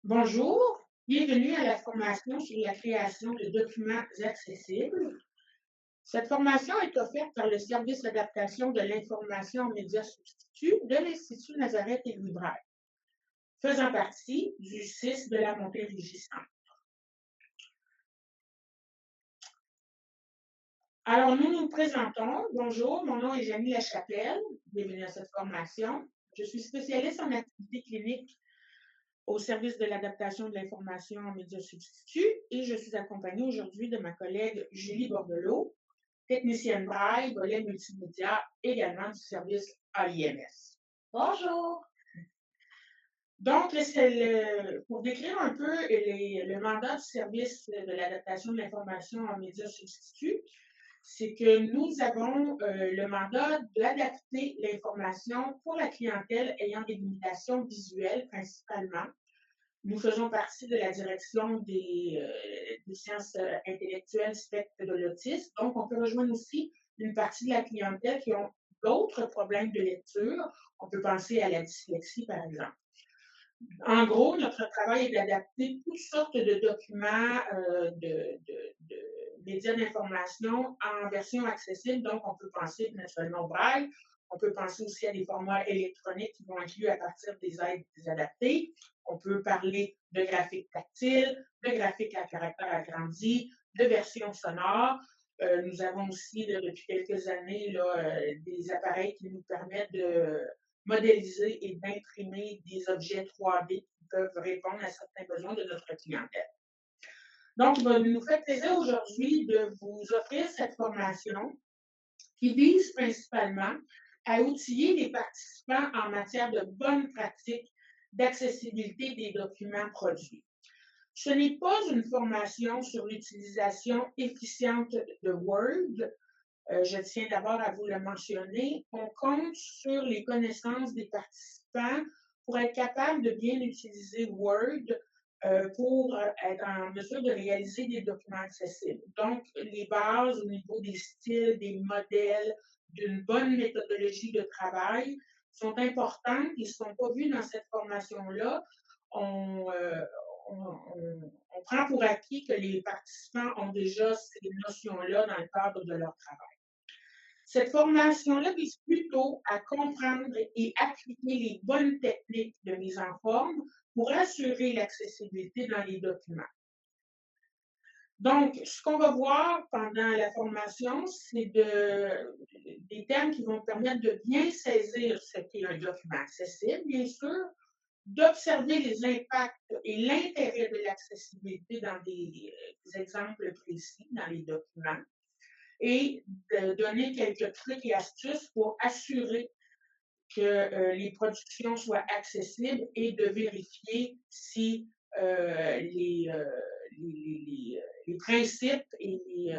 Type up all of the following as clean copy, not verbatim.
Bonjour, bienvenue à la formation sur la création de documents accessibles. Cette formation est offerte par le service d'adaptation de l'information en médias substituts de l'Institut Nazareth et Louis Braille, faisant partie du CIS de la Montérégie-Centre. Alors, nous nous présentons. Bonjour, mon nom est Janie Lachapelle. Bienvenue à cette formation. Je suis spécialiste en activité clinique au service de l'adaptation de l'information en médias substituts et je suis accompagnée aujourd'hui de ma collègue Julie Bordelot, technicienne Braille, volet multimédia, également du service AIMS. Bonjour. Donc, pour décrire un peu le mandat du service de l'adaptation de l'information en médias substituts, c'est que nous avons le mandat d'adapter l'information pour la clientèle ayant des limitations visuelles principalement. Nous faisons partie de la direction des sciences intellectuelles spectre de l'autisme. Donc, on peut rejoindre aussi une partie de la clientèle qui ont d'autres problèmes de lecture. On peut penser à la dyslexie, par exemple. En gros, notre travail est d'adapter toutes sortes de documents, de médias d'information en version accessible. Donc, on peut penser naturellement au braille. On peut penser aussi à des formats électroniques qui vont inclure à partir des aides adaptées. On peut parler de graphiques tactiles, de graphiques à caractère agrandi, de versions sonores. Nous avons aussi, là, depuis quelques années, là, des appareils qui nous permettent de modéliser et d'imprimer des objets 3D qui peuvent répondre à certains besoins de notre clientèle. Donc, il nous fait plaisir aujourd'hui de vous offrir cette formation qui vise principalement à outiller les participants en matière de bonnes pratiques d'accessibilité des documents produits. Ce n'est pas une formation sur l'utilisation efficiente de Word. Je tiens d'abord à vous le mentionner. On compte sur les connaissances des participants pour être capable de bien utiliser Word pour être en mesure de réaliser des documents accessibles. Donc, les bases au niveau des styles, des modèles, d'une bonne méthodologie de travail sont importantes. Ils ne sont pas vus dans cette formation-là. On, euh, on prend pour acquis que les participants ont déjà ces notions-là dans le cadre de leur travail. Cette formation-là vise plutôt à comprendre et appliquer les bonnes techniques de mise en forme pour assurer l'accessibilité dans les documents. Donc, ce qu'on va voir pendant la formation, c'est des termes qui vont permettre de bien saisir ce qu'est un document accessible, bien sûr, d'observer les impacts et l'intérêt de l'accessibilité dans des exemples précis dans les documents, et de donner quelques trucs et astuces pour assurer que les productions soient accessibles et de vérifier si les principes et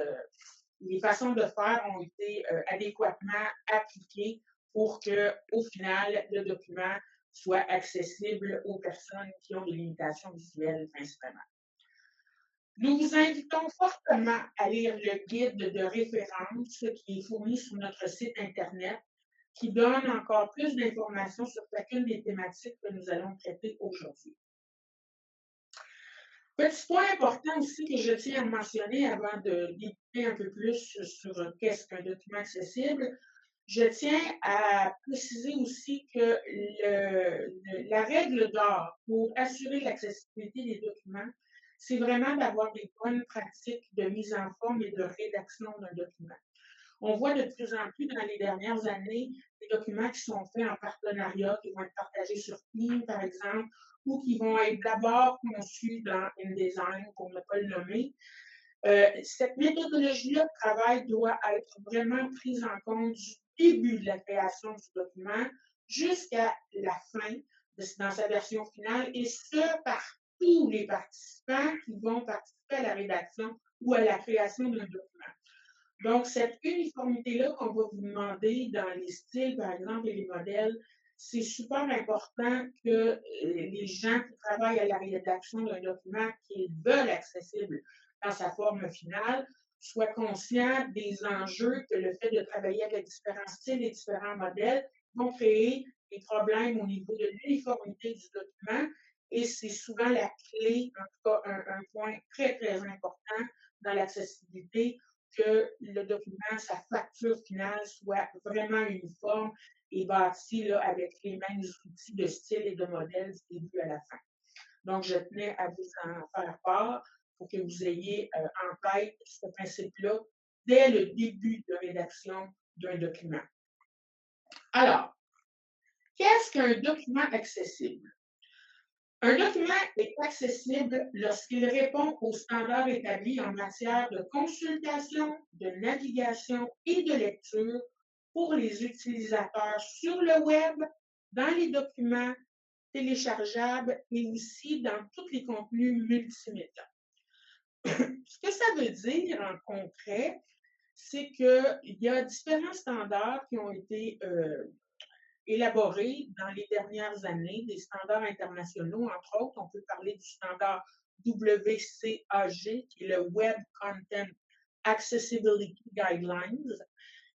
les façons de faire ont été adéquatement appliqués pour que, au final, le document soit accessible aux personnes qui ont des limitations visuelles principalement. Nous vous invitons fortement à lire le guide de référence qui est fourni sur notre site Internet, qui donne encore plus d'informations sur chacune des thématiques que nous allons traiter aujourd'hui. Petit point important aussi que je tiens à mentionner avant de débuter un peu plus sur qu'est-ce qu'un document accessible, je tiens à préciser aussi que la règle d'or pour assurer l'accessibilité des documents, c'est vraiment d'avoir des bonnes pratiques de mise en forme et de rédaction d'un document. On voit de plus en plus dans les dernières années des documents qui sont faits en partenariat, qui vont être partagés sur Teams, par exemple, ou qui vont être d'abord conçus dans InDesign, pour ne pas le nommer. Cette méthodologie-là de travail doit être vraiment prise en compte du début de la création du document jusqu'à la fin, dans sa version finale, et ce, par tous les participants qui vont participer à la rédaction ou à la création d'un document. Donc, cette uniformité-là qu'on va vous demander dans les styles, par exemple, et les modèles, c'est super important que les gens qui travaillent à la rédaction d'un document qu'ils veulent accessible dans sa forme finale soient conscients des enjeux que le fait de travailler avec différents styles et différents modèles vont créer des problèmes au niveau de l'uniformité du document et c'est souvent la clé, en tout cas un point très, très important dans l'accessibilité, que le document, sa facture finale soit vraiment uniforme et bâti là, avec les mêmes outils de style et de modèle du début à la fin. Donc, je tenais à vous en faire part pour que vous ayez en tête ce principe-là dès le début de rédaction d'un document. Alors, qu'est-ce qu'un document accessible? Un document est accessible lorsqu'il répond aux standards établis en matière de consultation, de navigation et de lecture pour les utilisateurs sur le web, dans les documents téléchargeables et aussi dans tous les contenus multimédia. Ce que ça veut dire en concret, c'est qu'il y a différents standards qui ont été élaborés dans les dernières années, des standards internationaux, entre autres. On peut parler du standard WCAG, qui est le Web Content Accessibility Guidelines,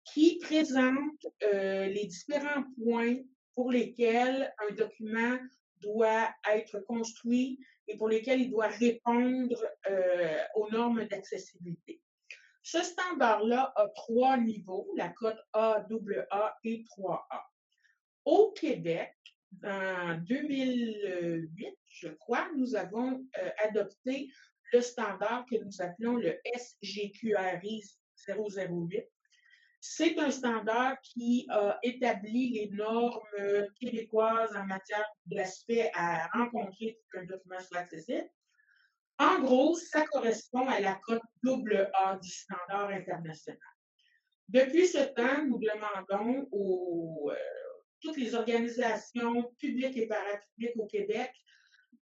qui présente les différents points pour lesquels un document doit être construit et pour lesquels il doit répondre aux normes d'accessibilité. Ce standard-là a 3 niveaux, la cote A, AA et 3A. Au Québec, en 2008, je crois, nous avons adopté le standard que nous appelons le SGQRI 008. C'est un standard qui a établi les normes québécoises en matière d'aspect à rencontrer pour qu'un document soit accessible. En gros, ça correspond à la cote AA du standard international. Depuis ce temps, nous demandons aux toutes les organisations publiques et parapubliques au Québec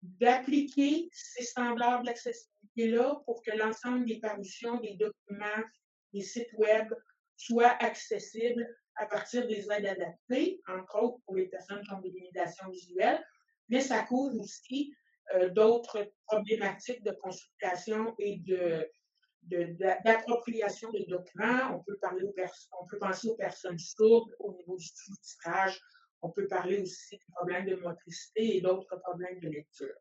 d'appliquer ces standards d'accessibilité-là pour que l'ensemble des parutions, des documents, des sites web soient accessibles à partir des aides adaptées, entre autres pour les personnes qui ont des limitations visuelles, mais ça couvre aussi d'autres problématiques de consultation et d'appropriation des documents. On peut penser aux personnes sourdes au niveau du sous-titrage. On peut parler aussi des problèmes de motricité et d'autres problèmes de lecture.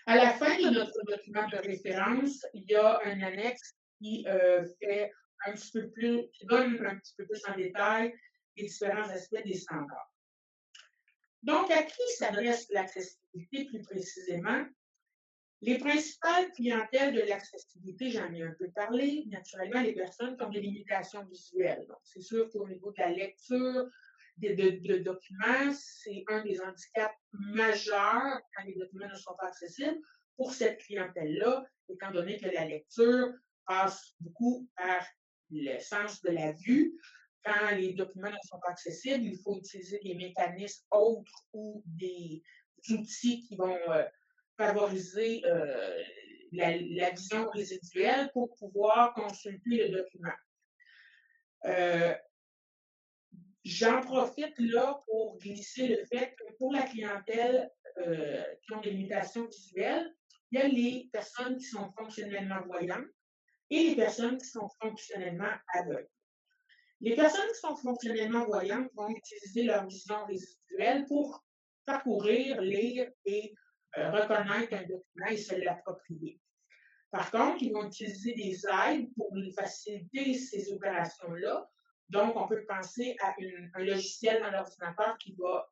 À la fin de notre document de référence, il y a un annexe qui fait un petit peu plus, qui donne un petit peu plus en détail les différents aspects des standards. Donc, à qui s'adresse l'accessibilité plus précisément? Les principales clientèles de l'accessibilité, j'en ai un peu parlé, naturellement, les personnes qui ont des limitations visuelles. Donc, c'est sûr qu'au niveau de la lecture de documents, c'est un des handicaps majeurs quand les documents ne sont pas accessibles pour cette clientèle-là, étant donné que la lecture passe beaucoup par le sens de la vue. Quand les documents ne sont pas accessibles, il faut utiliser des mécanismes autres ou des outils qui vont favoriser la vision résiduelle pour pouvoir consulter le document. J'en profite là pour glisser le fait que pour la clientèle qui ont des limitations visuelles, il y a les personnes qui sont fonctionnellement voyantes et les personnes qui sont fonctionnellement aveugles. Les personnes qui sont fonctionnellement voyantes vont utiliser leur vision résiduelle pour parcourir, lire et reconnaître un document et se l'approprier. Par contre, ils vont utiliser des aides pour faciliter ces opérations-là. Donc, on peut penser à un logiciel dans l'ordinateur qui va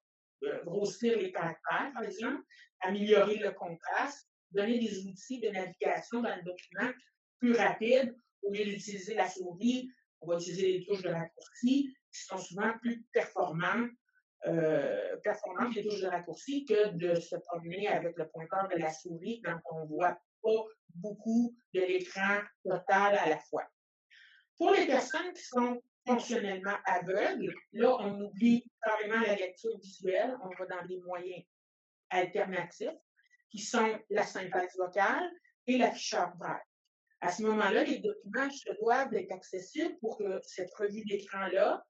grossir les caractères, par exemple, améliorer le contraste, donner des outils de navigation dans le document plus rapides. Au lieu d'utiliser la souris, on va utiliser les touches de raccourci qui sont souvent plus performantes les touches de raccourci que de se promener avec le pointeur de la souris quand on ne voit pas beaucoup de l'écran total à la fois. Pour les personnes qui sont fonctionnellement aveugles, là, on oublie carrément la lecture visuelle, on va dans des moyens alternatifs qui sont la synthèse vocale et l'afficheur braille. À ce moment-là, les documents se doivent être accessibles pour que cette revue d'écran-là,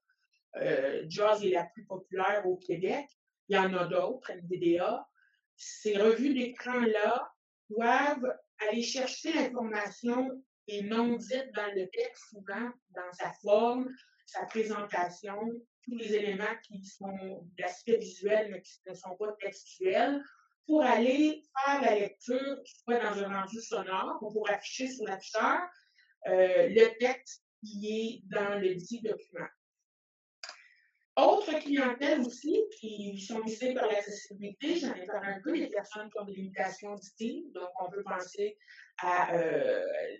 JAWS est la plus populaire au Québec, il y en a d'autres, NVDA, ces revues d'écran-là doivent aller chercher l'information et non dite dans le texte, souvent dans sa forme, sa présentation, tous les éléments qui sont d'aspect visuel mais qui ne sont pas textuels, pour aller faire la lecture, soit dans un rendu sonore ou pour afficher sur l'afficheur le texte qui est dans le dit document. Autre clientèle aussi qui sont visées par l'accessibilité, j'en ai parlé un peu, les personnes qui ont des limitations auditives. Donc, on peut penser à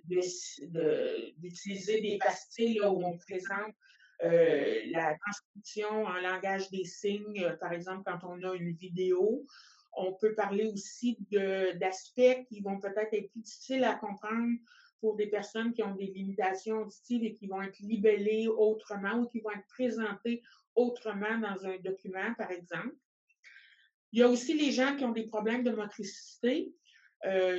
d'utiliser des pastilles là, où on présente la transcription en langage des signes, par exemple, quand on a une vidéo. On peut parler aussi d'aspects qui vont peut-être être plus difficiles à comprendre pour des personnes qui ont des limitations auditives et qui vont être libellées autrement ou qui vont être présentées autrement dans un document, par exemple. Il y a aussi les gens qui ont des problèmes de motricité,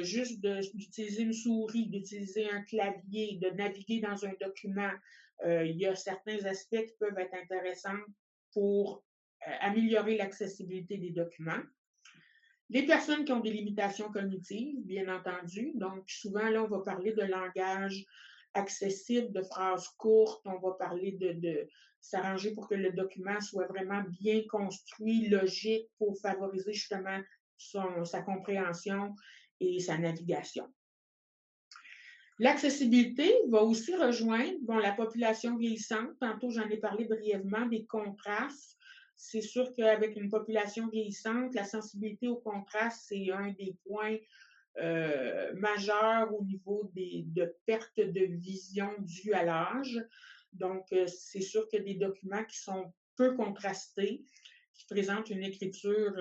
juste d'utiliser une souris, d'utiliser un clavier, de naviguer dans un document. Il y a certains aspects qui peuvent être intéressants pour améliorer l'accessibilité des documents. Les personnes qui ont des limitations cognitives, bien entendu. Donc, souvent, là, on va parler de langage accessible, de phrases courtes. On va parler de s'arranger pour que le document soit vraiment bien construit, logique, pour favoriser justement sa compréhension et sa navigation. L'accessibilité va aussi rejoindre la population vieillissante. Tantôt, j'en ai parlé brièvement, des contrastes. C'est sûr qu'avec une population vieillissante, la sensibilité au contraste, c'est un des points majeurs au niveau de perte de vision due à l'âge. Donc, c'est sûr que des documents qui sont peu contrastés, qui présentent une écriture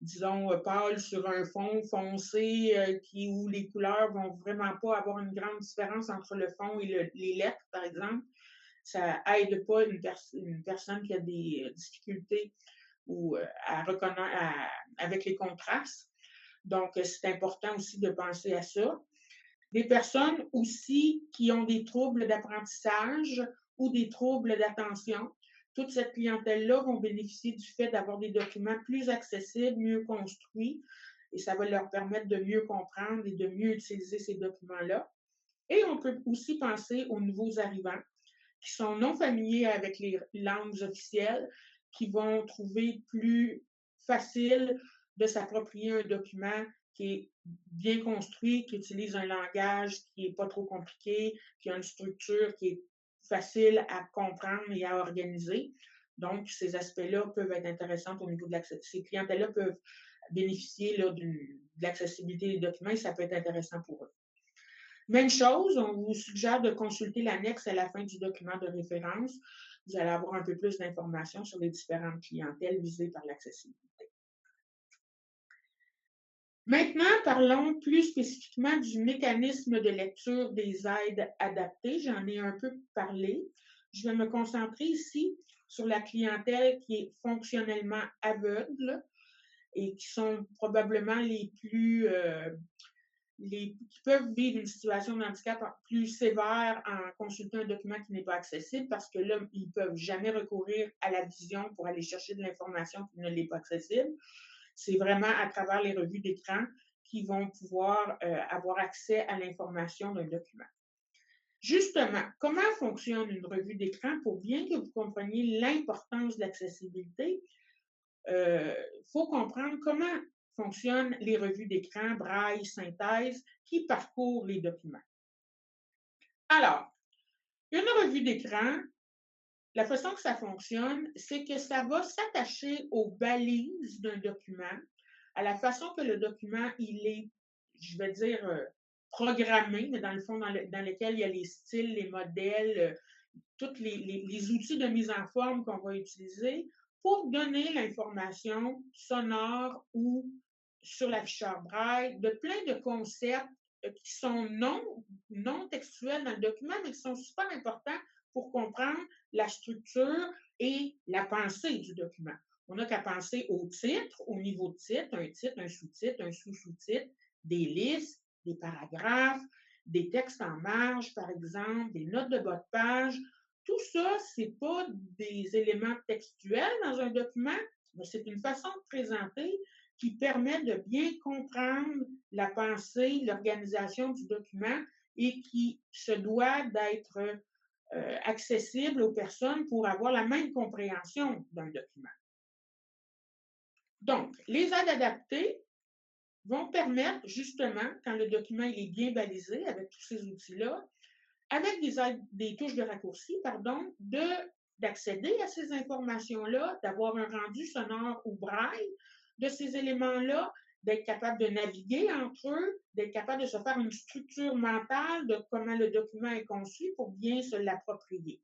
disons, pâle sur un fond foncé, où les couleurs vont vraiment pas avoir une grande différence entre le fond et les lettres, par exemple. Ça aide pas une personne qui a des difficultés ou à reconnaître avec les contrastes. Donc, c'est important aussi de penser à ça. Des personnes aussi qui ont des troubles d'apprentissage ou des troubles d'attention. Toute cette clientèle-là vont bénéficier du fait d'avoir des documents plus accessibles, mieux construits, et ça va leur permettre de mieux comprendre et de mieux utiliser ces documents-là. Et on peut aussi penser aux nouveaux arrivants qui sont non familiers avec les langues officielles, qui vont trouver plus facile de s'approprier un document qui est bien construit, qui utilise un langage qui n'est pas trop compliqué, qui a une structure qui est facile à comprendre et à organiser. Donc, ces aspects-là peuvent être intéressants au niveau de l'accessibilité. Ces clientèles-là peuvent bénéficier là, de l'accessibilité des documents et ça peut être intéressant pour eux. Même chose, on vous suggère de consulter l'annexe à la fin du document de référence. Vous allez avoir un peu plus d'informations sur les différentes clientèles visées par l'accessibilité. Maintenant, parlons plus spécifiquement du mécanisme de lecture des aides adaptées. J'en ai un peu parlé. Je vais me concentrer ici sur la clientèle qui est fonctionnellement aveugle et qui sont probablement les plus qui peuvent vivre une situation de handicap plus sévère en consultant un document qui n'est pas accessible parce que là, ils ne peuvent jamais recourir à la vision pour aller chercher de l'information qui ne l'est pas accessible. C'est vraiment à travers les revues d'écran qu'ils vont pouvoir avoir accès à l'information d'un document. Justement, comment fonctionne une revue d'écran pour bien que vous compreniez l'importance de l'accessibilité? Il faut comprendre comment fonctionnent les revues d'écran, braille, synthèse, qui parcourent les documents. Alors, une revue d'écran, la façon que ça fonctionne, c'est que ça va s'attacher aux balises d'un document, à la façon que le document, il est, je vais dire, programmé, mais dans le fond, dans lequel il y a les styles, les modèles, tous les outils de mise en forme qu'on va utiliser pour donner l'information sonore ou sur l'afficheur braille de plein de concepts qui sont non textuels dans le document, mais qui sont super importants pour comprendre la structure et la pensée du document. On n'a qu'à penser au titre, au niveau de titre, un sous-titre, un sous-sous-titre, des listes, des paragraphes, des textes en marge, par exemple, des notes de bas de page. Tout ça, ce n'est pas des éléments textuels dans un document, mais c'est une façon de présenter qui permet de bien comprendre la pensée, l'organisation du document et qui se doit d'être accessible aux personnes pour avoir la même compréhension d'un document. Donc, les aides adaptées, vont permettre justement, quand le document il est bien balisé avec tous ces outils-là, avec des touches de raccourci, pardon, d'accéder à ces informations-là, d'avoir un rendu sonore ou braille de ces éléments-là, d'être capable de naviguer entre eux, d'être capable de se faire une structure mentale de comment le document est conçu pour bien se l'approprier.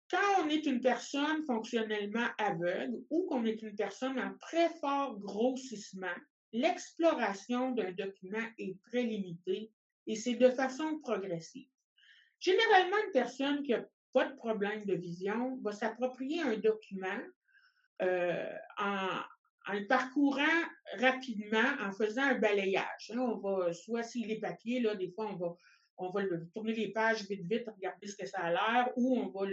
Quand on est une personne fonctionnellement aveugle ou qu'on est une personne en très fort grossissement, l'exploration d'un document est très limitée et c'est de façon progressive. Généralement, une personne qui n'a pas de problème de vision va s'approprier un document euh, en, en le parcourant rapidement, en faisant un balayage. Hein. On va, soit s'il est papier, là, des fois, on va tourner les pages vite, vite, regarder ce que ça a l'air, ou on va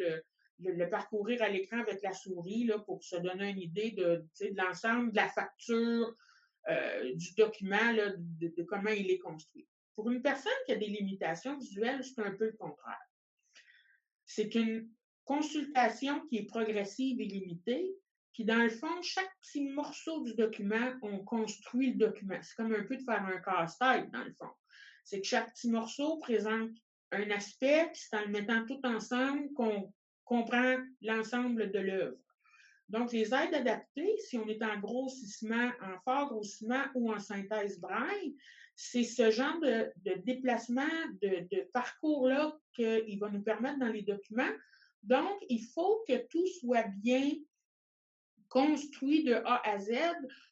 le parcourir à l'écran avec la souris là, pour se donner une idée de l'ensemble de la facture du document, là, de comment il est construit. Pour une personne qui a des limitations visuelles, c'est un peu le contraire. C'est une consultation qui est progressive et limitée, puis dans le fond, chaque petit morceau du document, on construit le document. C'est comme un peu de faire un casse-tête, dans le fond. C'est que chaque petit morceau présente un aspect, puis c'est en le mettant tout ensemble qu'on comprend l'ensemble de l'œuvre. Donc, les aides adaptées, si on est en grossissement, en fort grossissement ou en synthèse braille, c'est ce genre de déplacement, de parcours-là qu'il va nous permettre dans les documents. Donc, il faut que tout soit bien construit de A à Z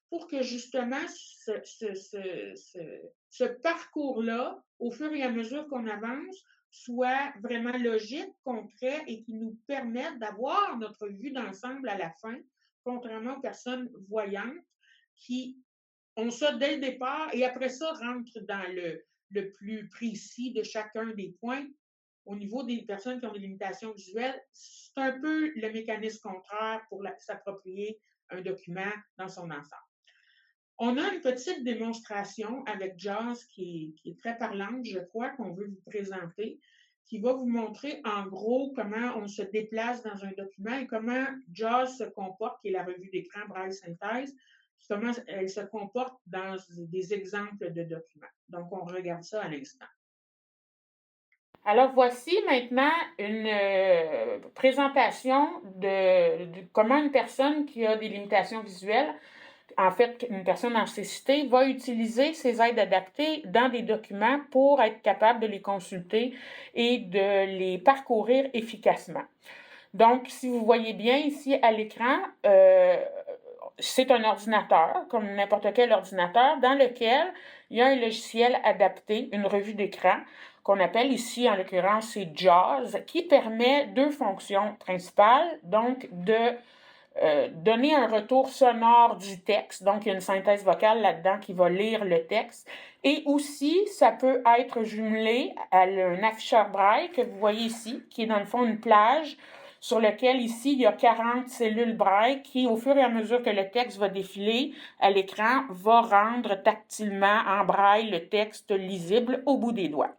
pour que justement ce parcours-là, au fur et à mesure qu'on avance, soit vraiment logique, concret et qui nous permette d'avoir notre vue d'ensemble à la fin, contrairement aux personnes voyantes qui ont ça dès le départ et après ça rentrent dans le plus précis de chacun des points. Au niveau des personnes qui ont des limitations visuelles, c'est un peu le mécanisme contraire pour s'approprier un document dans son ensemble. On a une petite démonstration avec JAWS qui est très parlante, je crois, qu'on veut vous présenter, qui va vous montrer en gros comment on se déplace dans un document et comment JAWS se comporte, qui est la revue d'écran Braille Synthèse, comment elle se comporte dans des exemples de documents. Donc, on regarde ça à l'instant. Alors, voici maintenant une présentation de comment une personne qui a des limitations visuelles, en fait, une personne en cécité, va utiliser ces aides adaptées dans des documents pour être capable de les consulter et de les parcourir efficacement. Donc, si vous voyez bien ici à l'écran, c'est un ordinateur, comme n'importe quel ordinateur, dans lequel il y a un logiciel adapté, une revue d'écran, qu'on appelle ici, en l'occurrence, c'est JAWS, qui permet deux fonctions principales, donc de donner un retour sonore du texte, donc il y a une synthèse vocale là-dedans qui va lire le texte, et aussi, ça peut être jumelé à un afficheur braille que vous voyez ici, qui est dans le fond une plage, sur lequel ici, il y a 40 cellules braille qui, au fur et à mesure que le texte va défiler à l'écran, va rendre tactilement en braille le texte lisible au bout des doigts.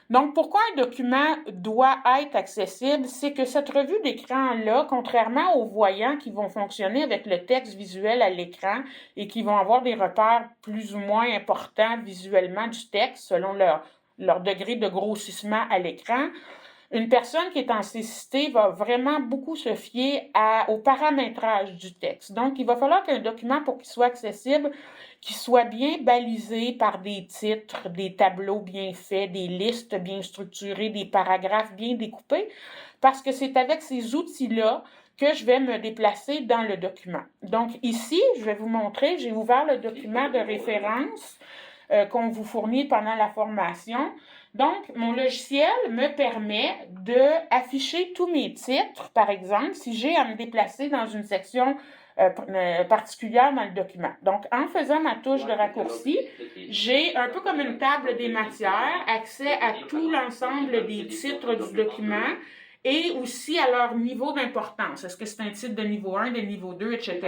Donc, pourquoi un document doit être accessible? C'est que cette revue d'écran-là, contrairement aux voyants qui vont fonctionner avec le texte visuel à l'écran et qui vont avoir des repères plus ou moins importants visuellement du texte selon leur degré de grossissement à l'écran, une personne qui est en cécité va vraiment beaucoup se fier au paramétrage du texte. Donc, il va falloir qu'un document, pour qu'il soit accessible, qu'il soit bien balisé par des titres, des tableaux bien faits, des listes bien structurées, des paragraphes bien découpés, parce que c'est avec ces outils-là que je vais me déplacer dans le document. Donc, ici, je vais vous montrer, j'ai ouvert le document de référence qu'on vous fournit pendant la formation. Donc, mon logiciel me permet d'afficher tous mes titres, par exemple, si j'ai à me déplacer dans une section particulière dans le document. Donc, en faisant ma touche de raccourci, j'ai un peu comme une table des matières, accès à tout l'ensemble des titres du document et aussi à leur niveau d'importance. Est-ce que c'est un titre de niveau 1, de niveau 2, etc.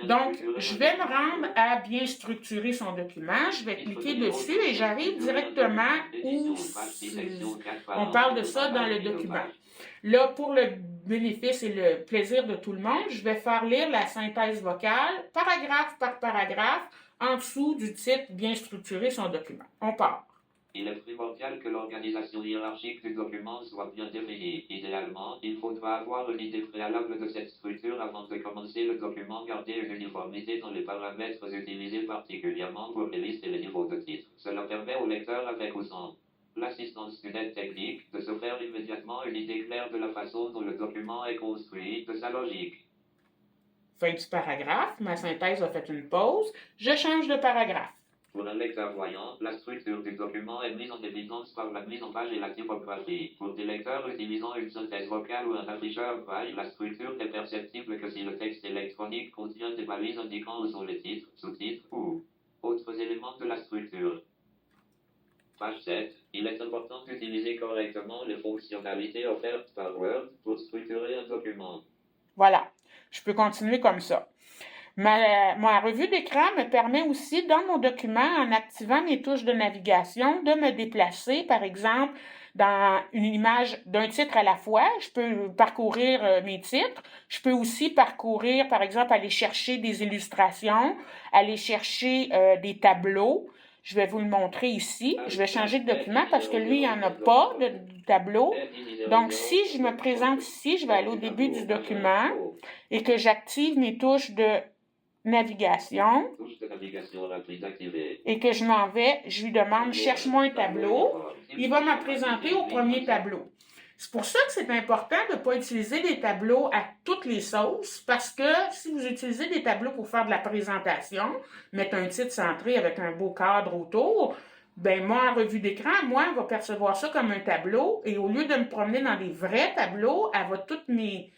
Donc, je vais me rendre à bien structurer son document. Je vais cliquer dessus et j'arrive directement où on parle de ça dans le document. Là, pour bénéfice et le plaisir de tout le monde, je vais faire lire la synthèse vocale, paragraphe par paragraphe, en dessous du titre bien structuré son document. On part. Il est primordial que l'organisation hiérarchique du document soit bien définie. Idéalement, il faudra avoir une idée préalable de cette structure avant de commencer le document. Garder une uniformité dans les paramètres utilisés, particulièrement pour les listes et les niveaux de titres. Cela permet au lecteur, avec ou sans l'assistance d'une aide technique, de se faire immédiatement une idée claire de la façon dont le document est construit, de sa logique. Fin du paragraphe, ma synthèse a fait une pause, je change de paragraphe. Pour un lecteur voyant, la structure du document est mise en évidence par la mise en page et la typographie. Pour des lecteurs utilisant une synthèse vocale ou un afficheur braille, la structure n'est perceptible que si le texte électronique contient des balises indiquant où sont les titres, sous-titres ou autres éléments de la structure. Page 7. Il est important d'utiliser correctement les fonctionnalités offertes par Word pour structurer un document. Voilà, je peux continuer comme ça. Ma revue d'écran me permet aussi, dans mon document, en activant mes touches de navigation, de me déplacer, par exemple, dans une image d'un titre à la fois. Je peux parcourir mes titres. Je peux aussi parcourir, par exemple, aller chercher des illustrations, aller chercher des tableaux. Je vais vous le montrer ici. Je vais changer de document parce que lui, il n'y en a pas de tableau. Donc, si je me présente ici, je vais aller au début du document et que j'active mes touches de navigation et que je m'en vais, je lui demande « Cherche-moi un tableau ». Il va me présenter au premier tableau. C'est pour ça que c'est important de ne pas utiliser des tableaux à toutes les sauces, parce que si vous utilisez des tableaux pour faire de la présentation, mettre un titre centré avec un beau cadre autour, ben moi, en revue d'écran, moi, elle va percevoir ça comme un tableau, et au lieu de me promener dans des vrais tableaux, elle va toutes mes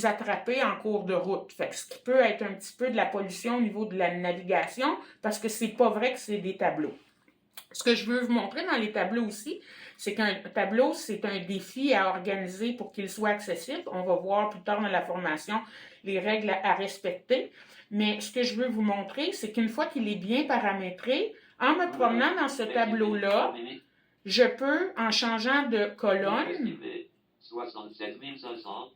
attraper en cours de route. Fait que ce qui peut être un petit peu de la pollution au niveau de la navigation, parce que c'est pas vrai que c'est des tableaux. Ce que je veux vous montrer dans les tableaux aussi, c'est qu'un tableau, c'est un défi à organiser pour qu'il soit accessible. On va voir plus tard dans la formation les règles à respecter. Mais ce que je veux vous montrer, c'est qu'une fois qu'il est bien paramétré, en me promenant dans ce tableau-là, je peux, en changeant de colonne, 67 500.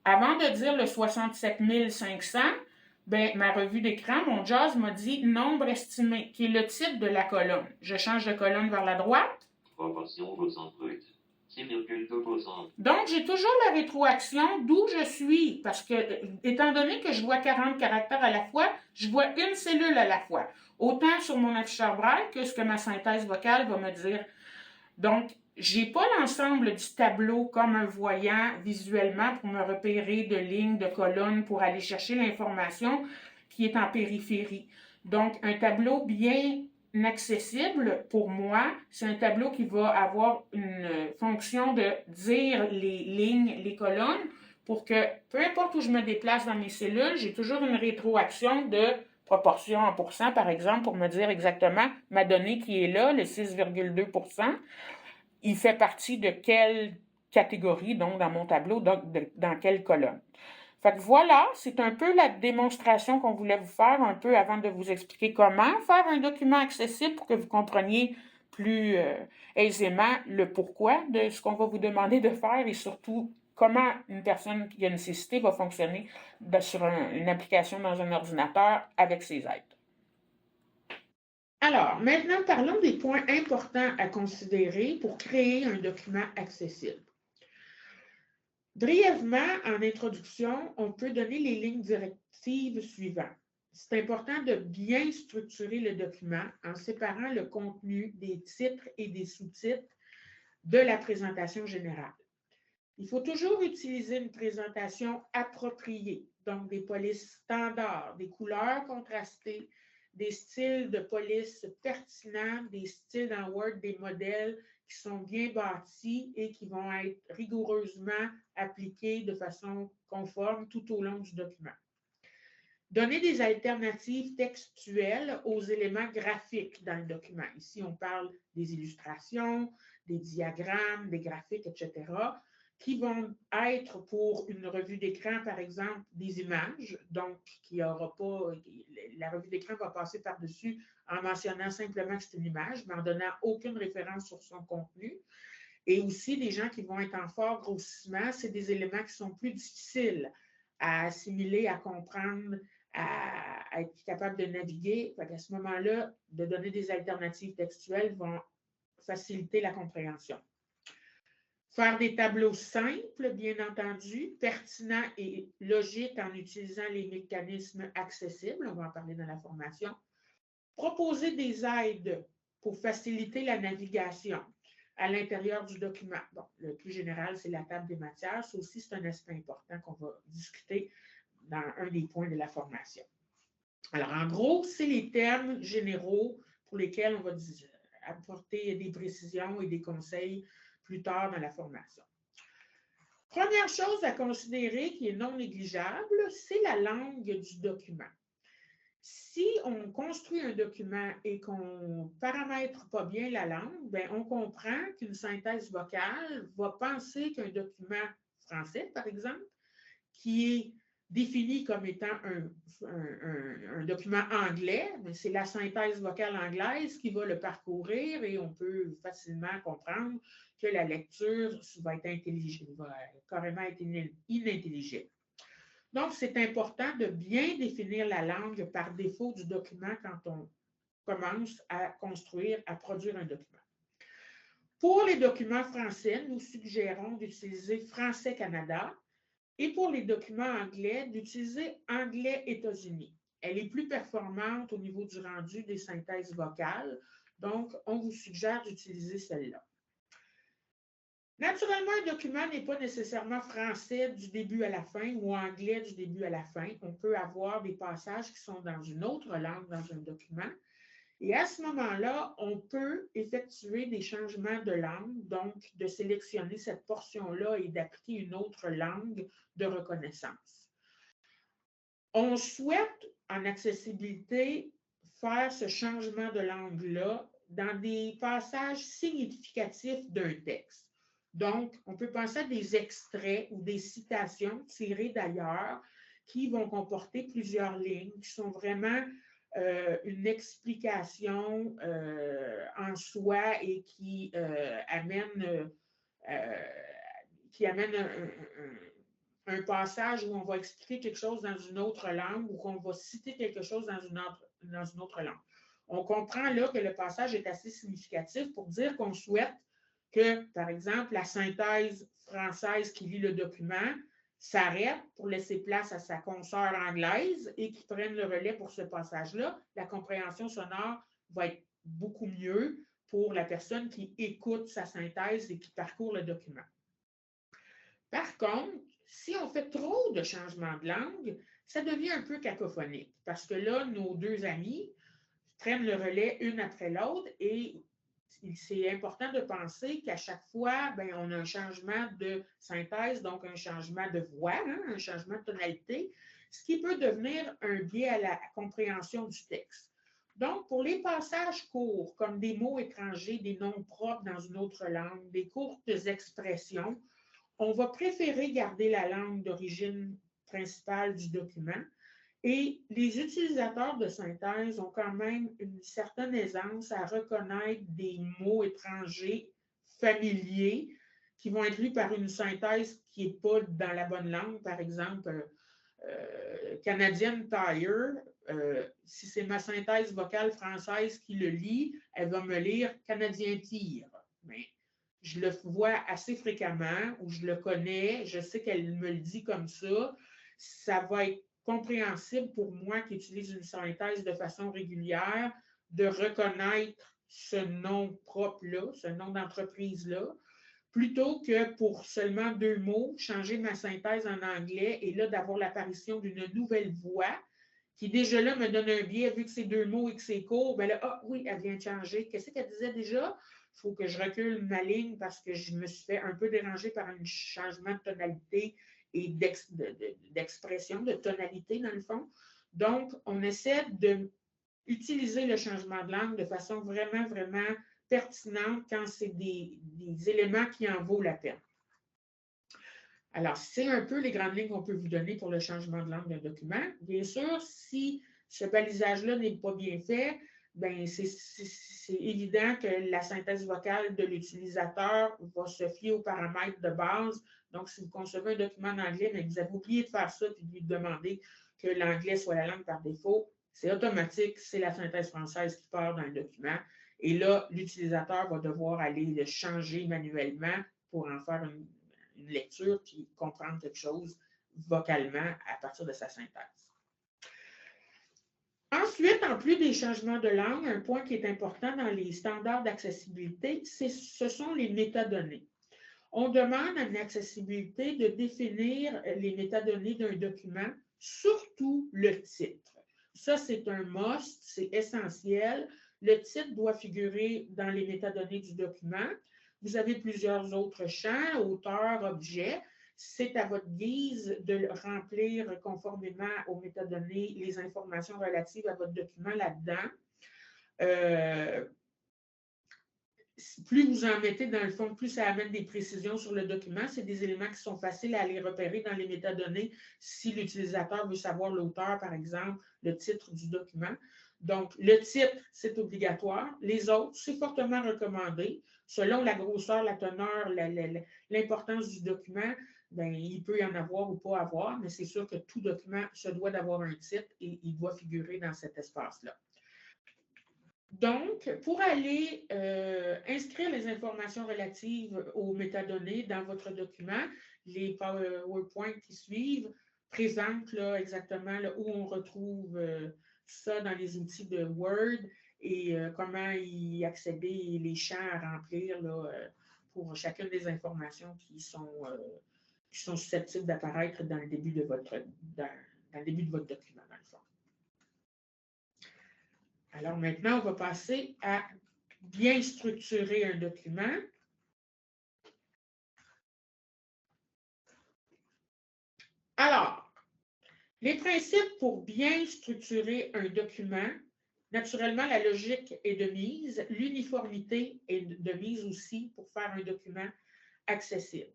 Avant de dire le 67 500, ben, ma revue d'écran, mon JAWS m'a dit nombre estimé, qui est le titre de la colonne. Je change de colonne vers la droite. Proportion % brut, 6,2%. Donc, j'ai toujours la rétroaction d'où je suis, parce que, étant donné que je vois 40 caractères à la fois, je vois une cellule à la fois, autant sur mon afficheur braille que ce que ma synthèse vocale va me dire. Donc, j'ai pas l'ensemble du tableau comme un voyant visuellement pour me repérer de lignes, de colonnes, pour aller chercher l'information qui est en périphérie. Donc, un tableau bien accessible, pour moi, c'est un tableau qui va avoir une fonction de dire les lignes, les colonnes, pour que, peu importe où je me déplace dans mes cellules, j'ai toujours une rétroaction de proportion en pourcent, par exemple, pour me dire exactement ma donnée qui est là, le 6,2%. Il fait partie de quelle catégorie, donc dans mon tableau, donc dans quelle colonne. Fait que voilà, c'est un peu la démonstration qu'on voulait vous faire un peu avant de vous expliquer comment faire un document accessible pour que vous compreniez plus aisément le pourquoi de ce qu'on va vous demander de faire et surtout comment une personne qui a une cécité va fonctionner sur une application dans un ordinateur avec ses aides. Alors, maintenant, parlons des points importants à considérer pour créer un document accessible. Brièvement, en introduction, on peut donner les lignes directives suivantes. C'est important de bien structurer le document en séparant le contenu des titres et des sous-titres de la présentation générale. Il faut toujours utiliser une présentation appropriée, donc des polices standards, des couleurs contrastées, des styles de police pertinents, des styles dans Word, des modèles qui sont bien bâtis et qui vont être rigoureusement appliqués de façon conforme tout au long du document. Donner des alternatives textuelles aux éléments graphiques dans le document. Ici, on parle des illustrations, des diagrammes, des graphiques, etc., qui vont être pour une revue d'écran, par exemple, des images, donc qui aura pas, la revue d'écran va passer par-dessus en mentionnant simplement que c'est une image, mais en donnant aucune référence sur son contenu. Et aussi, des gens qui vont être en fort grossissement, c'est des éléments qui sont plus difficiles à assimiler, à comprendre, à être capable de naviguer. À ce moment-là, de donner des alternatives textuelles vont faciliter la compréhension. Faire des tableaux simples, bien entendu, pertinents et logiques en utilisant les mécanismes accessibles, on va en parler dans la formation. Proposer des aides pour faciliter la navigation à l'intérieur du document. Bon, le plus général, c'est la table des matières. Ça aussi, c'est un aspect important qu'on va discuter dans un des points de la formation. Alors, en gros, c'est les termes généraux pour lesquels on va apporter des précisions et des conseils plus tard dans la formation. Première chose à considérer qui est non négligeable, c'est la langue du document. Si on construit un document et qu'on ne paramètre pas bien la langue, bien, on comprend qu'une synthèse vocale va penser qu'un document français, par exemple, qui est défini comme étant un document anglais, c'est la synthèse vocale anglaise qui va le parcourir et on peut facilement comprendre que la lecture va être intelligible, va carrément être inintelligible. Donc, c'est important de bien définir la langue par défaut du document quand on commence à construire, à produire un document. Pour les documents français, nous suggérons d'utiliser Français Canada et pour les documents anglais, d'utiliser Anglais États-Unis. Elle est plus performante au niveau du rendu des synthèses vocales, donc on vous suggère d'utiliser celle-là. Naturellement, un document n'est pas nécessairement français du début à la fin ou anglais du début à la fin. On peut avoir des passages qui sont dans une autre langue dans un document. Et à ce moment-là, on peut effectuer des changements de langue, donc de sélectionner cette portion-là et d'appliquer une autre langue de reconnaissance. On souhaite, en accessibilité, faire ce changement de langue-là dans des passages significatifs d'un texte. Donc, on peut penser à des extraits ou des citations tirées d'ailleurs qui vont comporter plusieurs lignes, qui sont vraiment une explication en soi et qui amène un passage où on va expliquer quelque chose dans une autre langue ou qu'on va citer quelque chose dans une autre langue. On comprend là que le passage est assez significatif pour dire qu'on souhaite que, par exemple, la synthèse française qui lit le document s'arrête pour laisser place à sa consoeur anglaise et qui prenne le relais pour ce passage-là. La compréhension sonore va être beaucoup mieux pour la personne qui écoute sa synthèse et qui parcourt le document. Par contre, si on fait trop de changements de langue, ça devient un peu cacophonique parce que là, nos deux amis prennent le relais une après l'autre et c'est important de penser qu'à chaque fois, bien, on a un changement de synthèse, donc un changement de voix, un changement de tonalité, ce qui peut devenir un biais à la compréhension du texte. Donc, pour les passages courts, comme des mots étrangers, des noms propres dans une autre langue, des courtes expressions, on va préférer garder la langue d'origine principale du document. Et les utilisateurs de synthèse ont quand même une certaine aisance à reconnaître des mots étrangers familiers qui vont être lus par une synthèse qui n'est pas dans la bonne langue. Par exemple, Canadian Tire, si c'est ma synthèse vocale française qui le lit, elle va me lire Canadien Tire. Mais je le vois assez fréquemment ou je le connais, je sais qu'elle me le dit comme ça. Ça va être compréhensible pour moi qui utilise une synthèse de façon régulière de reconnaître ce nom propre-là, ce nom d'entreprise-là, plutôt que pour seulement 2 mots, changer ma synthèse en anglais et là d'avoir l'apparition d'une nouvelle voix qui déjà là me donne un biais vu que c'est 2 mots et que c'est court, bien là, ah oui, elle vient de changer. Qu'est-ce qu'elle disait déjà? Il faut que je recule ma ligne parce que je me suis fait un peu déranger par un changement de tonalité et d'expression, de tonalité dans le fond. Donc, on essaie d'utiliser le changement de langue de façon vraiment, vraiment pertinente quand c'est des éléments qui en vaut la peine. Alors, c'est un peu les grandes lignes qu'on peut vous donner pour le changement de langue d'un document. Bien sûr, si ce balisage-là n'est pas bien fait, ben c'est évident que la synthèse vocale de l'utilisateur va se fier aux paramètres de base. Donc, si vous concevez un document en anglais, mais vous avez oublié de faire ça et de lui demander que l'anglais soit la langue par défaut, c'est automatique, c'est la synthèse française qui part dans le document. Et là, l'utilisateur va devoir aller le changer manuellement pour en faire une lecture puis comprendre quelque chose vocalement à partir de sa synthèse. Ensuite, en plus des changements de langue, un point qui est important dans les standards d'accessibilité, ce sont les métadonnées. On demande à une accessibilité de définir les métadonnées d'un document, surtout le titre. Ça, c'est un must, c'est essentiel. Le titre doit figurer dans les métadonnées du document. Vous avez plusieurs autres champs, auteur, objet. C'est à votre guise de remplir conformément aux métadonnées les informations relatives à votre document là-dedans. Plus vous en mettez dans le fond, plus ça amène des précisions sur le document. C'est des éléments qui sont faciles à aller repérer dans les métadonnées si l'utilisateur veut savoir l'auteur, par exemple, le titre du document. Donc, le titre, c'est obligatoire. Les autres, c'est fortement recommandé. Selon la grosseur, la teneur, l'importance du document, ben, il peut y en avoir ou pas avoir, mais c'est sûr que tout document se doit d'avoir un titre et il doit figurer dans cet espace-là. Donc, pour aller inscrire les informations relatives aux métadonnées dans votre document, les PowerPoint qui suivent présentent là, exactement là, où on retrouve ça dans les outils de Word et comment y accéder, les champs à remplir là, pour chacune des informations qui sont susceptibles d'apparaître dans le début de votre document, dans le fond. Alors maintenant, on va passer à bien structurer un document. Alors, les principes pour bien structurer un document, naturellement, la logique est de mise, l'uniformité est de mise aussi pour faire un document accessible.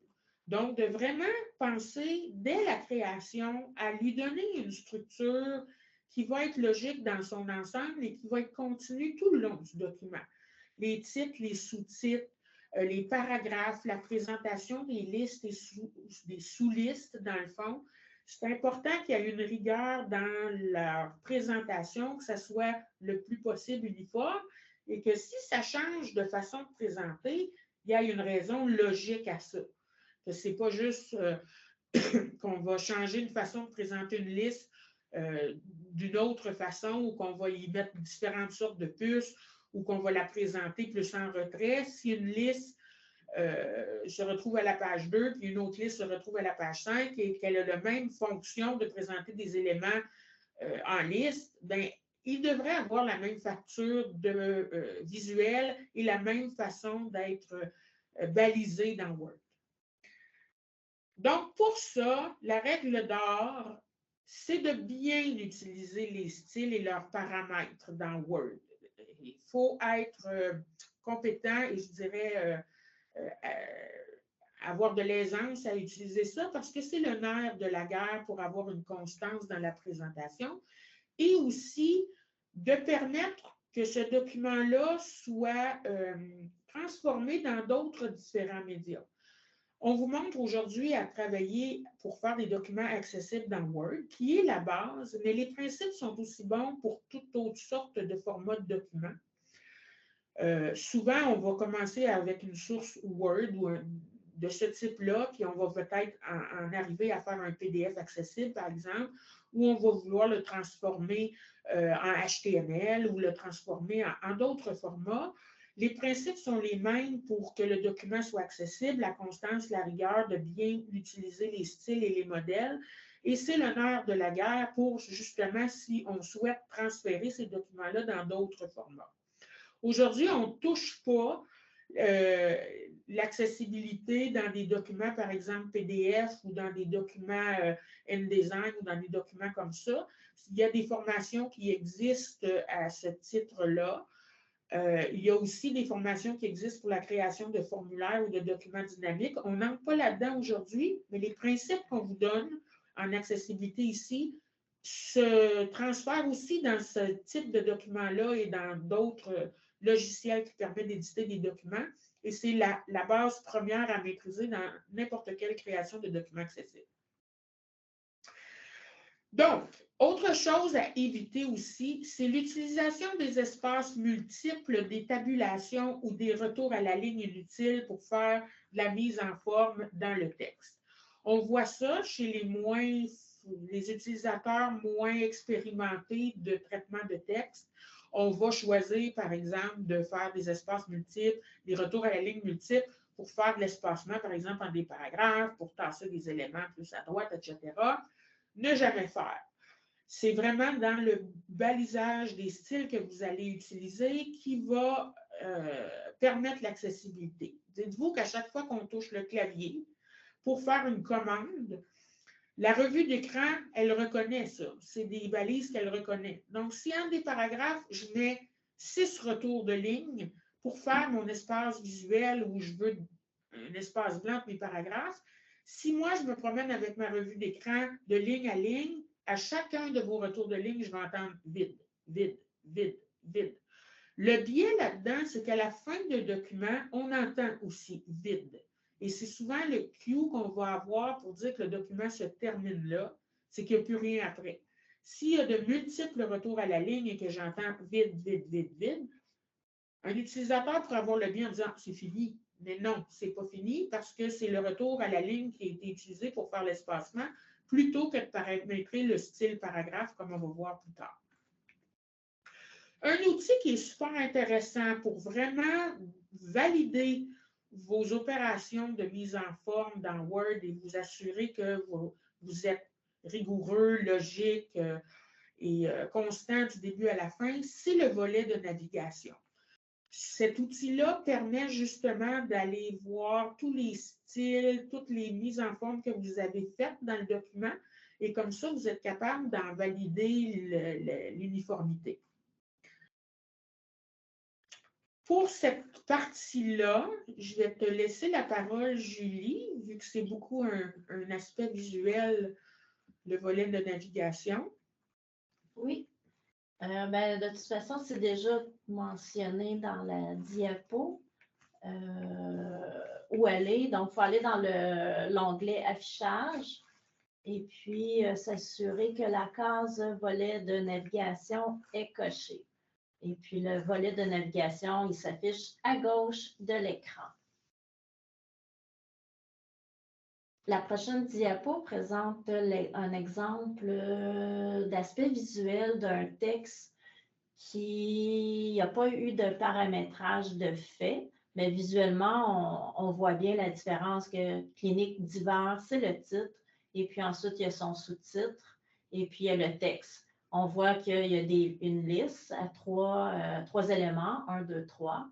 Donc, de vraiment penser dès la création à lui donner une structure qui va être logique dans son ensemble et qui va être continue tout le long du document. Les titres, les sous-titres, les paragraphes, la présentation des listes et des sous-listes, dans le fond. C'est important qu'il y ait une rigueur dans leur présentation, que ça soit le plus possible uniforme et que si ça change de façon de présenter, il y a une raison logique à ça. Que ce n'est pas juste qu'on va changer une façon de présenter une liste d'une autre façon ou qu'on va y mettre différentes sortes de puces ou qu'on va la présenter plus en retrait. Si une liste se retrouve à la page 2 puis une autre liste se retrouve à la page 5 et qu'elle a la même fonction de présenter des éléments en liste, bien, il devrait avoir la même facture visuelle et la même façon d'être balisé dans Word. Donc, pour ça, la règle d'or, c'est de bien utiliser les styles et leurs paramètres dans Word. Il faut être compétent et je dirais avoir de l'aisance à utiliser ça parce que c'est le nerf de la guerre pour avoir une constance dans la présentation et aussi de permettre que ce document-là soit transformé dans d'autres différents médias. On vous montre aujourd'hui à travailler pour faire des documents accessibles dans Word, qui est la base, mais les principes sont aussi bons pour toute autre sorte de format de document. Souvent, on va commencer avec une source Word ou de ce type-là, puis on va peut-être en arriver à faire un PDF accessible, par exemple, ou on va vouloir le transformer en HTML ou le transformer en d'autres formats. Les principes sont les mêmes pour que le document soit accessible, la constance, la rigueur, de bien utiliser les styles et les modèles. Et c'est le nerf de la guerre pour justement si on souhaite transférer ces documents-là dans d'autres formats. Aujourd'hui, on ne touche pas l'accessibilité dans des documents, par exemple PDF ou dans des documents InDesign ou dans des documents comme ça. Il y a des formations qui existent à ce titre-là. Il y a aussi des formations qui existent pour la création de formulaires ou de documents dynamiques. On n'entre pas là-dedans aujourd'hui, mais les principes qu'on vous donne en accessibilité ici se transfère aussi dans ce type de document-là et dans d'autres logiciels qui permettent d'éditer des documents. Et c'est la base première à maîtriser dans n'importe quelle création de documents accessibles. Donc, autre chose à éviter aussi, c'est l'utilisation des espaces multiples, des tabulations ou des retours à la ligne inutiles pour faire de la mise en forme dans le texte. On voit ça chez les utilisateurs moins expérimentés de traitement de texte. On va choisir, par exemple, de faire des espaces multiples, des retours à la ligne multiples pour faire de l'espacement, par exemple, en des paragraphes, pour tasser des éléments plus à droite, etc. Ne jamais faire. C'est vraiment dans le balisage des styles que vous allez utiliser qui va permettre l'accessibilité. Dites-vous qu'à chaque fois qu'on touche le clavier pour faire une commande, la revue d'écran, elle reconnaît ça. C'est des balises qu'elle reconnaît. Donc, si en des paragraphes, je mets 6 retours de ligne pour faire mon espace visuel où je veux un espace blanc pour mes paragraphes, si moi, je me promène avec ma revue d'écran de ligne à ligne, à chacun de vos retours de ligne, je vais entendre vide, vide, vide, vide. Le biais là-dedans, c'est qu'à la fin d'un document, on entend aussi vide. Et c'est souvent le cue qu'on va avoir pour dire que le document se termine là, c'est qu'il n'y a plus rien après. S'il y a de multiples retours à la ligne et que j'entends vide, vide, vide, vide, un utilisateur pourrait avoir le bien en disant c'est fini. Mais non, ce n'est pas fini parce que c'est le retour à la ligne qui a été utilisé pour faire l'espacement plutôt que de paramétrer le style paragraphe comme on va voir plus tard. Un outil qui est super intéressant pour vraiment valider vos opérations de mise en forme dans Word et vous assurer que vous êtes rigoureux, logique et constant du début à la fin, c'est le volet de navigation. Cet outil-là permet justement d'aller voir tous les styles, toutes les mises en forme que vous avez faites dans le document et comme ça, vous êtes capable d'en valider l'uniformité. Pour cette partie-là, je vais te laisser la parole, Julie, vu que c'est beaucoup un aspect visuel, le volet de navigation. Oui. De toute façon, c'est déjà mentionné dans la diapo où elle est. Donc, il faut aller dans l'onglet affichage et puis s'assurer que la case volet de navigation est cochée. Et puis, le volet de navigation, il s'affiche à gauche de l'écran. La prochaine diapo présente un exemple d'aspect visuel d'un texte qui n'a pas eu de paramétrage de fait, mais visuellement, on voit bien la différence que clinique divers, c'est le titre, et puis ensuite, il y a son sous-titre, et puis il y a le texte. On voit qu'il y a une liste à trois éléments, 1, 2, 3,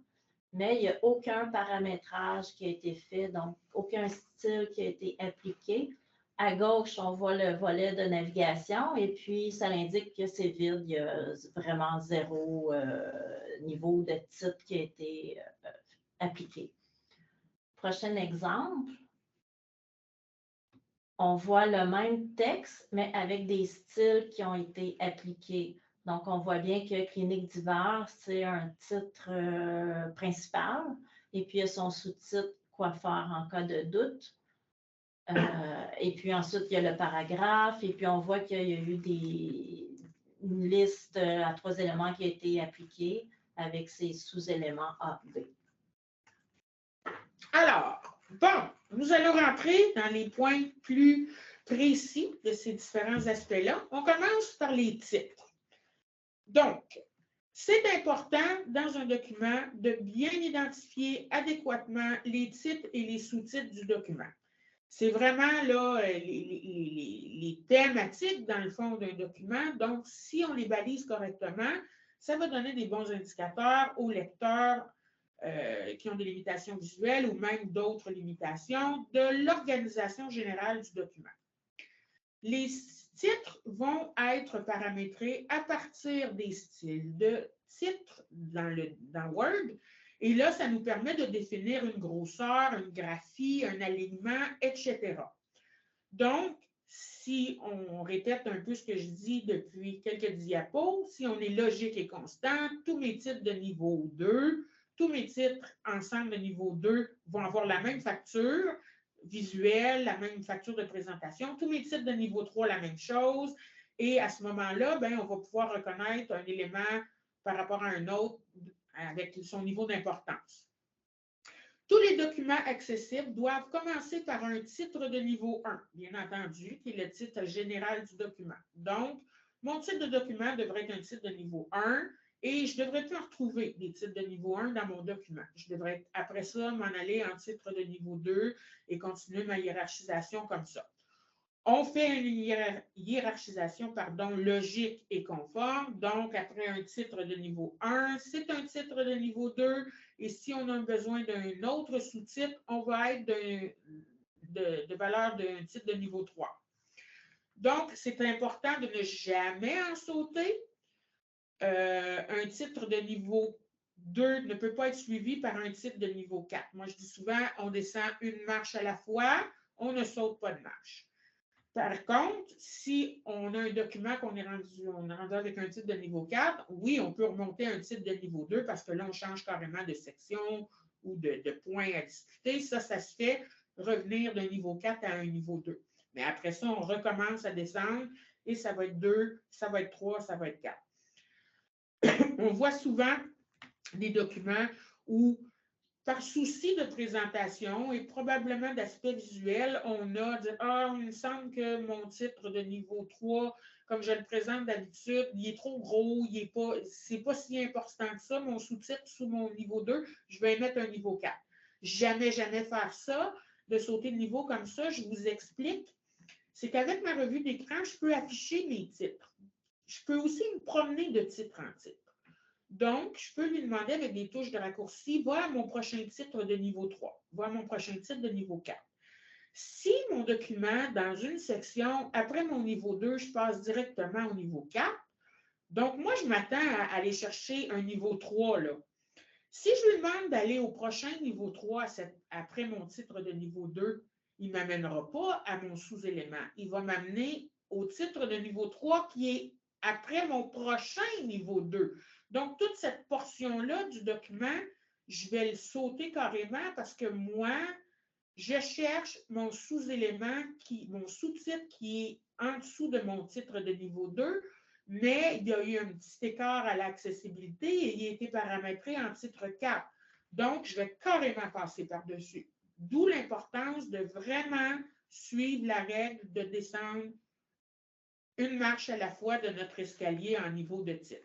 mais il n'y a aucun paramétrage qui a été fait, donc aucun style qui a été appliqué. À gauche, on voit le volet de navigation et puis ça indique que c'est vide. Il y a vraiment zéro niveau de titre qui a été appliqué. Prochain exemple. On voit le même texte, mais avec des styles qui ont été appliqués. Donc, on voit bien que Clinique divers, c'est un titre principal. Et puis, il y a son sous-titre « Quoi faire en cas de doute ». Et puis ensuite, il y a le paragraphe. Et puis, on voit qu'il y a eu une liste à 3 éléments qui a été appliquée avec ses sous-éléments A, B. Alors, bon, nous allons rentrer dans les points plus précis de ces différents aspects-là. On commence par les titres. Donc, c'est important dans un document de bien identifier adéquatement les titres et les sous-titres du document. C'est vraiment là les thématiques dans le fond d'un document. Donc, si on les balise correctement, ça va donner des bons indicateurs aux lecteurs qui ont des limitations visuelles ou même d'autres limitations de l'organisation générale du document. Les titres vont être paramétrés à partir des styles de titres dans Word. Et là, ça nous permet de définir une grosseur, une graphie, un alignement, etc. Donc, si on répète un peu ce que je dis depuis quelques diapos, si on est logique et constant, tous mes titres de niveau 2, tous mes titres ensemble de niveau 2 vont avoir la même facture visuelle, la même facture de présentation. Tous mes titres de niveau 3, la même chose. Et à ce moment-là, ben, on va pouvoir reconnaître un élément par rapport à un autre avec son niveau d'importance. Tous les documents accessibles doivent commencer par un titre de niveau 1, bien entendu, qui est le titre général du document. Donc, mon titre de document devrait être un titre de niveau 1 et je devrais plus retrouver des titres de niveau 1 dans mon document. Je devrais, après ça, m'en aller en titre de niveau 2 et continuer ma hiérarchisation comme ça. On fait une hiérarchisation logique et conforme. Donc, après un titre de niveau 1, c'est un titre de niveau 2. Et si on a besoin d'un autre sous-titre, on va être de valeur d'un titre de niveau 3. Donc, c'est important de ne jamais en sauter. Un titre de niveau 2 ne peut pas être suivi par un titre de niveau 4. Moi, je dis souvent, on descend une marche à la fois, on ne saute pas de marche. Par contre, si on a un document qu'on est rendu avec un titre de niveau 4, oui, on peut remonter un titre de niveau 2 parce que là, on change carrément de section ou de point à discuter. Ça se fait revenir d'un niveau 4 à un niveau 2. Mais après ça, on recommence à descendre et ça va être 2, ça va être 3, ça va être 4. On voit souvent des documents où par souci de présentation et probablement d'aspect visuel, on a dit « Ah, il me semble que mon titre de niveau 3, comme je le présente d'habitude, il est trop gros, c'est pas si important que ça, mon sous-titre sous mon niveau 2, je vais mettre un niveau 4. » Jamais faire ça, de sauter de niveau comme ça, je vous explique. C'est qu'avec ma revue d'écran, je peux afficher mes titres. Je peux aussi me promener de titre en titre. Donc, je peux lui demander avec des touches de raccourci, voilà mon prochain titre de niveau 3, voilà mon prochain titre de niveau 4. Si mon document, dans une section, après mon niveau 2, je passe directement au niveau 4, donc moi, je m'attends à aller chercher un niveau 3, là. Si je lui demande d'aller au prochain niveau 3 après mon titre de niveau 2, il ne m'amènera pas à mon sous-élément. Il va m'amener au titre de niveau 3 qui est après mon prochain niveau 2. Donc, toute cette portion-là du document, je vais le sauter carrément parce que moi, je cherche mon sous-élément, mon sous-titre qui est en dessous de mon titre de niveau 2, mais il y a eu un petit écart à l'accessibilité et il a été paramétré en titre 4. Donc, je vais carrément passer par-dessus. D'où l'importance de vraiment suivre la règle de descendre une marche à la fois de notre escalier en niveau de titre.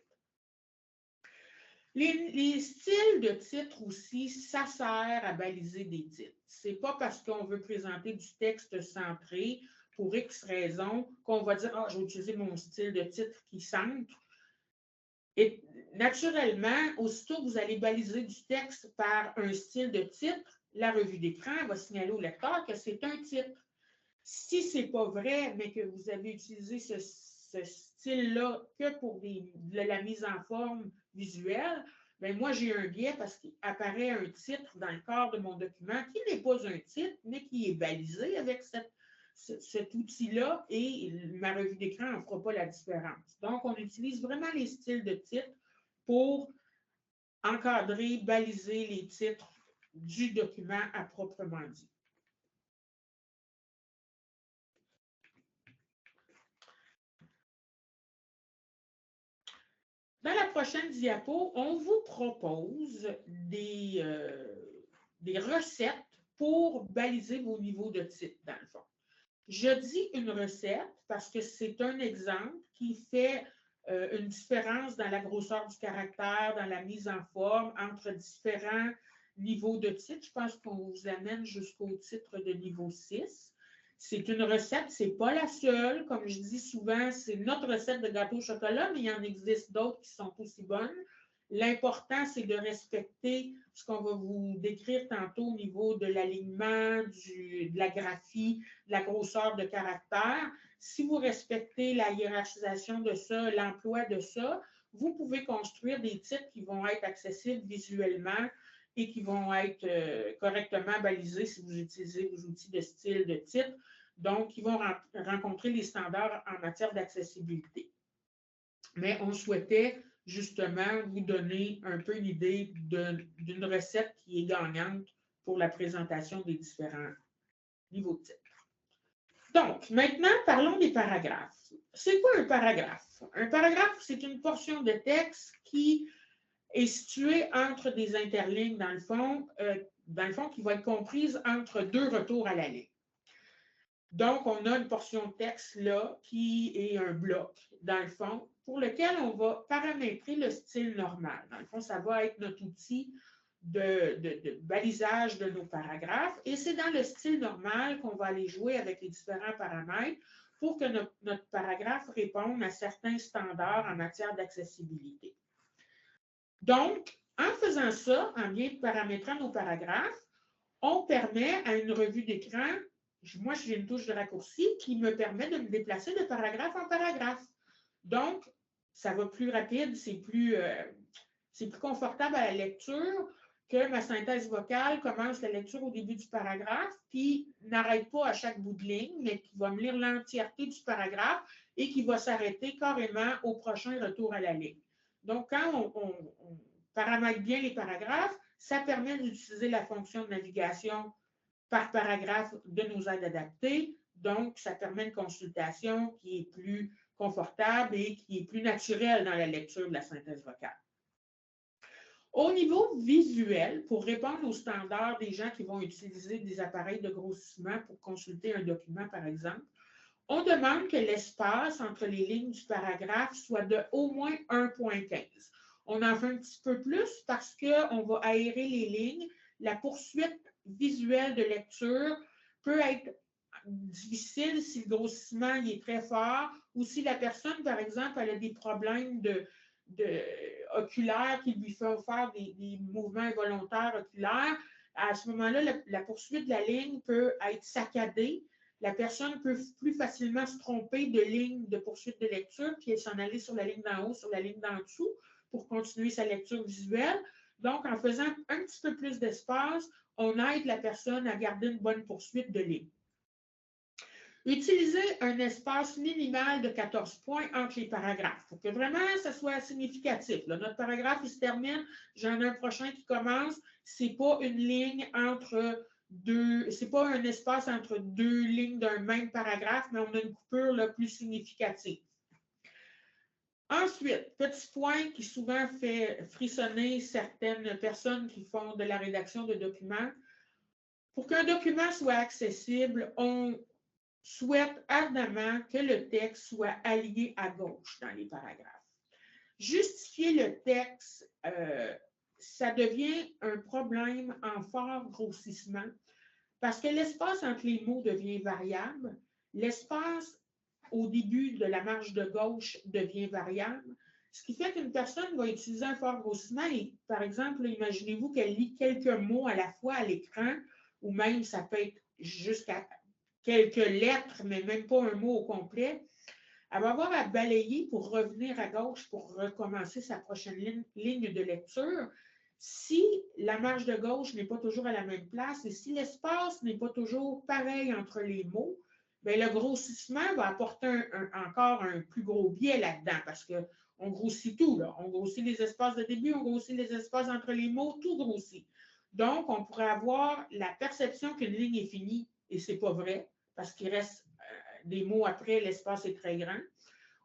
Les styles de titres aussi, ça sert à baliser des titres. Ce n'est pas parce qu'on veut présenter du texte centré pour X raisons qu'on va dire « Ah, je vais utiliser mon style de titre qui centre ». Et naturellement, aussitôt que vous allez baliser du texte par un style de titre, la revue d'écran va signaler au lecteur que c'est un titre. Si ce n'est pas vrai, mais que vous avez utilisé ce style-là que pour la mise en forme visuelle, bien, moi, j'ai un biais parce qu'il apparaît un titre dans le corps de mon document qui n'est pas un titre, mais qui est balisé avec cet outil-là et ma revue d'écran n'en fera pas la différence. Donc, on utilise vraiment les styles de titres pour encadrer, baliser les titres du document à proprement dit. Dans la prochaine diapo, on vous propose des recettes pour baliser vos niveaux de titre, dans le fond. Je dis une recette parce que c'est un exemple qui fait une différence dans la grosseur du caractère, dans la mise en forme entre différents niveaux de titre. Je pense qu'on vous amène jusqu'au titre de niveau 6. C'est une recette, ce n'est pas la seule. Comme je dis souvent, c'est notre recette de gâteau au chocolat, mais il y en existe d'autres qui sont aussi bonnes. L'important, c'est de respecter ce qu'on va vous décrire tantôt au niveau de l'alignement, de la graphie, de la grosseur de caractère. Si vous respectez la hiérarchisation de ça, l'emploi de ça, vous pouvez construire des titres qui vont être accessibles visuellement et qui vont être correctement balisés si vous utilisez vos outils de style de titre. Donc, ils vont rencontrer les standards en matière d'accessibilité. Mais on souhaitait justement vous donner un peu l'idée d'une recette qui est gagnante pour la présentation des différents niveaux de titres. Donc, maintenant, parlons des paragraphes. C'est quoi un paragraphe? Un paragraphe, c'est une portion de texte qui est située entre des interlignes, dans le fond, qui va être comprise entre deux retours à la ligne. Donc, on a une portion de texte là qui est un bloc, dans le fond, pour lequel on va paramétrer le style normal. Dans le fond, ça va être notre outil de balisage de nos paragraphes. Et c'est dans le style normal qu'on va aller jouer avec les différents paramètres pour que notre paragraphe réponde à certains standards en matière d'accessibilité. Donc, en faisant ça, en bien paramétrant nos paragraphes, on permet à une revue d'écran, moi j'ai une touche de raccourci qui me permet de me déplacer de paragraphe en paragraphe. Donc, ça va plus rapide, c'est plus confortable à la lecture que ma synthèse vocale commence la lecture au début du paragraphe, puis n'arrête pas à chaque bout de ligne, mais qui va me lire l'entièreté du paragraphe et qui va s'arrêter carrément au prochain retour à la ligne. Donc, quand on paramètre bien les paragraphes, ça permet d'utiliser la fonction de navigation par paragraphe de nos aides adaptées. Donc, ça permet une consultation qui est plus confortable et qui est plus naturelle dans la lecture de la synthèse vocale. Au niveau visuel, pour répondre aux standards des gens qui vont utiliser des appareils de grossissement pour consulter un document, par exemple, on demande que l'espace entre les lignes du paragraphe soit de au moins 1,15. On en fait un petit peu plus parce qu'on va aérer les lignes. La poursuite visuelle de lecture peut être difficile si le grossissement est très fort ou si la personne, par exemple, elle a des problèmes oculaires qui lui font faire des mouvements involontaires oculaires. À ce moment-là, la poursuite de la ligne peut être saccadée. La personne peut plus facilement se tromper de ligne de poursuite de lecture puis s'en aller sur la ligne d'en haut, sur la ligne d'en dessous pour continuer sa lecture visuelle. Donc, en faisant un petit peu plus d'espace, on aide la personne à garder une bonne poursuite de ligne. Utilisez un espace minimal de 14 points entre les paragraphes pour que vraiment ça soit significatif. Là, notre paragraphe, il se termine, j'en ai un prochain qui commence. Ce n'est pas une ligne entre deux, c'est pas un espace entre deux lignes d'un même paragraphe, mais on a une coupure là, plus significative. Ensuite, petit point qui souvent fait frissonner certaines personnes qui font de la rédaction de documents. Pour qu'un document soit accessible, on souhaite ardemment que le texte soit allié à gauche dans les paragraphes. Justifier le texte, ça devient un problème en fort grossissement parce que l'espace entre les mots devient variable, l'espace au début de la marge de gauche devient variable, ce qui fait qu'une personne va utiliser un fort grossissement et, par exemple, imaginez-vous qu'elle lit quelques mots à la fois à l'écran, ou même ça peut être jusqu'à quelques lettres, mais même pas un mot au complet. Elle va avoir à balayer pour revenir à gauche pour recommencer sa prochaine ligne de lecture. Si la marge de gauche n'est pas toujours à la même place et si l'espace n'est pas toujours pareil entre les mots, bien, le grossissement va apporter encore un plus gros biais là-dedans parce qu'on grossit tout. Là. On grossit les espaces de début, on grossit les espaces entre les mots, tout grossit. Donc, on pourrait avoir la perception qu'une ligne est finie et ce n'est pas vrai parce qu'il reste des mots après, l'espace est très grand.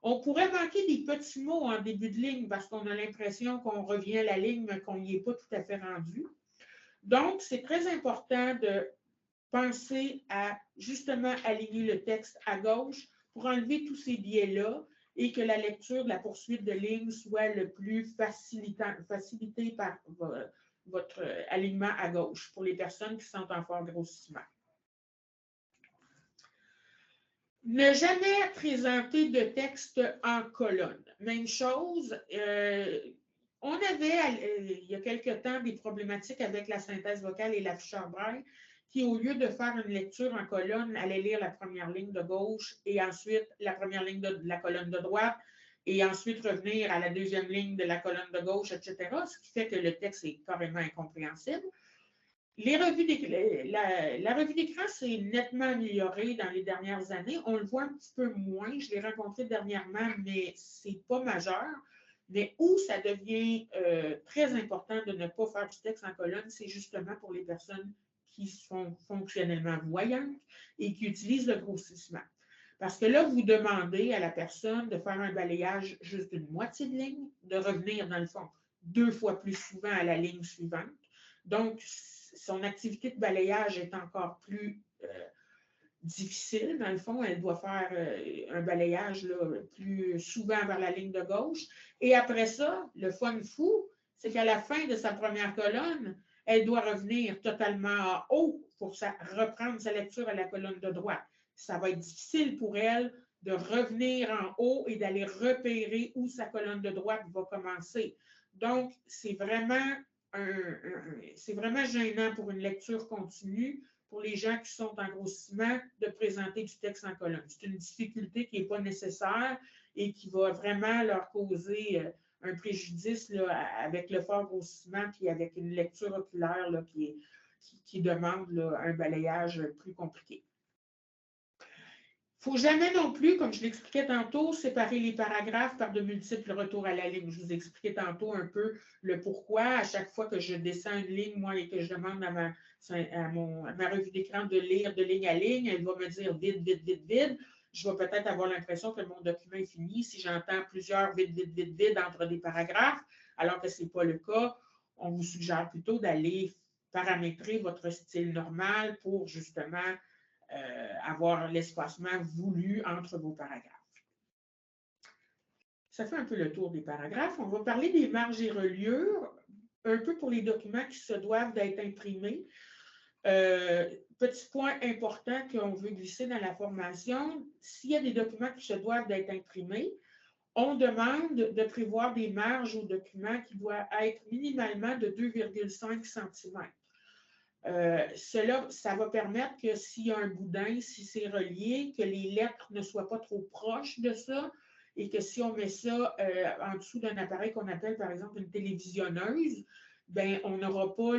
On pourrait manquer des petits mots en début de ligne parce qu'on a l'impression qu'on revient à la ligne, mais qu'on n'y est pas tout à fait rendu. Donc, c'est très important de penser à justement aligner le texte à gauche pour enlever tous ces biais-là et que la lecture de la poursuite de ligne soit le plus facilitée par votre alignement à gauche pour les personnes qui sont en fort grossissement. Ne jamais présenter de texte en colonne. Même chose, on avait, il y a quelque temps, des problématiques avec la synthèse vocale et l'afficheur braille, qui, au lieu de faire une lecture en colonne, allait lire la première ligne de gauche et ensuite la première ligne de la colonne de droite et ensuite revenir à la deuxième ligne de la colonne de gauche, etc., ce qui fait que le texte est carrément incompréhensible. La revue d'écran s'est nettement améliorée dans les dernières années. On le voit un petit peu moins. Je l'ai rencontré dernièrement, mais ce n'est pas majeur. Mais où ça devient très important de ne pas faire du texte en colonne, c'est justement pour les personnes qui sont fonctionnellement voyantes et qui utilisent le grossissement. Parce que là, vous demandez à la personne de faire un balayage juste d'une moitié de ligne, de revenir, dans le fond, 2 fois plus souvent à la ligne suivante. Donc, son activité de balayage est encore plus difficile. Dans le fond, elle doit faire un balayage là, plus souvent vers la ligne de gauche. Et après ça, le fun fou, c'est qu'à la fin de sa première colonne, elle doit revenir totalement en haut pour reprendre sa lecture à la colonne de droite. Ça va être difficile pour elle de revenir en haut et d'aller repérer où sa colonne de droite va commencer. Donc, c'est vraiment gênant pour une lecture continue pour les gens qui sont en grossissement de présenter du texte en colonne. C'est une difficulté qui n'est pas nécessaire et qui va vraiment leur causer un préjudice là, avec le fort grossissement puis avec une lecture oculaire là, qui demande là, un balayage plus compliqué. Il ne faut jamais non plus, comme je l'expliquais tantôt, séparer les paragraphes par de multiples retours à la ligne. Je vous expliquais tantôt un peu le pourquoi. À chaque fois que je descends une ligne, moi, et que je demande à ma revue d'écran de lire de ligne à ligne, elle va me dire vide, vide, vide, vide. Je vais peut-être avoir l'impression que mon document est fini si j'entends plusieurs vide, vide, vide, vide entre des paragraphes, alors que ce n'est pas le cas. On vous suggère plutôt d'aller paramétrer votre style normal pour justement avoir l'espacement voulu entre vos paragraphes. Ça fait un peu le tour des paragraphes. On va parler des marges et reliures, un peu pour les documents qui se doivent d'être imprimés. Petit point important qu'on veut glisser dans la formation, s'il y a des documents qui se doivent d'être imprimés, on demande de prévoir des marges aux documents qui doivent être minimalement de 2,5 cm. Cela, ça va permettre que s'il y a un boudin, si c'est relié, que les lettres ne soient pas trop proches de ça et que si on met ça en dessous d'un appareil qu'on appelle par exemple une télévisionneuse, ben, on n'aura pas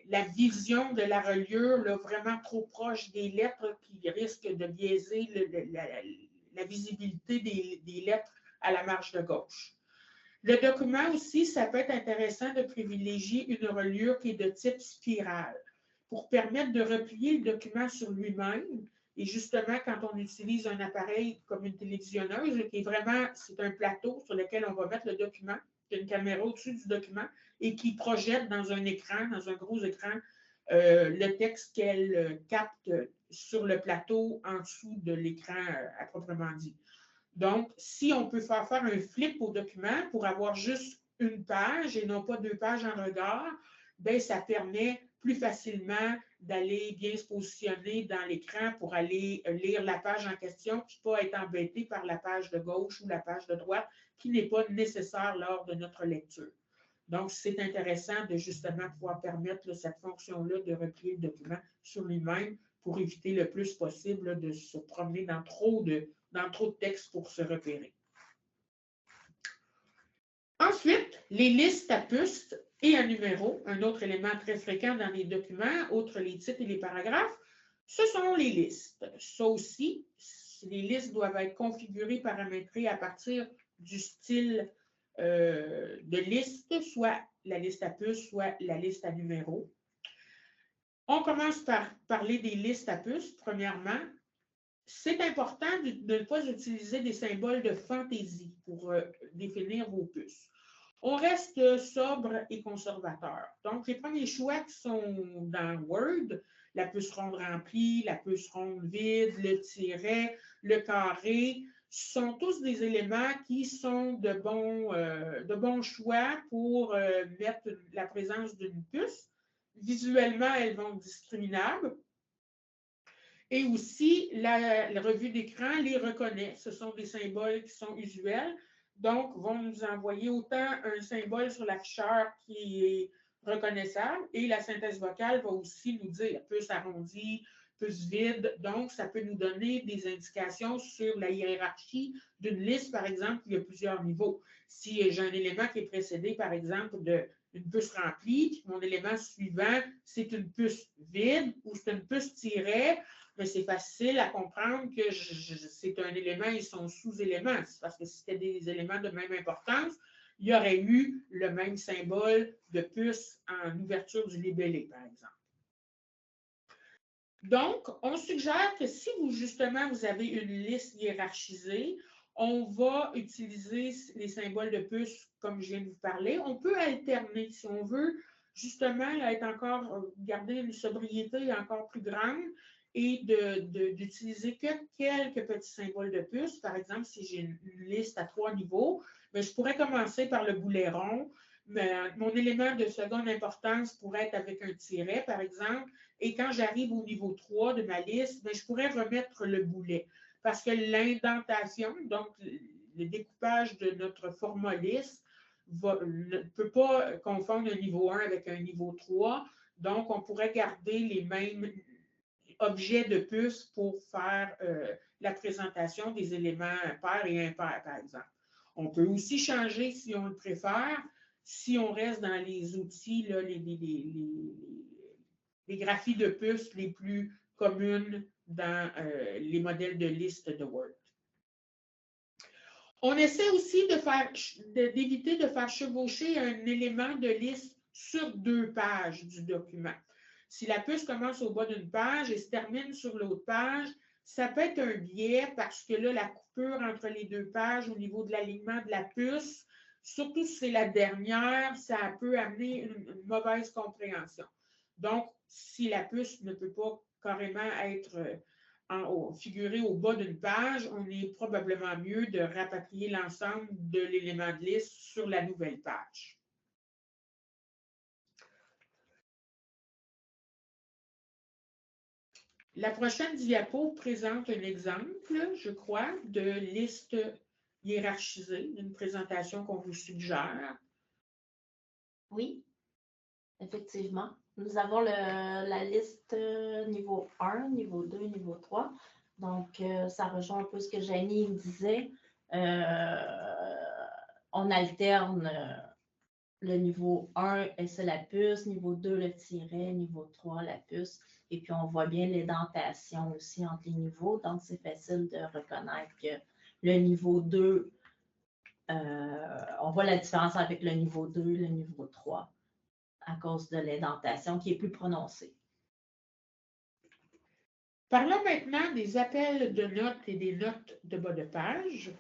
la vision de la reliure là, vraiment trop proche des lettres qui risque de biaiser la visibilité des lettres à la marge de gauche. Le document aussi, ça peut être intéressant de privilégier une reliure qui est de type spirale pour permettre de replier le document sur lui-même. Et justement, quand on utilise un appareil comme une télévisionneuse, qui est vraiment, c'est un plateau sur lequel on va mettre le document, qui a une caméra au-dessus du document et qui projette dans un écran, dans un gros écran, le texte qu'elle capte sur le plateau en dessous de l'écran à proprement dit. Donc, si on peut faire un flip au document pour avoir juste une page et non pas 2 pages en regard, bien, ça permet plus facilement d'aller bien se positionner dans l'écran pour aller lire la page en question, puis pas être embêté par la page de gauche ou la page de droite, qui n'est pas nécessaire lors de notre lecture. Donc, c'est intéressant de justement pouvoir permettre cette fonction-là de replier le document sur lui-même pour éviter le plus possible là, de se promener dans trop de texte pour se repérer. Ensuite, les listes à puces et à numéros, un autre élément très fréquent dans les documents, outre les titres et les paragraphes, ce sont les listes. Ça aussi, les listes doivent être configurées, paramétrées à partir du style de liste, soit la liste à puces, soit la liste à numéros. On commence par parler des listes à puces, premièrement. C'est important de ne pas utiliser des symboles de fantaisie pour définir vos puces. On reste sobre et conservateur. Donc, les premiers choix qui sont dans Word, la puce ronde remplie, la puce ronde vide, le tiret, le carré, sont tous des éléments qui sont de bons choix pour mettre la présence d'une puce. Visuellement, elles vont être discriminables. Et aussi, la revue d'écran les reconnaît. Ce sont des symboles qui sont usuels, donc vont nous envoyer autant un symbole sur l'afficheur qui est reconnaissable et la synthèse vocale va aussi nous dire puce arrondie, puce vide. Donc, ça peut nous donner des indications sur la hiérarchie d'une liste, par exemple, il y a plusieurs niveaux. Si j'ai un élément qui est précédé, par exemple, une puce remplie, puis mon élément suivant, c'est une puce vide ou c'est une puce tiret, mais c'est facile à comprendre que c'est un élément et son sous-élément. Parce que si c'était des éléments de même importance, il y aurait eu le même symbole de puce en ouverture du libellé, par exemple. Donc, on suggère que si justement vous avez une liste hiérarchisée, on va utiliser les symboles de puce comme je viens de vous parler. On peut alterner si on veut justement garder une sobriété encore plus grande et d'utiliser que quelques petits symboles de puce. Par exemple, si j'ai une liste à 3 niveaux, mais je pourrais commencer par le boulet rond. Mon élément de seconde importance pourrait être avec un tiret, par exemple. Et quand j'arrive au niveau 3 de ma liste, je pourrais remettre le boulet. Parce que l'indentation, donc le découpage de notre format liste, ne peut pas confondre un niveau 1 avec un niveau 3. Donc, on pourrait garder les mêmes objets de puce pour faire la présentation des éléments pairs et impairs, par exemple. On peut aussi changer, si on le préfère, si on reste dans les outils, là, les graphies de puces les plus communes dans les modèles de liste de Word. On essaie aussi d'éviter de faire chevaucher un élément de liste sur 2 pages du document. Si la puce commence au bas d'une page et se termine sur l'autre page, ça peut être un biais parce que là, la coupure entre les 2 pages au niveau de l'alignement de la puce, surtout si c'est la dernière, ça peut amener une mauvaise compréhension. Donc, si la puce ne peut pas carrément être figurée au bas d'une page, on est probablement mieux de rapatrier l'ensemble de l'élément de liste sur la nouvelle page. La prochaine diapo présente un exemple, je crois, de liste hiérarchisée, d'une présentation qu'on vous suggère. Oui, effectivement. Nous avons la liste niveau 1, niveau 2, niveau 3. Donc, ça rejoint un peu ce que Janie disait. On alterne le niveau 1, c'est la puce, niveau 2, le tiret, niveau 3, la puce. Et puis, on voit bien l'édentation aussi entre les niveaux. Donc, c'est facile de reconnaître que le niveau 2, on voit la différence avec le niveau 2 et le niveau 3 à cause de l'édentation qui est plus prononcée. Parlons maintenant des appels de notes et des notes de bas de page.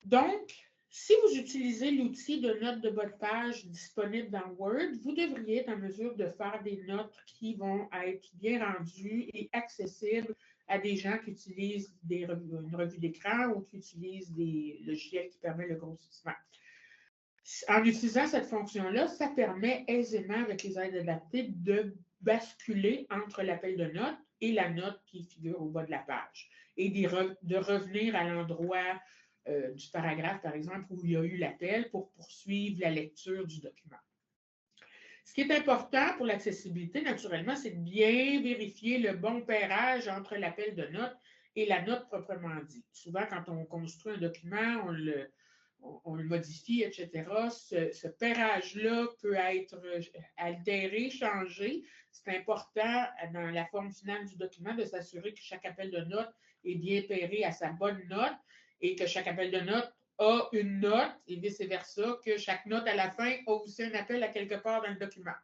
Donc, si vous utilisez l'outil de notes de bas de page disponible dans Word, vous devriez être en mesure de faire des notes qui vont être bien rendues et accessibles à des gens qui utilisent une revue d'écran ou qui utilisent des logiciels qui permettent le grossissement. En utilisant cette fonction-là, ça permet aisément, avec les aides adaptées, de basculer entre l'appel de notes et la note qui figure au bas de la page et de revenir à l'endroit du paragraphe, par exemple, où il y a eu l'appel pour poursuivre la lecture du document. Ce qui est important pour l'accessibilité, naturellement, c'est de bien vérifier le bon pairage entre l'appel de notes et la note proprement dit. Souvent, quand on construit un document, on le modifie, etc. Ce pairage-là peut être altéré, changé. C'est important dans la forme finale du document de s'assurer que chaque appel de note est bien pairé à sa bonne note et que chaque appel de note a une note et vice-versa, que chaque note à la fin a aussi un appel à quelque part dans le document.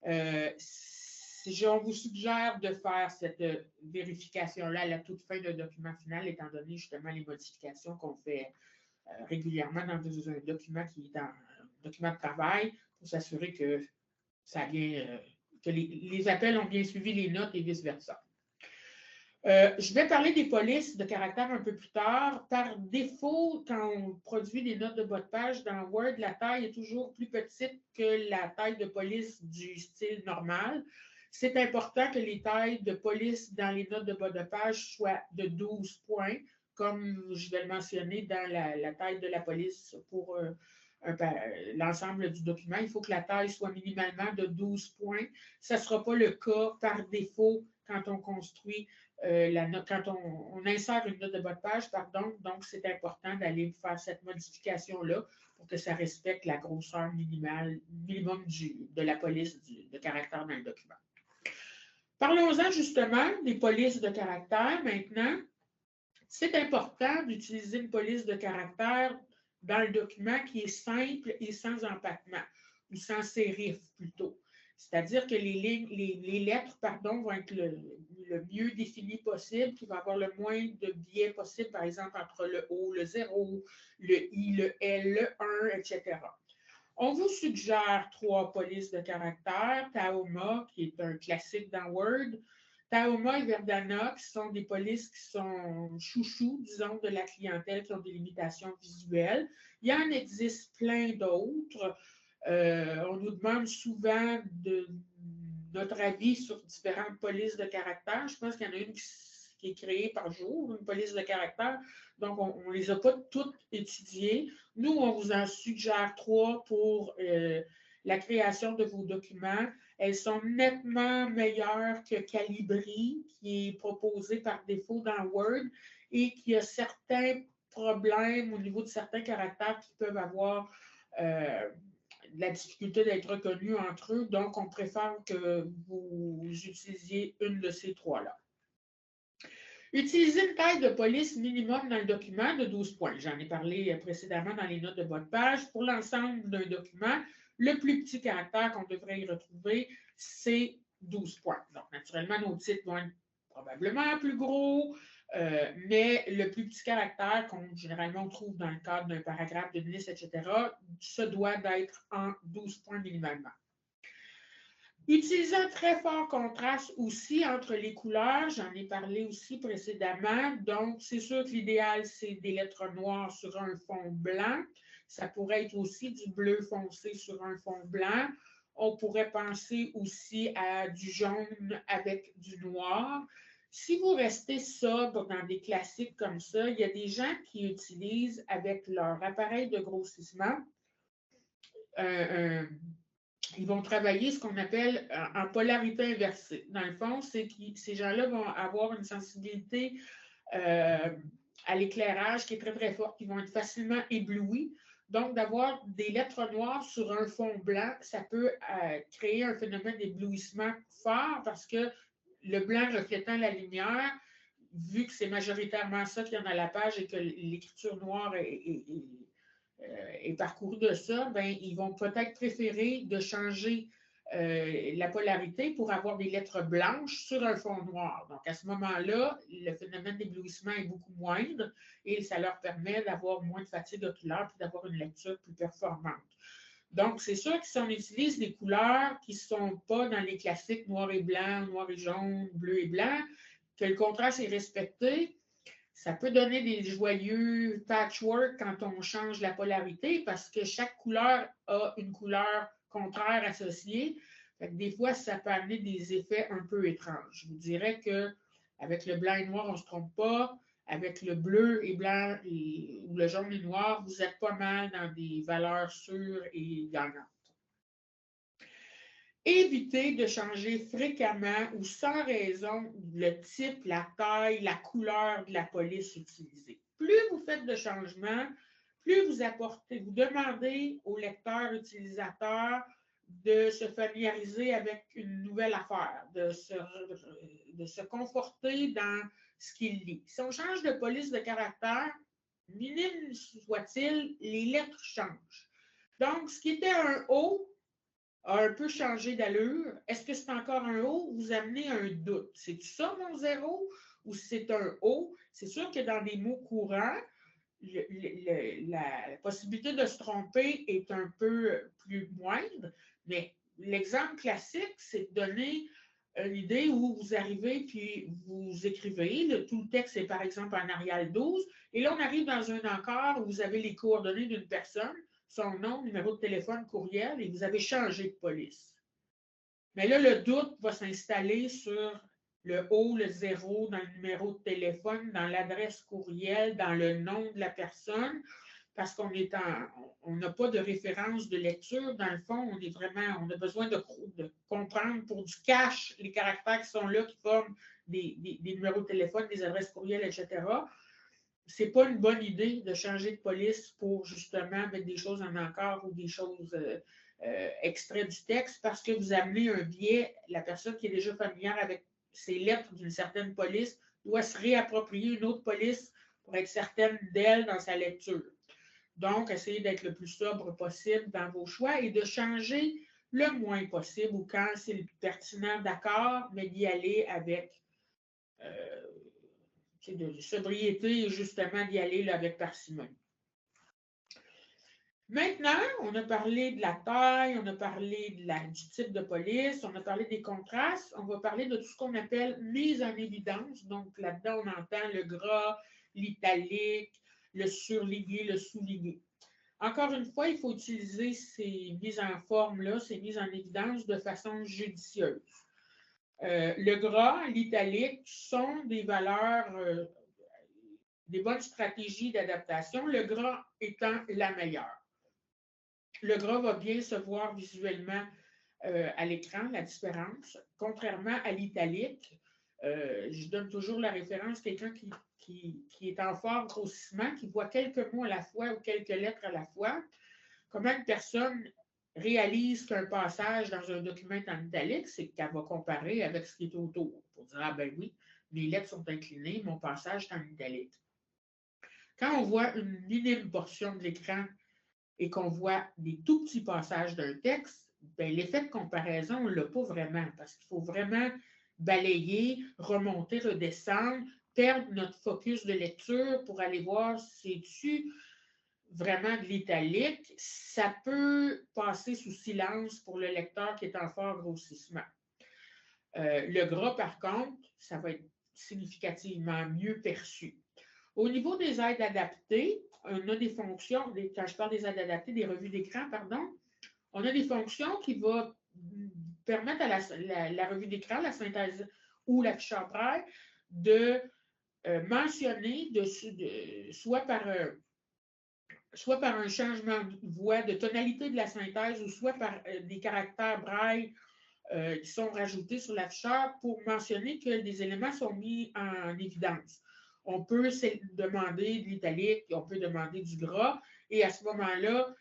On vous suggère de faire cette vérification-là à la toute fin d'un document final, étant donné justement les modifications qu'on fait régulièrement dans un document qui est un document de travail pour s'assurer que que les appels ont bien suivi les notes et vice-versa. Je vais parler des polices de caractère un peu plus tard. Par défaut, quand on produit des notes de bas de page dans Word, la taille est toujours plus petite que la taille de police du style normal. C'est important que les tailles de police dans les notes de bas de page soient de 12 points, comme je vais le mentionner dans la taille de la police pour l'ensemble du document. Il faut que la taille soit minimalement de 12 points. Ça ne sera pas le cas par défaut quand on construit quand on insère une note de bas de page, pardon. Donc, c'est important d'aller faire cette modification-là pour que ça respecte la grosseur minimum de la police de caractère dans le document. Parlons-en justement des polices de caractère maintenant. C'est important d'utiliser une police de caractère dans le document qui est simple et sans empattement, ou sans sérif plutôt. C'est-à-dire que les lettres vont être le mieux définies possible, qui va avoir le moins de biais possible, par exemple, entre le O, le 0, le I, le L, le 1, etc. On vous suggère 3 polices de caractère, Tahoma, qui est un classique dans Word, Tahoma et Verdana, qui sont des polices qui sont chouchous, disons, de la clientèle, qui ont des limitations visuelles. Il y en existe plein d'autres. On nous demande souvent notre avis sur différentes polices de caractère. Je pense qu'il y en a une qui est créée par jour, une police de caractère. Donc, on ne les a pas toutes étudiées. Nous, on vous en suggère 3 pour la création de vos documents. Elles sont nettement meilleures que Calibri, qui est proposé par défaut dans Word et qui a certains problèmes au niveau de certains caractères qui peuvent avoir la difficulté d'être reconnus entre eux. Donc, on préfère que vous utilisiez une de ces 3-là. Utilisez une taille de police minimum dans le document de 12 points. J'en ai parlé précédemment dans les notes de bas de page. Pour l'ensemble d'un document, le plus petit caractère qu'on devrait y retrouver, c'est 12 points. Donc, naturellement, nos titres vont être probablement plus gros, mais le plus petit caractère qu'on généralement trouve dans le cadre d'un paragraphe, d'une liste, etc., se doit d'être en 12 points minimalement. Utilisez un très fort contraste aussi entre les couleurs, j'en ai parlé aussi précédemment. Donc, c'est sûr que l'idéal, c'est des lettres noires sur un fond blanc. Ça pourrait être aussi du bleu foncé sur un fond blanc. On pourrait penser aussi à du jaune avec du noir. Si vous restez sobre dans des classiques comme ça, il y a des gens qui utilisent avec leur appareil de grossissement ils vont travailler ce qu'on appelle en polarité inversée. Dans le fond, c'est que ces gens-là vont avoir une sensibilité à l'éclairage qui est très, très forte. Ils vont être facilement éblouis. Donc, d'avoir des lettres noires sur un fond blanc, ça peut créer un phénomène d'éblouissement fort parce que le blanc reflétant la lumière, vu que c'est majoritairement ça qu'il y en a à la page et que l'écriture noire est parcouru de ça, ben, ils vont peut-être préférer de changer la polarité pour avoir des lettres blanches sur un fond noir. Donc, à ce moment-là, le phénomène d'éblouissement est beaucoup moindre et ça leur permet d'avoir moins de fatigue oculaire et d'avoir une lecture plus performante. Donc, c'est sûr que si on utilise des couleurs qui ne sont pas dans les classiques noir et blanc, noir et jaune, bleu et blanc, que le contraste est respecté, ça peut donner des joyeux patchwork quand on change la polarité parce que chaque couleur a une couleur contraire associée. Fait que des fois, ça peut amener des effets un peu étranges. Je vous dirais qu'avec le blanc et noir, on ne se trompe pas. Avec le bleu et blanc ou le jaune et noir, vous êtes pas mal dans des valeurs sûres et gagnantes. Évitez de changer fréquemment ou sans raison le type, la taille, la couleur de la police utilisée. Plus vous faites de changements, plus vous demandez au lecteur utilisateur de se familiariser avec une nouvelle affaire, de se conforter dans ce qu'il lit. Si on change de police de caractère, minime soit-il, les lettres changent. Donc, ce qui était un O a un peu changé d'allure. Est-ce que c'est encore un O? Vous amenez un doute. C'est ça mon 0 ou c'est un O? C'est sûr que dans des mots courants, la possibilité de se tromper est un peu plus moindre, mais l'exemple classique, c'est de donner une idée où vous arrivez puis vous écrivez. Tout le texte est par exemple en Arial 12, et là on arrive dans un encart où vous avez les coordonnées d'une personne, son nom, numéro de téléphone, courriel, et vous avez changé de police. Mais là, le doute va s'installer sur le O, le 0, dans le numéro de téléphone, dans l'adresse courriel, dans le nom de la personne. parce qu'on n'a pas de référence de lecture. Dans le fond, on a besoin de comprendre pour du cache les caractères qui sont là, qui forment des numéros de téléphone, des adresses courriels, etc. C'est pas une bonne idée de changer de police pour justement mettre des choses en encart ou des choses extraits du texte parce que vous amenez un biais. La personne qui est déjà familière avec ces lettres d'une certaine police doit se réapproprier une autre police pour être certaine d'elle dans sa lecture. Donc, essayez d'être le plus sobre possible dans vos choix et de changer le moins possible ou quand c'est pertinent, d'accord, mais d'y aller avec de sobriété et justement d'y aller là, avec parcimonie. Maintenant, on a parlé de la taille, on a parlé du type de police, on a parlé des contrastes, on va parler de tout ce qu'on appelle mise en évidence. Donc là-dedans, on entend le gras, l'italique, le surligné, le souligné. Encore une fois, il faut utiliser ces mises en forme-là, ces mises en évidence de façon judicieuse. Le gras, l'italique sont des valeurs, des bonnes stratégies d'adaptation, le gras étant la meilleure. Le gras va bien se voir visuellement à l'écran, la différence, contrairement à l'italique. Je donne toujours la référence, quelqu'un qui est en fort grossissement, qui voit quelques mots à la fois ou quelques lettres à la fois. Comment une personne réalise qu'un passage dans un document est en italique, c'est qu'elle va comparer avec ce qui est autour pour dire, ah ben oui, mes lettres sont inclinées, mon passage est en italique. Quand on voit une minime portion de l'écran et qu'on voit des tout petits passages d'un texte, ben, l'effet de comparaison, on ne l'a pas vraiment parce qu'il faut vraiment balayer, remonter, redescendre, perdre notre focus de lecture pour aller voir si c'est-tu vraiment de l'italique. Ça peut passer sous silence pour le lecteur qui est en fort grossissement. Le gras, par contre, ça va être significativement mieux perçu. Au niveau des aides adaptées, on a des fonctions, quand je parle des aides adaptées, des revues d'écran, pardon, on a des fonctions qui vont permettre à la revue d'écran, la synthèse ou l'affichage braille, de mentionner soit par un changement de voix, de tonalité de la synthèse, ou soit par des caractères braille qui sont rajoutés sur l'afficheur pour mentionner que des éléments sont mis en évidence. On peut demander de l'italique, on peut demander du gras, et à ce moment-là,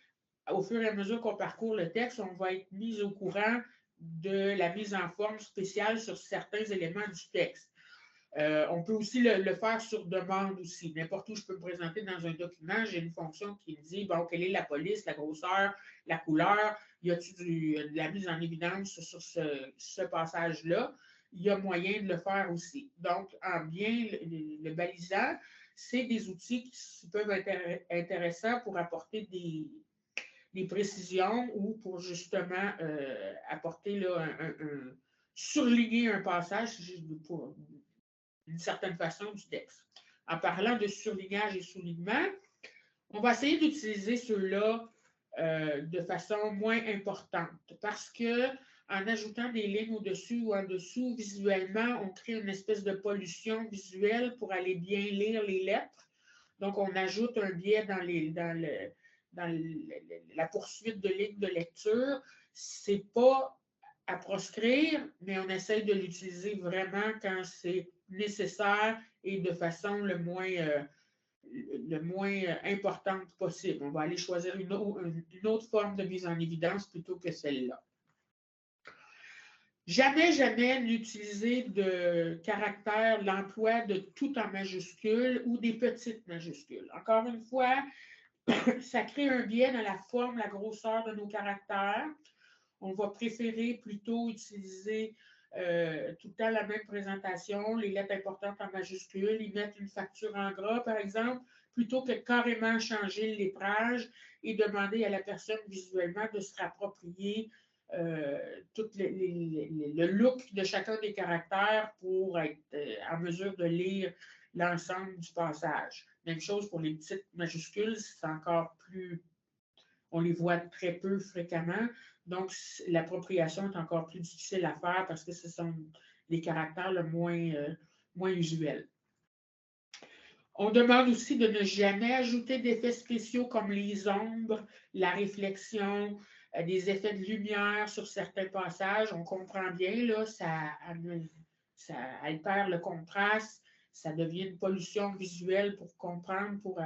au fur et à mesure qu'on parcourt le texte, on va être mis au courant de la mise en forme spéciale sur certains éléments du texte. On peut aussi le faire sur demande aussi. N'importe où je peux me présenter dans un document, j'ai une fonction qui me dit, bon, quelle est la police, la grosseur, la couleur, y a-t-il de la mise en évidence sur ce passage-là? Il y a moyen de le faire aussi. Donc, en bien le balisant, c'est des outils qui peuvent être intéressants pour apporter des précisions ou pour justement apporter là, surligner un passage pour d'une certaine façon du texte. En parlant de surlignage et soulignement, on va essayer d'utiliser ceux-là de façon moins importante parce que en ajoutant des lignes au-dessus ou en dessous, visuellement, on crée une espèce de pollution visuelle pour aller bien lire les lettres. Donc, on ajoute un biais dans la poursuite de lignes de lecture. C'est pas à proscrire, mais on essaye de l'utiliser vraiment quand c'est nécessaire et de façon le moins importante possible. On va aller choisir une autre forme de mise en évidence plutôt que celle-là. Jamais n'utiliser de caractère, l'emploi de tout en majuscule ou des petites majuscules. Encore une fois, ça crée un biais dans la forme, la grosseur de nos caractères. On va préférer plutôt utiliser tout le temps la même présentation, les lettres importantes en majuscules, y mettre une facture en gras, par exemple, plutôt que carrément changer le lettrage et demander à la personne visuellement de se rapproprier tout le look de chacun des caractères pour être en mesure de lire l'ensemble du passage. Même chose pour les petites majuscules, c'est encore plus... On les voit très peu fréquemment, donc l'appropriation est encore plus difficile à faire parce que ce sont les caractères le moins usuels. On demande aussi de ne jamais ajouter d'effets spéciaux comme les ombres, la réflexion, des effets de lumière sur certains passages. On comprend bien, là, ça altère le contraste, ça devient une pollution visuelle pour comprendre, pour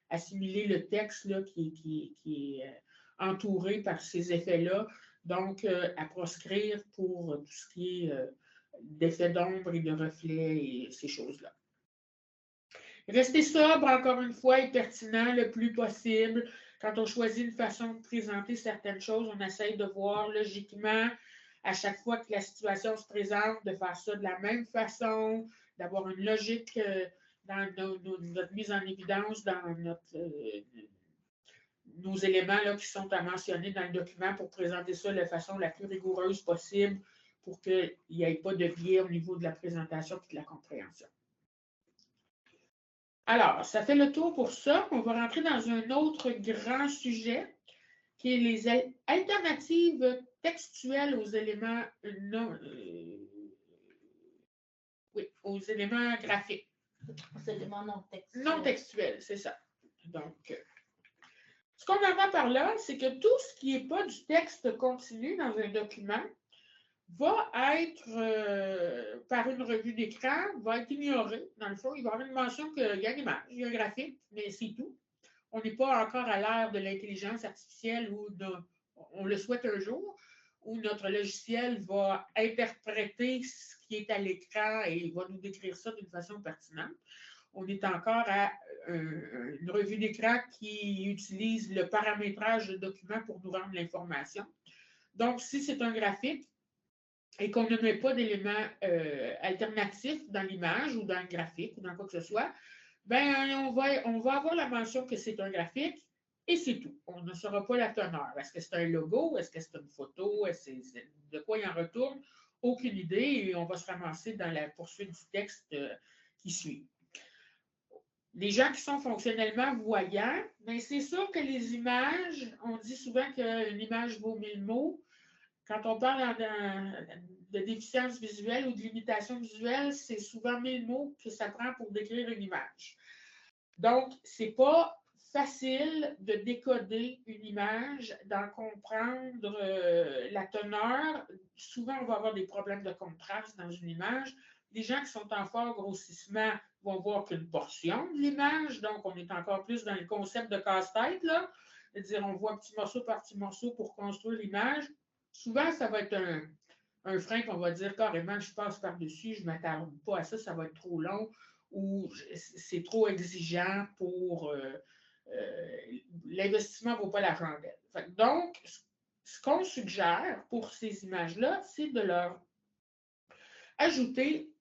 assimiler le texte là, qui est entouré par ces effets-là. Donc, à proscrire pour tout ce qui est d'effets d'ombre et de reflets et ces choses-là. Rester sobre, encore une fois, est pertinent le plus possible. Quand on choisit une façon de présenter certaines choses, on essaye de voir logiquement, à chaque fois que la situation se présente, de faire ça de la même façon, d'avoir une logique dans notre mise en évidence, dans nos éléments là, qui sont à mentionner dans le document pour présenter ça de la façon la plus rigoureuse possible pour qu'il n'y ait pas de biais au niveau de la présentation et de la compréhension. Alors, ça fait le tour pour ça. On va rentrer dans un autre grand sujet qui est les alternatives textuelles aux éléments aux éléments graphiques. Aux éléments non textuels. Non textuels, c'est ça. Donc, ce qu'on entend par là, c'est que tout ce qui n'est pas du texte continu dans un document va être, par une revue d'écran, va être ignoré. Dans le fond, il va y avoir une mention qu'il y a une image, il y a un graphique, mais c'est tout. On n'est pas encore à l'ère de l'intelligence artificielle où on le souhaite un jour, où notre logiciel va interpréter ce qui est à l'écran et va nous décrire ça d'une façon pertinente. On est encore à une revue d'écran qui utilise le paramétrage de documents pour nous rendre l'information. Donc, si c'est un graphique, et qu'on ne met pas d'éléments alternatifs dans l'image ou dans le graphique ou dans quoi que ce soit, ben on va avoir la mention que c'est un graphique et c'est tout. On ne saura pas la teneur. Est-ce que c'est un logo? Est-ce que c'est une photo? De quoi il en retourne? Aucune idée et on va se ramasser dans la poursuite du texte qui suit. Les gens qui sont fonctionnellement voyants, ben c'est sûr que les images, on dit souvent qu'une image vaut 1000 mots. Quand on parle de déficience visuelle ou de limitation visuelle, c'est souvent 1000 mots que ça prend pour décrire une image. Donc, ce n'est pas facile de décoder une image, d'en comprendre la teneur. Souvent, on va avoir des problèmes de contraste dans une image. Les gens qui sont en fort grossissement vont voir qu'une portion de l'image, donc on est encore plus dans le concept de casse-tête, là, c'est-à-dire on voit petit morceau par petit morceau pour construire l'image. Souvent, ça va être un frein qu'on va dire carrément, je passe par-dessus, je ne m'attarde pas à ça, ça va être trop long ou c'est trop exigeant pour l'investissement ne vaut pas la chandelle. Donc, ce qu'on suggère pour ces images-là, c'est de leur ajouter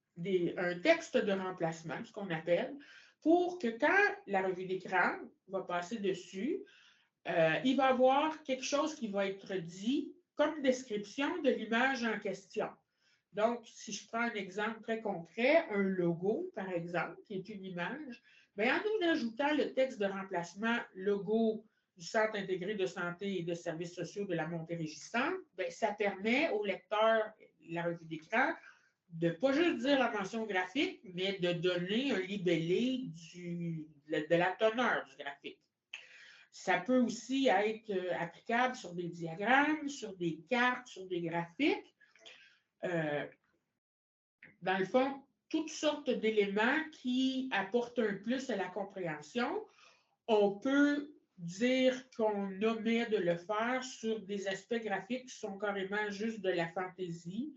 un texte de remplacement, ce qu'on appelle, pour que quand la revue d'écran va passer dessus, il va y avoir quelque chose qui va être dit comme description de l'image en question. Donc, si je prends un exemple très concret, un logo, par exemple, qui est une image, bien, en nous ajoutant le texte de remplacement logo du Centre intégré de santé et de services sociaux de la Montérégie-Centre, bien, ça permet au lecteur de la revue d'écran de ne pas juste dire la mention graphique, mais de donner un libellé de la teneur du graphique. Ça peut aussi être applicable sur des diagrammes, sur des cartes, sur des graphiques. Dans le fond, toutes sortes d'éléments qui apportent un plus à la compréhension. On peut dire qu'on omet de le faire sur des aspects graphiques qui sont carrément juste de la fantaisie,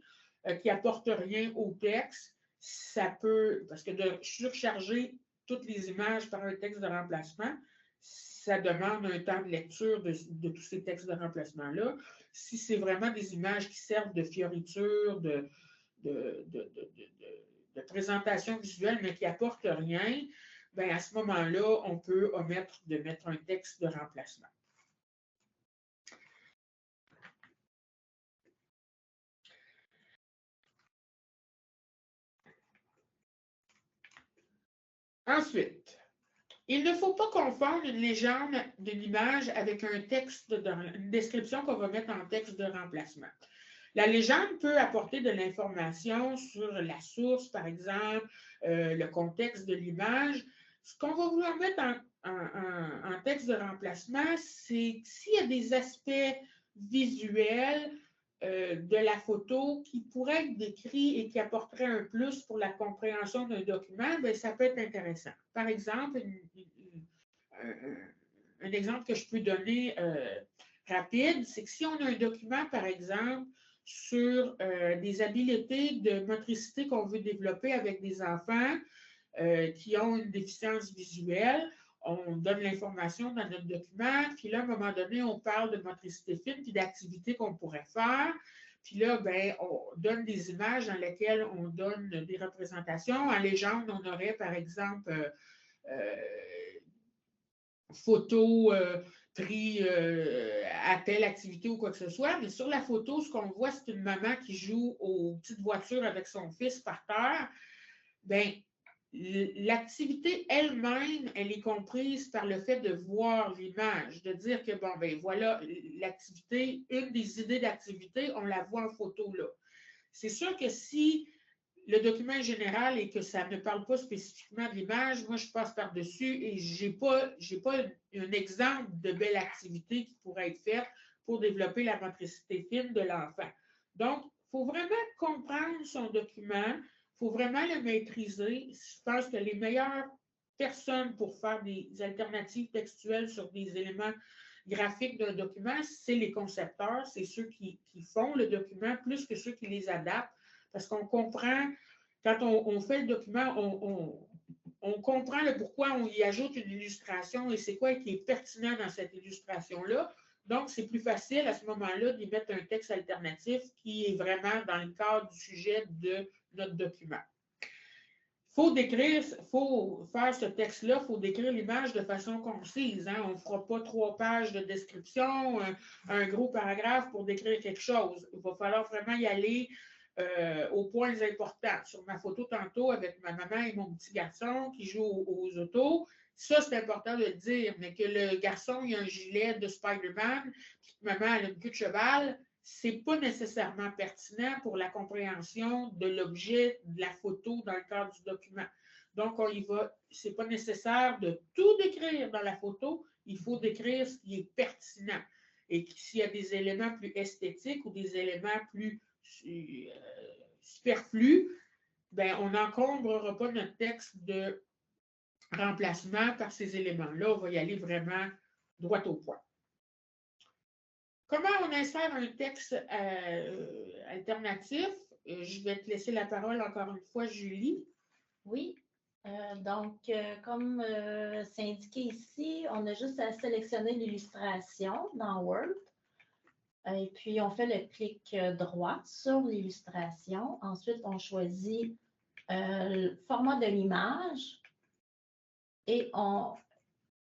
qui n'apportent rien au texte. Ça peut, parce que de surcharger toutes les images par un texte de remplacement, ça demande un temps de lecture de tous ces textes de remplacement-là. Si c'est vraiment des images qui servent de fioriture, de présentation visuelle, mais qui n'apportent rien, bien, à ce moment-là, on peut omettre de mettre un texte de remplacement. Ensuite, il ne faut pas confondre une légende d'une image avec un texte, une description qu'on va mettre en texte de remplacement. La légende peut apporter de l'information sur la source, par exemple, le contexte de l'image, Ce qu'on va vouloir mettre en texte de remplacement, c'est s'il y a des aspects visuels de la photo qui pourraient être décrits et qui apporteraient un plus pour la compréhension d'un document, bien, ça peut être intéressant. Par exemple, un exemple que je peux donner rapide, c'est que si on a un document, par exemple, sur des habiletés de motricité qu'on veut développer avec des enfants qui ont une déficience visuelle, on donne l'information dans notre document, puis là, à un moment donné, on parle de motricité fine, puis d'activités qu'on pourrait faire. Puis là, ben, on donne des images dans lesquelles on donne des représentations. En légende, on aurait, par exemple, photo pris à telle activité ou quoi que ce soit. Mais sur la photo, ce qu'on voit, c'est une maman qui joue aux petites voitures avec son fils par terre. Bien, l'activité elle-même, elle est comprise par le fait de voir l'image, de dire que, bon, ben voilà, l'activité, une des idées d'activité, on la voit en photo là. C'est sûr que si le document est général et que ça ne parle pas spécifiquement de l'image, moi, je passe par-dessus et je n'ai pas un exemple de belle activité qui pourrait être faite pour développer la motricité fine de l'enfant. Donc, il faut vraiment comprendre son document, il faut vraiment le maîtriser. Je pense que les meilleures personnes pour faire des alternatives textuelles sur des éléments graphiques d'un document, c'est les concepteurs, c'est ceux qui font le document plus que ceux qui les adaptent. Parce qu'on comprend, quand on fait le document, on comprend le pourquoi on y ajoute une illustration et c'est quoi qui est pertinent dans cette illustration-là. Donc, c'est plus facile à ce moment-là d'y mettre un texte alternatif qui est vraiment dans le cadre du sujet de notre document. Il faut faire ce texte-là, il faut décrire l'image de façon concise. Hein? On ne fera pas 3 pages de description, un gros paragraphe pour décrire quelque chose. Il va falloir vraiment y aller aux points importants. Sur ma photo tantôt avec ma maman et mon petit garçon qui jouent aux autos, ça, c'est important de le dire, mais que le garçon il a un gilet de Spider-Man, puis que maman a une queue de cheval, c'est pas nécessairement pertinent pour la compréhension de l'objet de la photo dans le cadre du document. Donc, c'est pas nécessaire de tout décrire dans la photo, il faut décrire ce qui est pertinent. Et s'il y a des éléments plus esthétiques ou des éléments plus superflus, ben, on n'encombrera pas notre texte de remplacement par ces éléments-là. On va y aller vraiment droit au point. Comment on insère un texte alternatif? Je vais te laisser la parole encore une fois, Julie. Oui. Comme c'est indiqué ici, on a juste à sélectionner l'illustration dans Word. Et puis, on fait le clic droit sur l'illustration. Ensuite, on choisit le format de l'image et on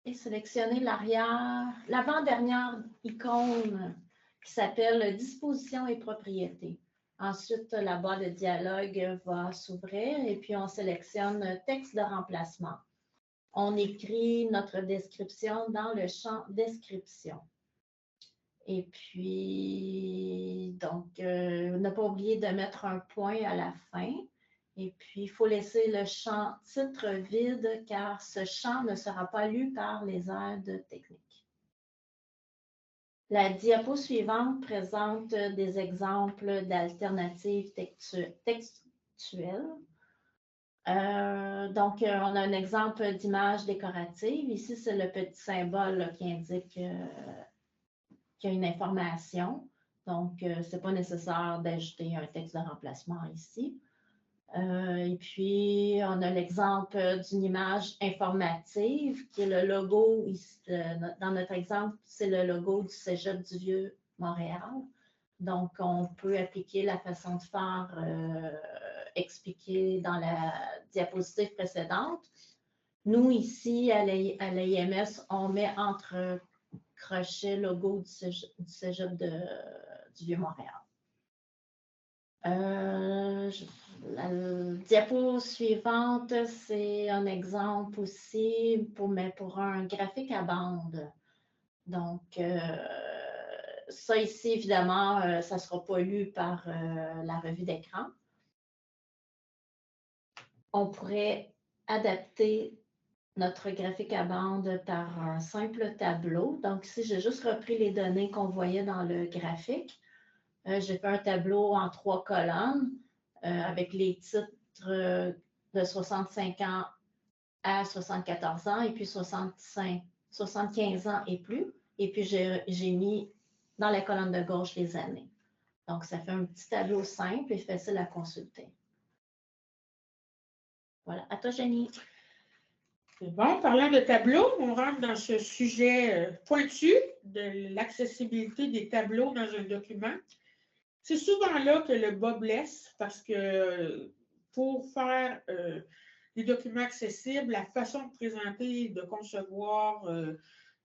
est sélectionné l'avant-dernière icône qui s'appelle Disposition et propriétés. Ensuite, la barre de dialogue va s'ouvrir et puis on sélectionne texte de remplacement. On écrit notre description dans le champ description. Et puis, ne pas oublier de mettre un point à la fin. Et puis, il faut laisser le champ titre vide car ce champ ne sera pas lu par les aides techniques. La diapo suivante présente des exemples d'alternatives textuelles. On a un exemple d'image décorative. Ici, c'est le petit symbole là, qui indique qu'il y a une information. Donc, ce n'est pas nécessaire d'ajouter un texte de remplacement ici. Et puis, on a l'exemple d'une image informative qui est le logo, dans notre exemple, c'est le logo du Cégep du Vieux-Montréal. Donc, on peut appliquer la façon de faire expliquée dans la diapositive précédente. Nous, ici, à l'AIMS, on met entre crochets logo du Cégep du Vieux-Montréal. La diapo suivante, c'est un exemple aussi pour un graphique à bande. Donc, ça ici, évidemment, ça ne sera pas lu par la revue d'écran. On pourrait adapter notre graphique à bande par un simple tableau. Donc, ici, j'ai juste repris les données qu'on voyait dans le graphique. J'ai fait un tableau en 3 colonnes avec les titres de 65 ans à 74 ans et puis 75 ans et plus. Et puis, j'ai mis dans la colonne de gauche les années. Donc, ça fait un petit tableau simple et facile à consulter. Voilà. À toi, Jenny. C'est bon. Parlant de tableau, on rentre dans ce sujet pointu de l'accessibilité des tableaux dans un document. C'est souvent là que le bas blesse parce que pour faire des documents accessibles, la façon de présenter, de concevoir,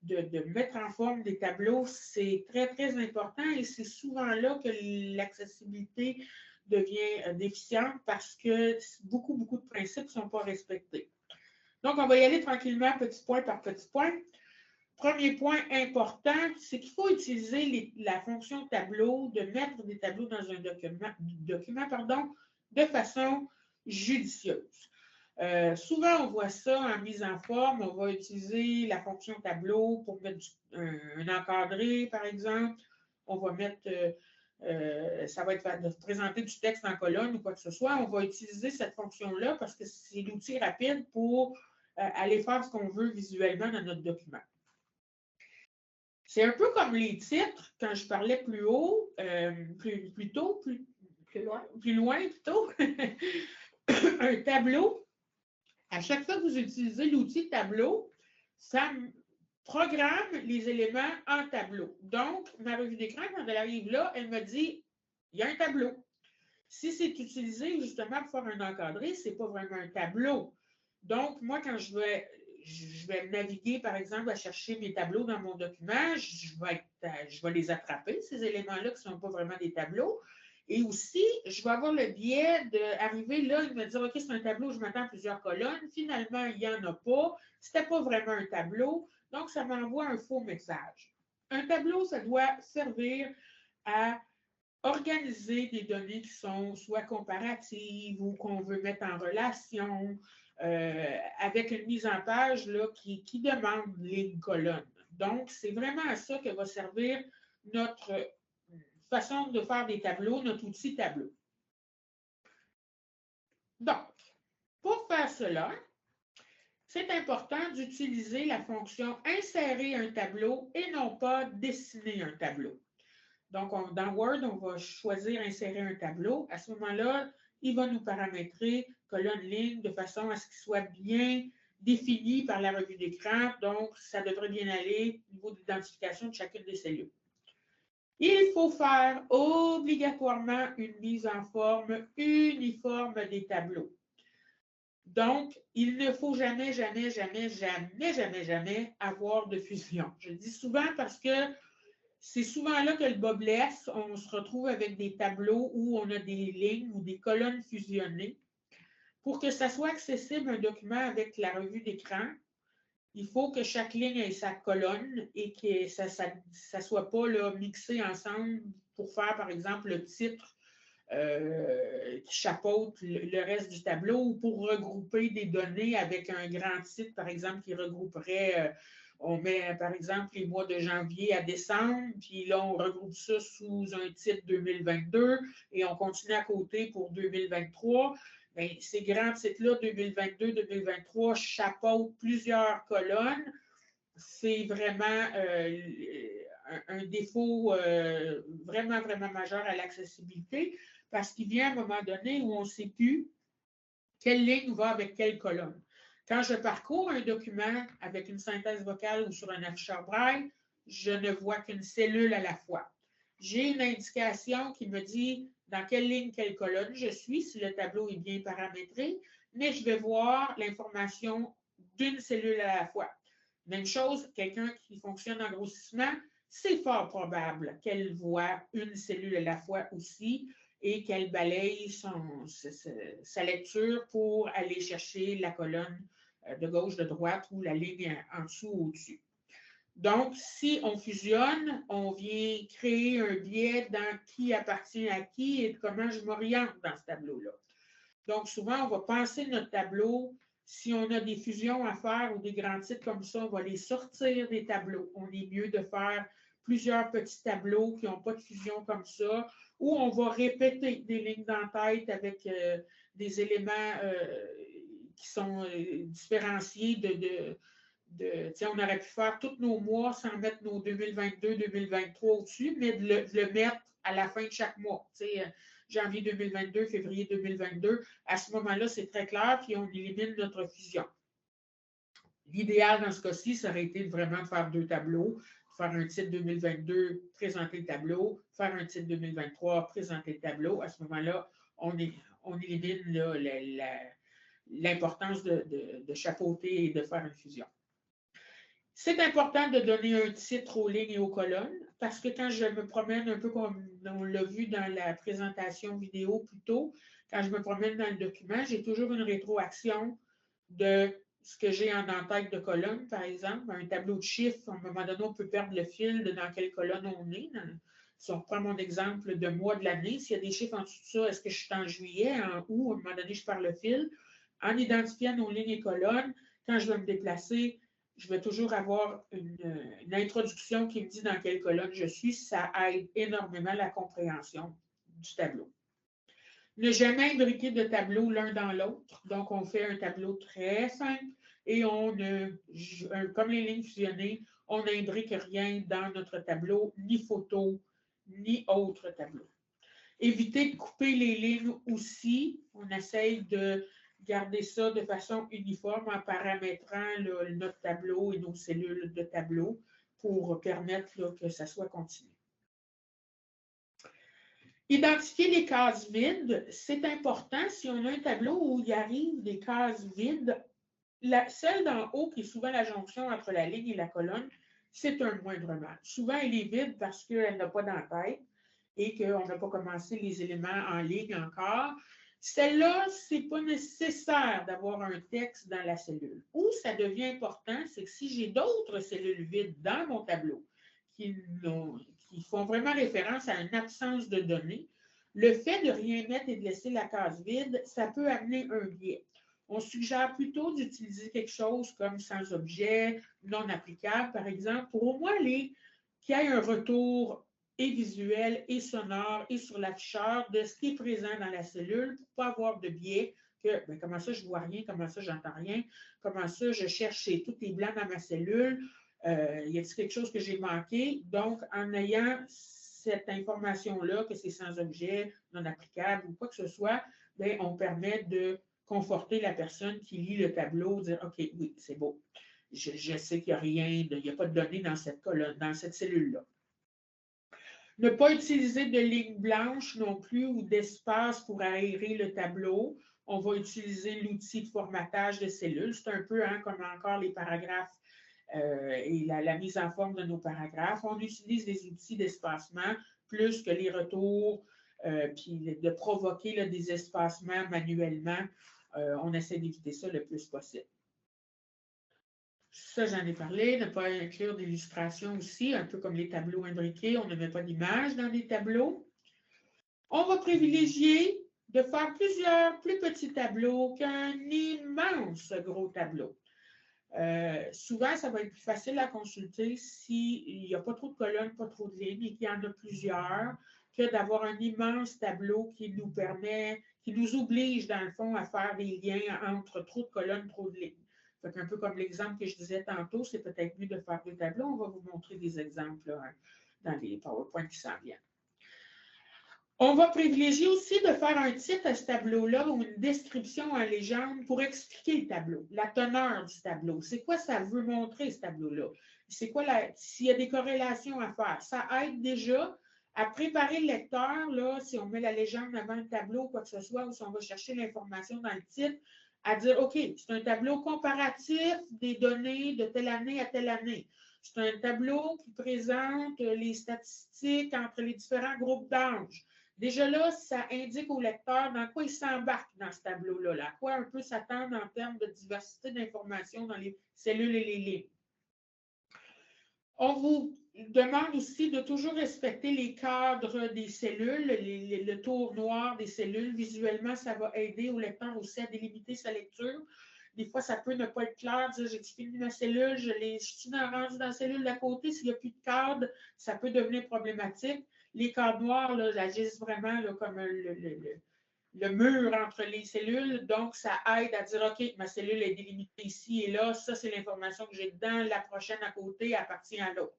de mettre en forme des tableaux, c'est très, très important et c'est souvent là que l'accessibilité devient déficiente parce que beaucoup, beaucoup de principes ne sont pas respectés. Donc, on va y aller tranquillement, petit point par petit point. Premier point important, c'est qu'il faut utiliser la fonction tableau, de mettre des tableaux dans un document de façon judicieuse. Souvent, on voit ça en mise en forme. On va utiliser la fonction tableau pour mettre un encadré, par exemple. On va mettre, ça va être de présenter du texte en colonne ou quoi que ce soit. On va utiliser cette fonction-là parce que c'est l'outil rapide pour aller faire ce qu'on veut visuellement dans notre document. C'est un peu comme les titres, quand je parlais plus haut, plus loin plutôt. Un tableau, à chaque fois que vous utilisez l'outil tableau, ça programme les éléments en tableau. Donc, ma revue d'écran, quand elle arrive là, elle me dit, il y a un tableau. Si c'est utilisé justement pour faire un encadré, ce n'est pas vraiment un tableau. Donc, moi, quand je vais naviguer, par exemple, à chercher mes tableaux dans mon document, je vais les attraper, ces éléments-là qui ne sont pas vraiment des tableaux. Et aussi, je vais avoir le biais d'arriver là et me dire, OK, c'est un tableau, je m'attends à plusieurs colonnes. Finalement, il n'y en a pas. Ce n'était pas vraiment un tableau. Donc, ça m'envoie un faux message. Un tableau, ça doit servir à organiser des données qui sont soit comparatives ou qu'on veut mettre en relation avec une mise en page là, qui demande ligne colonne. Donc, c'est vraiment à ça que va servir notre façon de faire des tableaux, notre outil tableau. Donc, pour faire cela, c'est important d'utiliser la fonction insérer un tableau et non pas dessiner un tableau. Donc, dans Word, on va choisir insérer un tableau. À ce moment-là, il va nous paramétrer colonne-ligne de façon à ce qu'il soit bien défini par la revue d'écran. Donc, ça devrait bien aller au niveau d'identification de chacune des cellules. Il faut faire obligatoirement une mise en forme uniforme des tableaux. Donc, il ne faut jamais, jamais, jamais, jamais, jamais, jamais avoir de fusion. Je le dis souvent parce que c'est souvent là que le bas blesse. On se retrouve avec des tableaux où on a des lignes ou des colonnes fusionnées. Pour que ça soit accessible, un document avec la revue d'écran, il faut que chaque ligne ait sa colonne et que ça ne soit pas là, mixé ensemble pour faire, par exemple, le titre qui chapeaute le reste du tableau ou pour regrouper des données avec un grand titre, par exemple, qui regrouperait, on met, par exemple, les mois de janvier à décembre, puis là, on regroupe ça sous un titre 2022 et on continue à côté pour 2023. Bien, ces grands titres-là, 2022-2023, chapeautent plusieurs colonnes. C'est vraiment un défaut vraiment, vraiment majeur à l'accessibilité parce qu'il vient à un moment donné où on ne sait plus quelle ligne va avec quelle colonne. Quand je parcours un document avec une synthèse vocale ou sur un afficheur braille, je ne vois qu'une cellule à la fois. J'ai une indication qui me dit dans quelle ligne, quelle colonne je suis, si le tableau est bien paramétré, mais je vais voir l'information d'une cellule à la fois. Même chose, quelqu'un qui fonctionne en grossissement, c'est fort probable qu'elle voit une cellule à la fois aussi et qu'elle balaye sa lecture pour aller chercher la colonne de gauche, de droite ou la ligne en dessous ou au-dessus. Donc, si on fusionne, on vient créer un biais dans qui appartient à qui et comment je m'oriente dans ce tableau-là. Donc, souvent, on va penser notre tableau Si on a des fusions à faire ou des grands titres comme ça, on va les sortir des tableaux. On est mieux de faire plusieurs petits tableaux qui n'ont pas de fusion comme ça, ou on va répéter des lignes d'entête avec des éléments qui sont différenciés on aurait pu faire tous nos mois sans mettre nos 2022, 2023 au-dessus, mais de le mettre à la fin de chaque mois. Janvier 2022, février 2022, à ce moment-là, c'est très clair, puis on élimine notre fusion. L'idéal dans ce cas-ci, ça aurait été vraiment de faire 2 tableaux, faire un titre 2022, présenter le tableau, faire un titre 2023, présenter le tableau. À ce moment-là, on élimine l'importance de chapeauter et de faire une fusion. C'est important de donner un titre aux lignes et aux colonnes parce que quand je me promène, un peu comme on l'a vu dans la présentation vidéo plus tôt, quand je me promène dans le document, j'ai toujours une rétroaction de ce que j'ai en en-tête de colonne, par exemple. Un tableau de chiffres, à un moment donné, on peut perdre le fil de dans quelle colonne on est. Si on reprend mon exemple de mois de l'année, s'il y a des chiffres en dessous de ça, est-ce que je suis en juillet, en août, à un moment donné, je perds le fil. En identifiant nos lignes et colonnes, quand je vais me déplacer, je vais toujours avoir une introduction qui me dit dans quelle colonne je suis. Ça aide énormément la compréhension du tableau. Ne jamais imbriquer de tableaux l'un dans l'autre. Donc, on fait un tableau très simple et comme les lignes fusionnées, on n'imbrique rien dans notre tableau, ni photo, ni autre tableau. Éviter de couper les lignes aussi. On essaye de garder ça de façon uniforme en paramétrant notre tableau et nos cellules de tableau pour permettre que ça soit continu. Identifier les cases vides, c'est important. Si on a un tableau où il arrive des cases vides, celle d'en haut, qui est souvent la jonction entre la ligne et la colonne, c'est un moindre mal. Souvent, elle est vide parce qu'elle n'a pas d'entête et qu'on n'a pas commencé les éléments en ligne encore. Celle-là, ce n'est pas nécessaire d'avoir un texte dans la cellule. Où ça devient important, c'est que si j'ai d'autres cellules vides dans mon tableau qui font vraiment référence à une absence de données, le fait de rien mettre et de laisser la case vide, ça peut amener un biais. On suggère plutôt d'utiliser quelque chose comme sans objet, non applicable, par exemple, pour au moins qu'il y ait un retour et visuel et sonore et sur l'afficheur de ce qui est présent dans la cellule pour ne pas avoir de biais que comment ça je ne vois rien, comment ça j'entends rien, comment ça je cherche tout est blanc dans ma cellule, y a-t-il quelque chose que j'ai manqué? Donc, en ayant cette information-là, que c'est sans objet, non applicable ou quoi que ce soit, bien, on permet de conforter la personne qui lit le tableau, dire OK, oui, c'est beau. Je sais qu'il n'y a rien, il n'y a pas de données dans cette colonne, dans cette cellule-là. Ne pas utiliser de lignes blanches non plus ou d'espace pour aérer le tableau. On va utiliser l'outil de formatage de cellules. C'est un peu comme encore les paragraphes et la mise en forme de nos paragraphes. On utilise des outils d'espacement plus que les retours, puis de provoquer des espacements manuellement. On essaie d'éviter ça le plus possible. Ça, j'en ai parlé. Ne pas inclure d'illustrations aussi, un peu comme les tableaux imbriqués. On ne met pas d'image dans les tableaux. On va privilégier de faire plusieurs plus petits tableaux qu'un immense gros tableau. Souvent, ça va être plus facile à consulter s'il n'y a pas trop de colonnes, pas trop de lignes et qu'il y en a plusieurs, que d'avoir un immense tableau qui nous permet, qui nous oblige, dans le fond, à faire des liens entre trop de colonnes, trop de lignes. Fait un peu comme l'exemple que je disais tantôt, c'est peut-être mieux de faire 2 tableaux. On va vous montrer des exemples là, dans les PowerPoint qui s'en viennent. On va privilégier aussi de faire un titre à ce tableau-là ou une description en légende pour expliquer le tableau, la teneur du tableau. C'est quoi ça veut montrer, ce tableau-là? C'est quoi s'il y a des corrélations à faire? Ça aide déjà à préparer le lecteur, là, si on met la légende avant le tableau, quoi que ce soit, ou si on va chercher l'information dans le titre, à dire, OK, c'est un tableau comparatif des données de telle année à telle année. C'est un tableau qui présente les statistiques entre les différents groupes d'âge. Déjà là, ça indique au lecteur dans quoi il s'embarque dans ce tableau-là, à quoi un peu s'attendre en termes de diversité d'informations dans les cellules et les lignes. On vous demande aussi de toujours respecter les cadres des cellules, le tour noir des cellules. Visuellement, ça va aider au lecteur aussi à délimiter sa lecture. Des fois, ça peut ne pas être clair, dire j'ai fini ma cellule, je suis rendue dans la cellule d'à côté, s'il n'y a plus de cadre, ça peut devenir problématique. Les cadres noirs, là, agissent vraiment là, comme le mur entre les cellules, donc ça aide à dire, OK, ma cellule est délimitée ici et là, ça, c'est l'information que j'ai dedans, la prochaine à côté appartient à l'autre.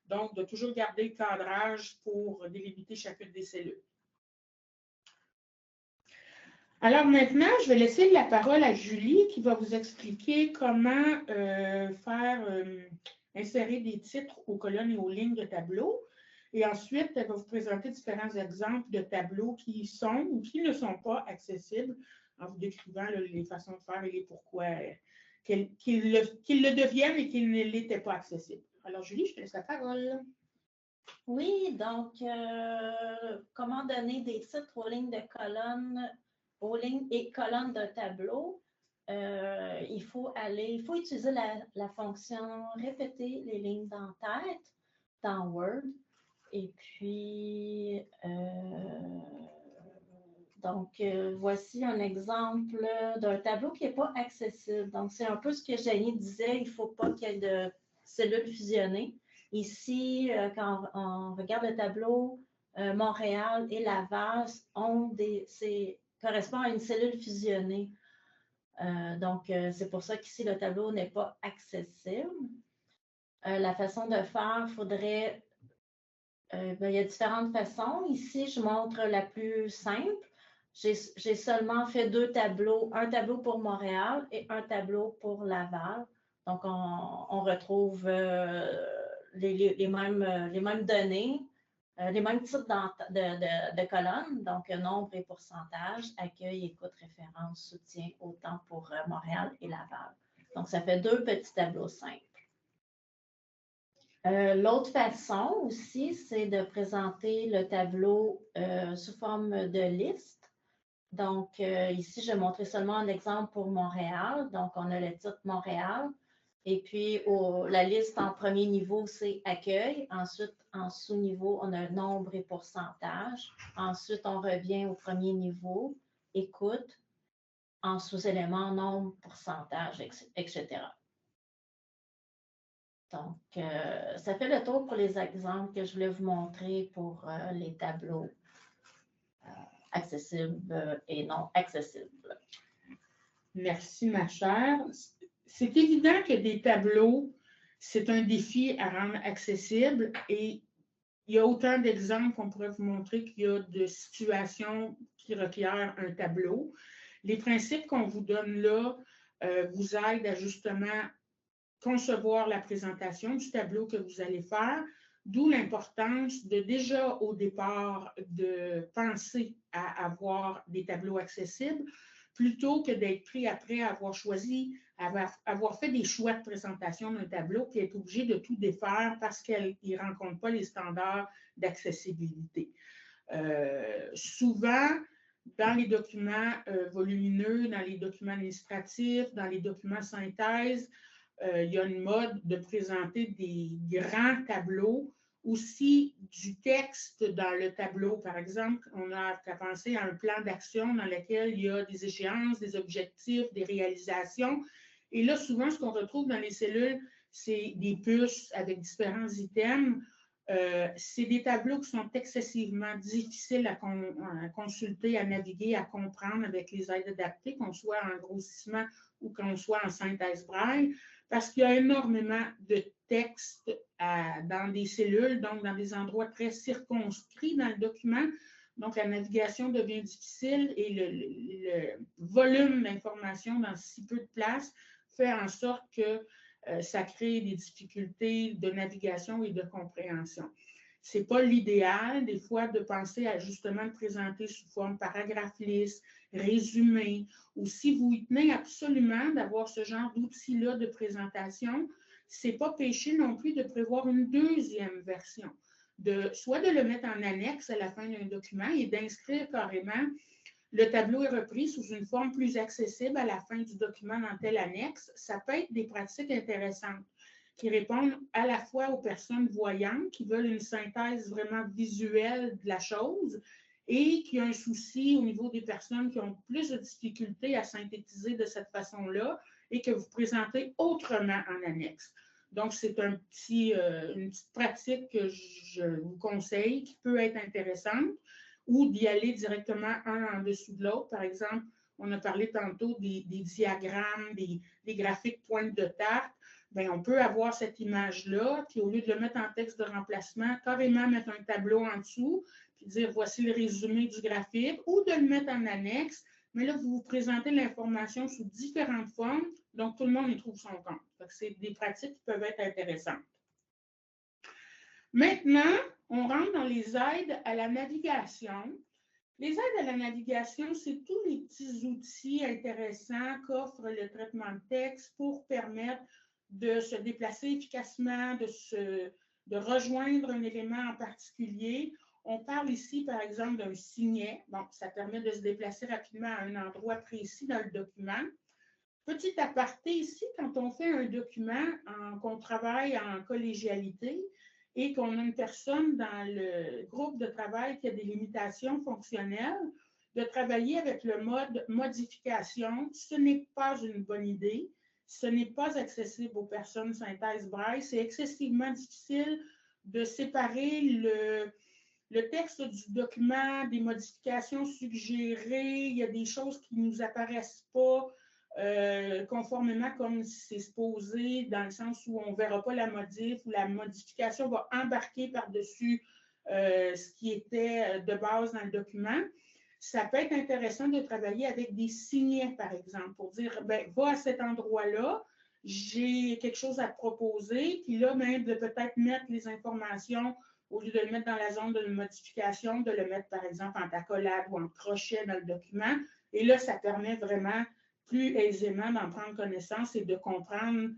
Donc, de toujours garder le cadrage pour délimiter chacune des cellules. Alors maintenant, je vais laisser la parole à Julie qui va vous expliquer comment insérer des titres aux colonnes et aux lignes de tableau. Et ensuite, elle va vous présenter différents exemples de tableaux qui sont ou qui ne sont pas accessibles en vous décrivant les façons de faire et les pourquoi qu'ils le deviennent et qu'ils ne l'étaient pas accessibles. Alors Julie, je te laisse la parole. Oui, donc, comment donner des titres aux lignes de colonnes, aux lignes et colonnes d'un tableau? Il faut utiliser la fonction répéter les lignes d'en-tête dans Word. Et puis, voici un exemple d'un tableau qui n'est pas accessible. Donc, c'est un peu ce que Jenny disait, il ne faut pas qu'il y ait de cellules fusionnées. Ici, quand on regarde le tableau, Montréal et Laval correspondent à une cellule fusionnée. C'est pour ça qu'ici, le tableau n'est pas accessible. La façon de faire, il faudrait... il y a différentes façons. Ici, je montre la plus simple. J'ai seulement fait deux tableaux, un tableau pour Montréal et un tableau pour Laval. Donc, on retrouve les mêmes données, les mêmes types de colonnes, donc nombre et pourcentage, accueil, écoute, référence, soutien, autant pour Montréal et Laval. Donc, ça fait deux petits tableaux simples. L'autre façon aussi, c'est de présenter le tableau sous forme de liste. Donc, ici, je vais montrer seulement un exemple pour Montréal. Donc, on a le titre Montréal. Et puis, la liste en premier niveau, c'est accueil. Ensuite, en sous-niveau, on a nombre et pourcentage. Ensuite, on revient au premier niveau, écoute. En sous-élément, nombre, pourcentage, etc. Donc, ça fait le tour pour les exemples que je voulais vous montrer pour les tableaux accessibles et non accessibles. Merci, ma chère. C'est évident que des tableaux, c'est un défi à rendre accessible et il y a autant d'exemples qu'on pourrait vous montrer qu'il y a de situations qui requièrent un tableau. Les principes qu'on vous donne là vous aident à justement concevoir la présentation du tableau que vous allez faire, d'où l'importance de déjà au départ de penser à avoir des tableaux accessibles plutôt que d'être pris après avoir choisi, avoir fait des choix de présentation d'un tableau qui est obligé de tout défaire parce qu'il ne rencontre pas les standards d'accessibilité. Souvent, dans les documents volumineux, dans les documents administratifs, dans les documents synthèse, il y a une mode de présenter des grands tableaux, aussi du texte dans le tableau. Par exemple, on a qu'à penser à un plan d'action dans lequel il y a des échéances, des objectifs, des réalisations. Et là, souvent, ce qu'on retrouve dans les cellules, c'est des puces avec différents items. C'est des tableaux qui sont excessivement difficiles à consulter, à naviguer, à comprendre avec les aides adaptées, qu'on soit en grossissement ou qu'on soit en synthèse braille, parce qu'il y a énormément de textes dans des cellules, donc dans des endroits très circonscrits dans le document. Donc, la navigation devient difficile et le volume d'informations dans si peu de place fait en sorte que ça crée des difficultés de navigation et de compréhension. Ce n'est pas l'idéal, des fois, de penser à justement le présenter sous forme paragraphe liste, résumé, ou si vous y tenez absolument d'avoir ce genre d'outil-là de présentation, ce n'est pas péché non plus de prévoir une deuxième version, soit de le mettre en annexe à la fin d'un document et d'inscrire carrément le tableau est repris sous une forme plus accessible à la fin du document dans telle annexe. Ça peut être des pratiques intéressantes qui répondent à la fois aux personnes voyantes qui veulent une synthèse vraiment visuelle de la chose et qu'il y a un souci au niveau des personnes qui ont plus de difficultés à synthétiser de cette façon-là et que vous présentez autrement en annexe. Donc, c'est une petite pratique que je vous conseille qui peut être intéressante ou d'y aller directement un en dessous de l'autre. Par exemple, on a parlé tantôt des diagrammes, des graphiques pointe de tarte. Bien, on peut avoir cette image-là, puis au lieu de le mettre en texte de remplacement, carrément mettre un tableau en dessous, puis dire voici le résumé du graphique, ou de le mettre en annexe. Mais là, vous vous présentez l'information sous différentes formes, donc tout le monde y trouve son compte. C'est des pratiques qui peuvent être intéressantes. Maintenant, on rentre dans les aides à la navigation. Les aides à la navigation, c'est tous les petits outils intéressants qu'offre le traitement de texte pour permettre de se déplacer efficacement, de rejoindre un élément en particulier. On parle ici, par exemple, d'un signet. Bon, ça permet de se déplacer rapidement à un endroit précis dans le document. Petit aparté ici, quand on fait un document, qu'on travaille en collégialité et qu'on a une personne dans le groupe de travail qui a des limitations fonctionnelles, de travailler avec le mode modification, ce n'est pas une bonne idée. Ce n'est pas accessible aux personnes synthèse braille. C'est excessivement difficile de séparer le texte du document, des modifications suggérées. Il y a des choses qui ne nous apparaissent pas conformément comme c'est supposé, dans le sens où on ne verra pas la modif ou la modification va embarquer par-dessus ce qui était de base dans le document. Ça peut être intéressant de travailler avec des signets, par exemple, pour dire, ben, va à cet endroit-là, j'ai quelque chose à te proposer, puis là, même de peut-être mettre les informations, au lieu de le mettre dans la zone de modification, de le mettre, par exemple, en accolade ou en crochet dans le document. Et là, ça permet vraiment plus aisément d'en prendre connaissance et de comprendre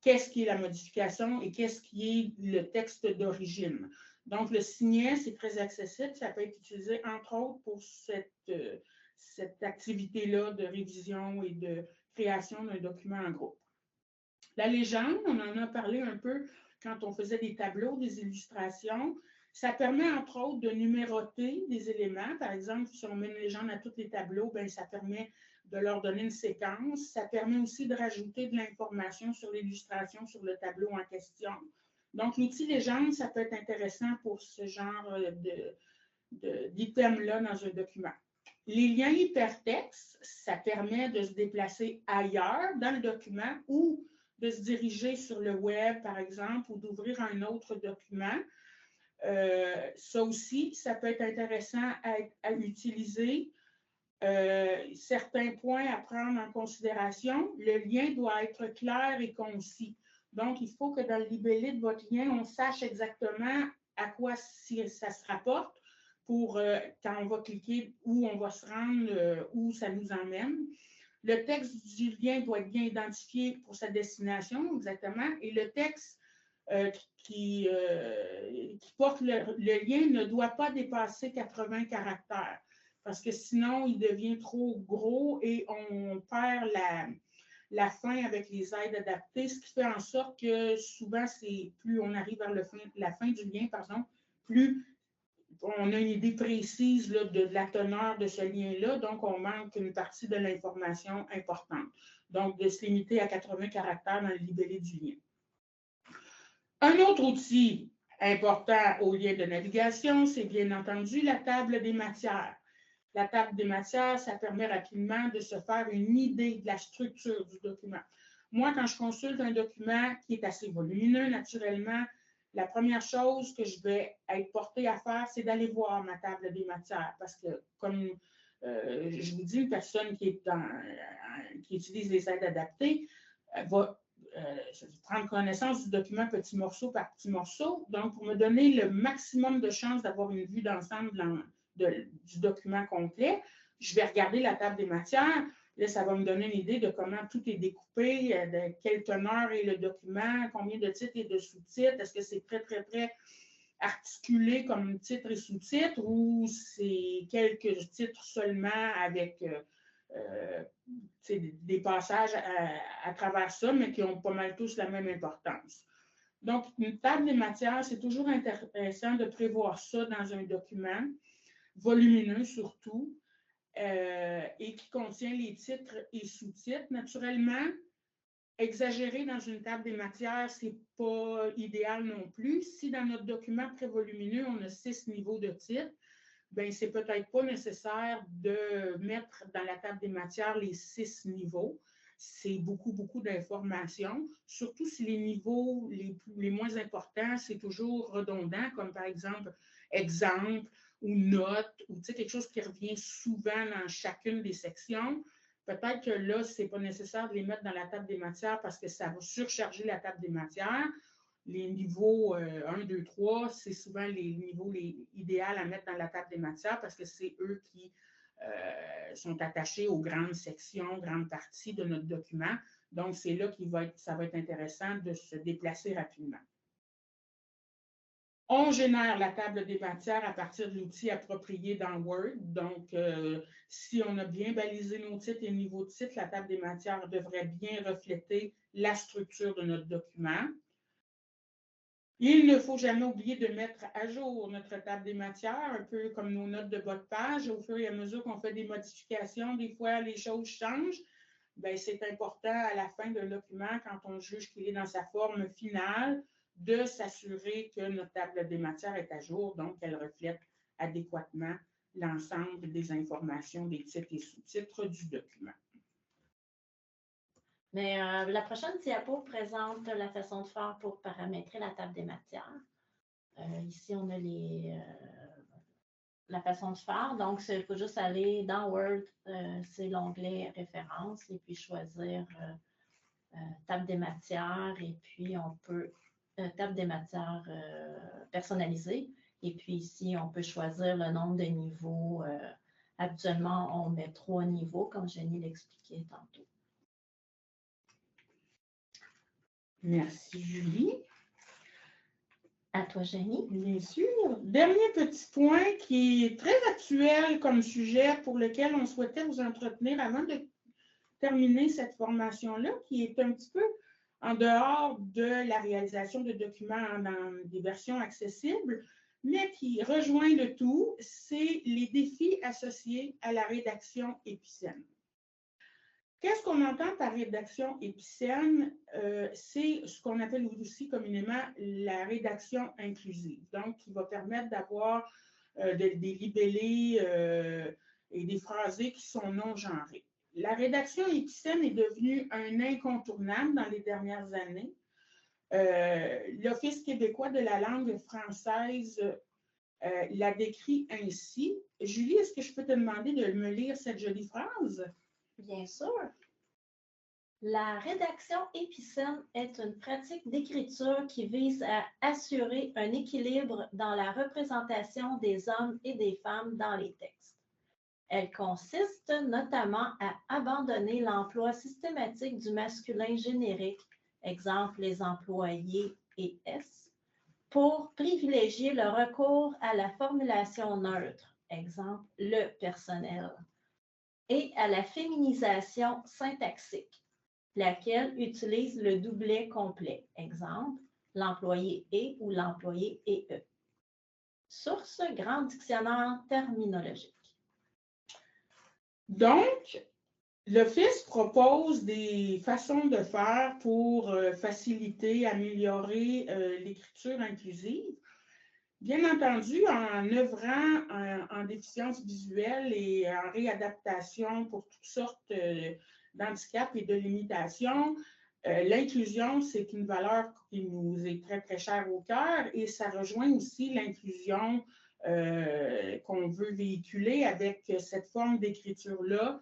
qu'est-ce qui est la modification et qu'est-ce qui est le texte d'origine. Donc, le signet, c'est très accessible. Ça peut être utilisé, entre autres, pour cette activité-là de révision et de création d'un document en groupe. La légende, on en a parlé un peu quand on faisait des tableaux, des illustrations. Ça permet, entre autres, de numéroter des éléments. Par exemple, si on met une légende à tous les tableaux, bien, ça permet de leur donner une séquence. Ça permet aussi de rajouter de l'information sur l'illustration, sur le tableau en question. Donc, l'outil légende, ça peut être intéressant pour ce genre d'item-là dans un document. Les liens hypertextes, ça permet de se déplacer ailleurs dans le document ou de se diriger sur le web, par exemple, ou d'ouvrir un autre document. Ça aussi, ça peut être intéressant à utiliser. Certains points à prendre en considération. Le lien doit être clair et concis. Donc, il faut que dans le libellé de votre lien, on sache exactement à quoi ça se rapporte pour quand on va cliquer, où on va se rendre, où ça nous emmène. Le texte du lien doit être bien identifié pour sa destination, exactement, et le texte qui porte le lien ne doit pas dépasser 80 caractères, parce que sinon, il devient trop gros et on perd la fin avec les aides adaptées, ce qui fait en sorte que souvent, plus on arrive vers la fin du lien, plus on a une idée précise là, de la teneur de ce lien-là, donc on manque une partie de l'information importante. Donc, de se limiter à 80 caractères dans le libellé du lien. Un autre outil important au lien de navigation, c'est bien entendu la table des matières. La table des matières, ça permet rapidement de se faire une idée de la structure du document. Moi, quand je consulte un document qui est assez volumineux, naturellement, la première chose que je vais être portée à faire, c'est d'aller voir ma table des matières. Parce que, comme je vous dis, une personne qui utilise les aides adaptées va prendre connaissance du document petit morceau par petit morceau. Donc, pour me donner le maximum de chances d'avoir une vue d'ensemble du document complet, je vais regarder la table des matières. Là, ça va me donner une idée de comment tout est découpé, de quelle teneur est le document, combien de titres et de sous-titres, est-ce que c'est très, très, très articulé comme titre et sous-titre ou c'est quelques titres seulement avec des passages à travers ça, mais qui ont pas mal tous la même importance. Donc, une table des matières, c'est toujours intéressant de prévoir ça dans un document. volumineux surtout, et qui contient les titres et sous-titres. Naturellement, exagérer dans une table des matières, ce n'est pas idéal non plus. Si dans notre document très volumineux, on a 6 niveaux de titres, bien, c'est peut-être pas nécessaire de mettre dans la table des matières les 6 niveaux. C'est beaucoup, beaucoup d'informations, surtout si les niveaux les moins importants, c'est toujours redondant, comme par exemple exemple ou note, ou quelque chose qui revient souvent dans chacune des sections. Peut-être que là, ce n'est pas nécessaire de les mettre dans la table des matières parce que ça va surcharger la table des matières. Les niveaux 1, 2, 3, c'est souvent les niveaux idéaux à mettre dans la table des matières parce que c'est eux qui sont attachés aux grandes sections, grandes parties de notre document. Donc, c'est là ça va être intéressant de se déplacer rapidement. On génère la table des matières à partir de l'outil approprié dans Word. Donc, si on a bien balisé nos titres et niveaux de titres, la table des matières devrait bien refléter la structure de notre document. Il ne faut jamais oublier de mettre à jour notre table des matières, un peu comme nos notes de bas de page. Au fur et à mesure qu'on fait des modifications, des fois, les choses changent. Bien, c'est important à la fin d'un document, quand on juge qu'il est dans sa forme finale, de s'assurer que notre table des matières est à jour, donc qu'elle reflète adéquatement l'ensemble des informations, des titres et sous-titres du document. Mais la prochaine diapo présente la façon de faire pour paramétrer la table des matières. Ici, on a la façon de faire. Donc, il faut juste aller dans Word, c'est l'onglet références, et puis choisir table des matières, et puis on peut, table des matières personnalisée. Et puis ici, on peut choisir le nombre de niveaux. Habituellement, on met 3 niveaux, comme Jenny l'expliquait tantôt. Merci, Julie. À toi, Jenny. Bien sûr. Dernier petit point qui est très actuel comme sujet pour lequel on souhaitait vous entretenir avant de terminer cette formation-là, qui est un petit peu en dehors de la réalisation de documents dans des versions accessibles, mais qui rejoint le tout, c'est les défis associés à la rédaction épicène. Qu'est-ce qu'on entend par rédaction épicène? C'est ce qu'on appelle aussi communément la rédaction inclusive, donc qui va permettre d'avoir des libellés et des phrasés qui sont non genrés. La rédaction épicène est devenue un incontournable dans les dernières années. L'Office québécois de la langue française l'a décrit ainsi. Julie, est-ce que je peux te demander de me lire cette jolie phrase? Bien sûr. La rédaction épicène est une pratique d'écriture qui vise à assurer un équilibre dans la représentation des hommes et des femmes dans les textes. Elle consiste notamment à abandonner l'emploi systématique du masculin générique, exemple les employés et S, pour privilégier le recours à la formulation neutre, exemple le personnel, et à la féminisation syntaxique, laquelle utilise le doublet complet, exemple l'employé et ou l'employé et e. Source Grand Dictionnaire terminologique. Donc, l'Office propose des façons de faire pour faciliter, améliorer l'écriture inclusive. Bien entendu, en œuvrant en déficience visuelle et en réadaptation pour toutes sortes d'handicaps et de limitations, l'inclusion, c'est une valeur qui nous est très, très chère au cœur et ça rejoint aussi l'inclusion qu'on veut véhiculer avec cette forme d'écriture-là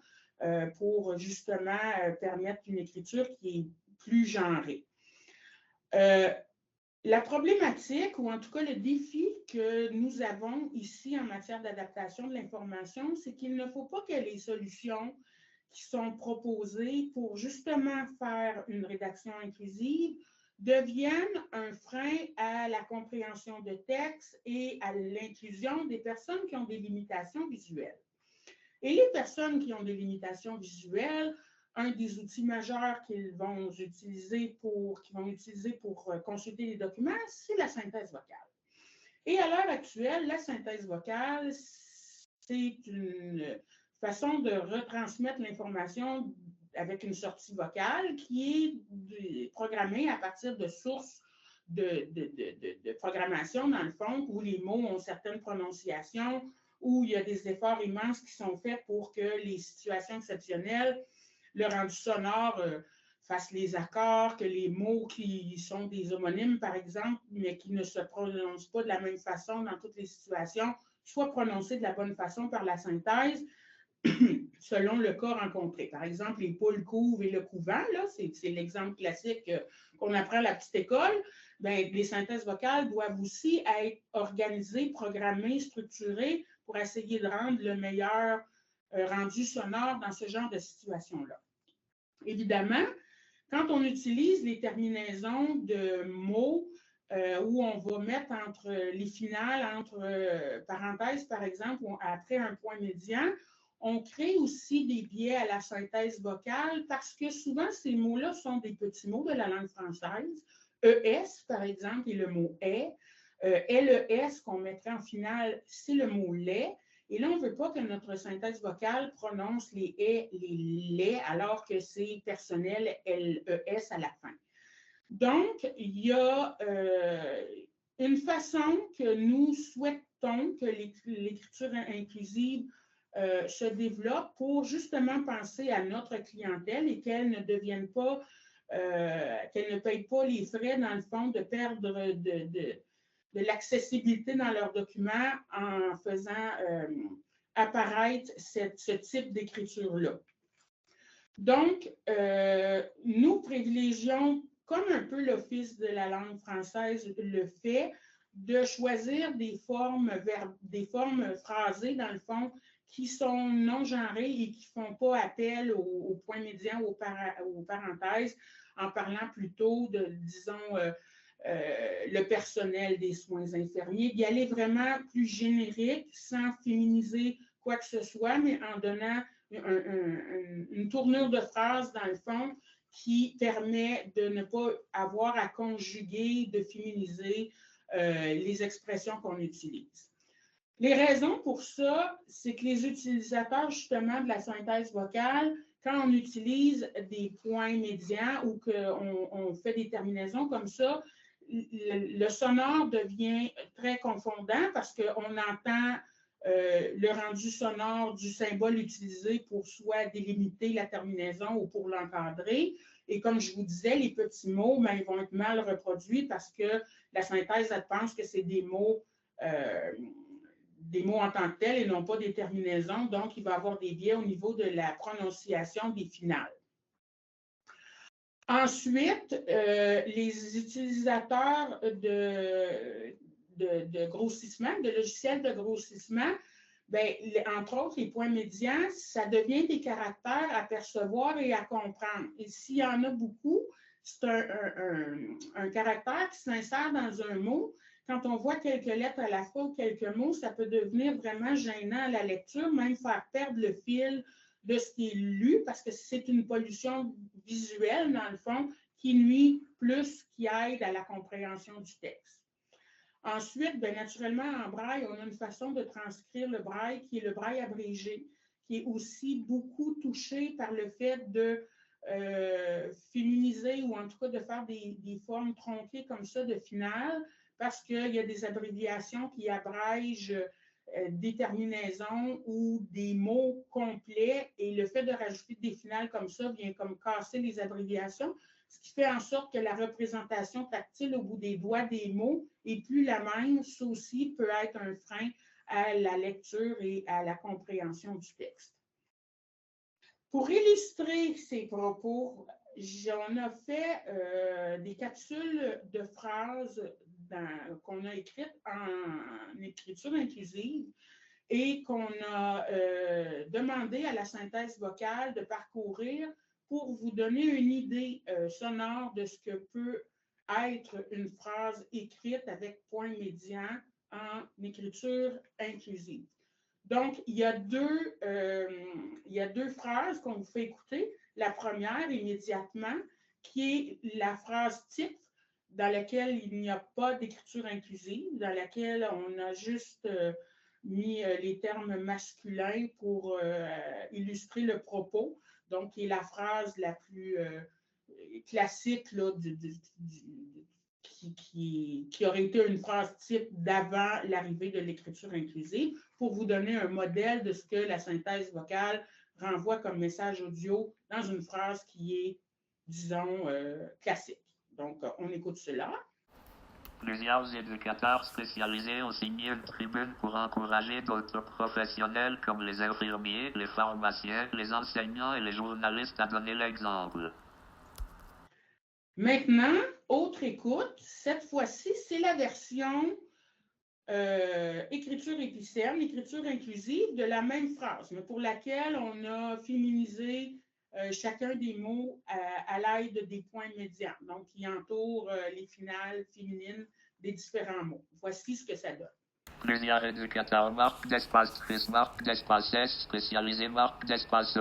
pour justement permettre une écriture qui est plus genrée. La problématique, ou en tout cas le défi que nous avons ici en matière d'adaptation de l'information, c'est qu'il ne faut pas que les solutions qui sont proposées pour justement faire une rédaction inclusive deviennent un frein à la compréhension de texte et à l'inclusion des personnes qui ont des limitations visuelles. Et les personnes qui ont des limitations visuelles, un des outils majeurs qu'ils vont utiliser pour consulter les documents, c'est la synthèse vocale. Et à l'heure actuelle, la synthèse vocale, c'est une façon de retransmettre l'information avec une sortie vocale qui est programmée à partir de sources de programmation, dans le fond, où les mots ont certaines prononciations, où il y a des efforts immenses qui sont faits pour que les situations exceptionnelles, le rendu sonore fasse les accords, que les mots qui sont des homonymes, par exemple, mais qui ne se prononcent pas de la même façon dans toutes les situations, soient prononcés de la bonne façon par la synthèse selon le cas rencontré. Par exemple, les poules couvent et le couvent, là, c'est l'exemple classique qu'on apprend à la petite école. Bien, les synthèses vocales doivent aussi être organisées, programmées, structurées pour essayer de rendre le meilleur rendu sonore dans ce genre de situation-là. Évidemment, quand on utilise les terminaisons de mots où on va mettre entre les finales, entre parenthèses, par exemple, après un point médian, on crée aussi des biais à la synthèse vocale parce que souvent, ces mots-là sont des petits mots de la langue française. ES, par exemple, et le mot est. LES qu'on mettrait en finale, c'est le mot lait. Et là, on ne veut pas que notre synthèse vocale prononce les « les « les », alors que c'est personnel LES à la fin. Donc, il y a une façon que nous souhaitons que l'écriture inclusive se développe pour justement penser à notre clientèle et qu'elle ne devienne pas, qu'elle ne paye pas les frais, dans le fond, de perdre de l'accessibilité dans leurs documents en faisant apparaître ce type d'écriture-là. Donc, nous privilégions, comme un peu l'Office de la langue française le fait, de choisir des formes phrasées, dans le fond, qui sont non genrées et qui ne font pas appel au point médian ou aux parenthèses, en parlant plutôt de, disons, le personnel des soins infirmiers, d'y aller vraiment plus générique, sans féminiser quoi que ce soit, mais en donnant une tournure de phrase, dans le fond, qui permet de ne pas avoir à conjuguer, de féminiser les expressions qu'on utilise. Les raisons pour ça, c'est que les utilisateurs, justement, de la synthèse vocale, quand on utilise des points médians ou qu'on fait des terminaisons comme ça, le sonore devient très confondant parce qu'on entend le rendu sonore du symbole utilisé pour soit délimiter la terminaison ou pour l'encadrer. Et comme je vous disais, les petits mots, ben, ils vont être mal reproduits parce que la synthèse, elle pense que c'est des mots en tant que tels et non pas des terminaisons. Donc, il va y avoir des biais au niveau de la prononciation des finales. Ensuite, les utilisateurs de grossissement, de logiciels de grossissement, bien, entre autres, les points médians, ça devient des caractères à percevoir et à comprendre. Et s'il y en a beaucoup, c'est un caractère qui s'insère dans un mot. Quand on voit quelques lettres à la fois ou quelques mots, ça peut devenir vraiment gênant à la lecture, même faire perdre le fil de ce qui est lu, parce que c'est une pollution visuelle, dans le fond, qui nuit plus qu'il aide à la compréhension du texte. Ensuite, bien, naturellement, en braille, on a une façon de transcrire le braille qui est le braille abrégé, qui est aussi beaucoup touché par le fait de féminiser ou en tout cas de faire des formes tronquées comme ça de finale, parce qu'il y a des abréviations qui abrègent des terminaisons ou des mots complets et le fait de rajouter des finales comme ça vient comme casser les abréviations, ce qui fait en sorte que la représentation tactile au bout des doigts des mots est plus la même. Ça aussi peut être un frein à la lecture et à la compréhension du texte. Pour illustrer ces propos, on a fait des capsules de phrases qu'on a écrites en écriture inclusive et qu'on a demandé à la synthèse vocale de parcourir pour vous donner une idée sonore de ce que peut être une phrase écrite avec point médian en écriture inclusive. Donc, il y a deux phrases qu'on vous fait écouter. La première, immédiatement, qui est la phrase type, dans laquelle il n'y a pas d'écriture inclusive, dans laquelle on a juste mis les termes masculins pour illustrer le propos, donc qui est la phrase la plus classique là, qui aurait été une phrase type d'avant l'arrivée de l'écriture inclusive, pour vous donner un modèle de ce que la synthèse vocale renvoie comme message audio dans une phrase qui est, disons, classique. Donc, on écoute cela. Plusieurs éducateurs spécialisés ont signé une tribune pour encourager d'autres professionnels comme les infirmiers, les pharmaciens, les enseignants et les journalistes à donner l'exemple. Maintenant, autre écoute, cette fois-ci, c'est la version écriture épicène, écriture inclusive de la même phrase, mais pour laquelle on a féminisé chacun des mots à l'aide des points médians, donc qui entourent les finales féminines des différents mots. Voici ce que ça donne. Plusieurs éducateurs marque d'espace Chris, marque d'espace S, spécialisé marque d'espace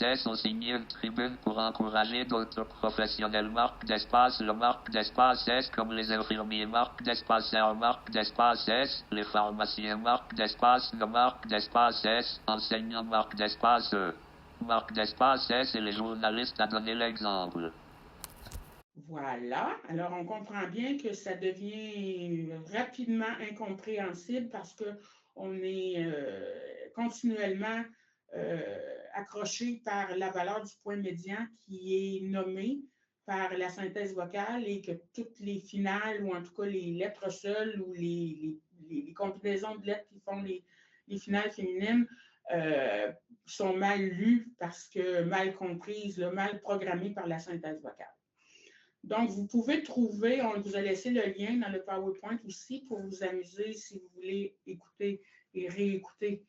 S ont signé une tribune pour encourager d'autres professionnels marque d'espace le marque d'espace S comme les infirmiers marque d'espace R marque d'espace S, les pharmaciens marque d'espace le marque d'espace S, enseignants marque d'espace E, marque d'espace S et les journalistes à donner l'exemple. Voilà. Alors, on comprend bien que ça devient rapidement incompréhensible parce qu'on est continuellement accroché par la valeur du point médian qui est nommée par la synthèse vocale et que toutes les finales, ou en tout cas les lettres seules ou les combinaisons de lettres qui font les finales féminines sont mal lues parce que mal comprises, mal programmées par la synthèse vocale. Donc, vous pouvez trouver, on vous a laissé le lien dans le PowerPoint aussi pour vous amuser si vous voulez écouter et réécouter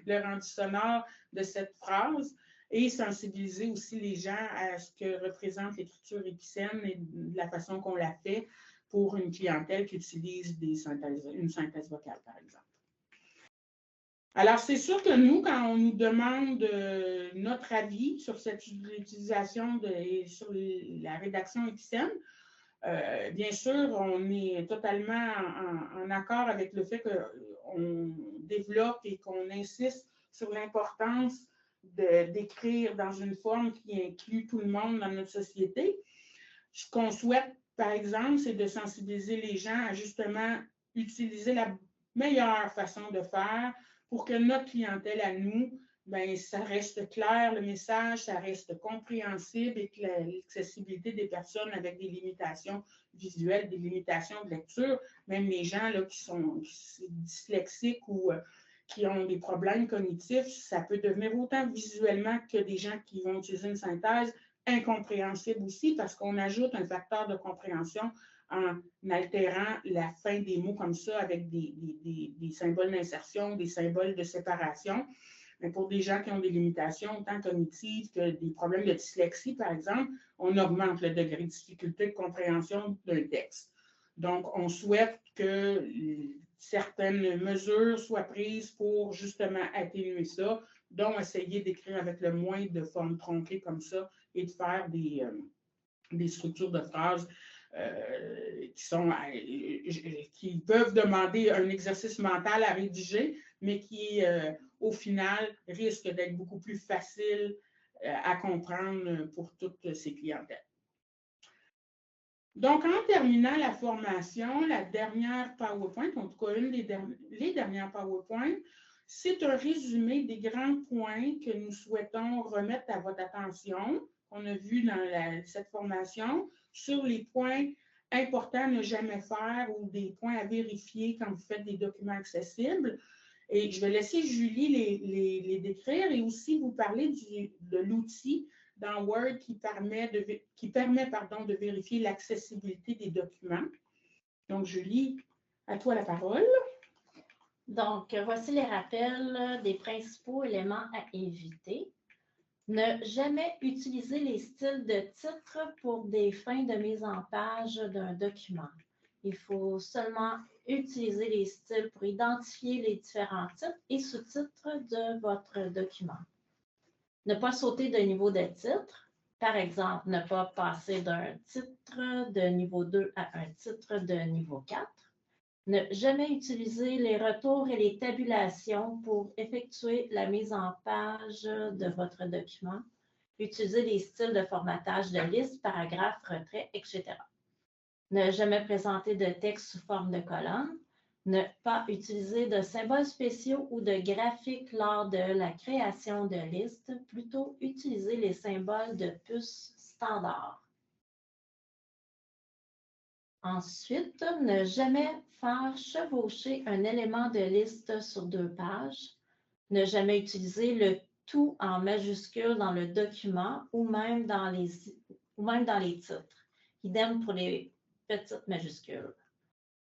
le rendu sonore de cette phrase et sensibiliser aussi les gens à ce que représente l'écriture épicène et de la façon qu'on la fait pour une clientèle qui utilise une synthèse vocale, par exemple. Alors, c'est sûr que nous, quand on nous demande notre avis sur cette utilisation et sur la rédaction épicène, bien sûr, on est totalement en accord avec le fait qu'on développe et qu'on insiste sur l'importance d'écrire dans une forme qui inclut tout le monde dans notre société. Ce qu'on souhaite, par exemple, c'est de sensibiliser les gens à justement utiliser la meilleure façon de faire pour que notre clientèle à nous, bien, ça reste clair, le message, ça reste compréhensible et que l'accessibilité des personnes avec des limitations visuelles, des limitations de lecture, même les gens là, qui sont dyslexiques ou qui ont des problèmes cognitifs, ça peut devenir autant visuellement que des gens qui vont utiliser une synthèse incompréhensible aussi parce qu'on ajoute un facteur de compréhension en altérant la fin des mots comme ça avec des symboles d'insertion, des symboles de séparation. Mais pour des gens qui ont des limitations tant cognitives que des problèmes de dyslexie, par exemple, on augmente le degré de difficulté de compréhension d'un texte. Donc, on souhaite que certaines mesures soient prises pour justement atténuer ça, dont essayer d'écrire avec le moins de formes tronquées comme ça et de faire des structures de phrases qui peuvent demander un exercice mental à rédiger, mais qui, au final, risquent d'être beaucoup plus faciles à comprendre pour toutes ces clientèles. Donc, en terminant la formation, la dernière PowerPoint, en tout cas les dernières PowerPoint, c'est un résumé des grands points que nous souhaitons remettre à votre attention, qu'on a vu dans cette formation, sur les points importants à ne jamais faire ou des points à vérifier quand vous faites des documents accessibles. Et je vais laisser Julie les décrire et aussi vous parler de l'outil dans Word qui permet de vérifier l'accessibilité des documents. Donc, Julie, à toi la parole. Donc, voici les rappels des principaux éléments à éviter. Ne jamais utiliser les styles de titre pour des fins de mise en page d'un document. Il faut seulement utiliser les styles pour identifier les différents titres et sous-titres de votre document. Ne pas sauter de niveau de titre. Par exemple, ne pas passer d'un titre de niveau 2 à un titre de niveau 4. Ne jamais utiliser les retours et les tabulations pour effectuer la mise en page de votre document. Utiliser les styles de formatage de liste, paragraphe, retrait, etc. Ne jamais présenter de texte sous forme de colonne. Ne pas utiliser de symboles spéciaux ou de graphiques lors de la création de listes. Plutôt utiliser les symboles de puces standards. Ensuite, ne jamais faire chevaucher un élément de liste sur 2 pages. Ne jamais utiliser le tout en majuscule dans le document ou même dans les titres. Idem pour les petites majuscules.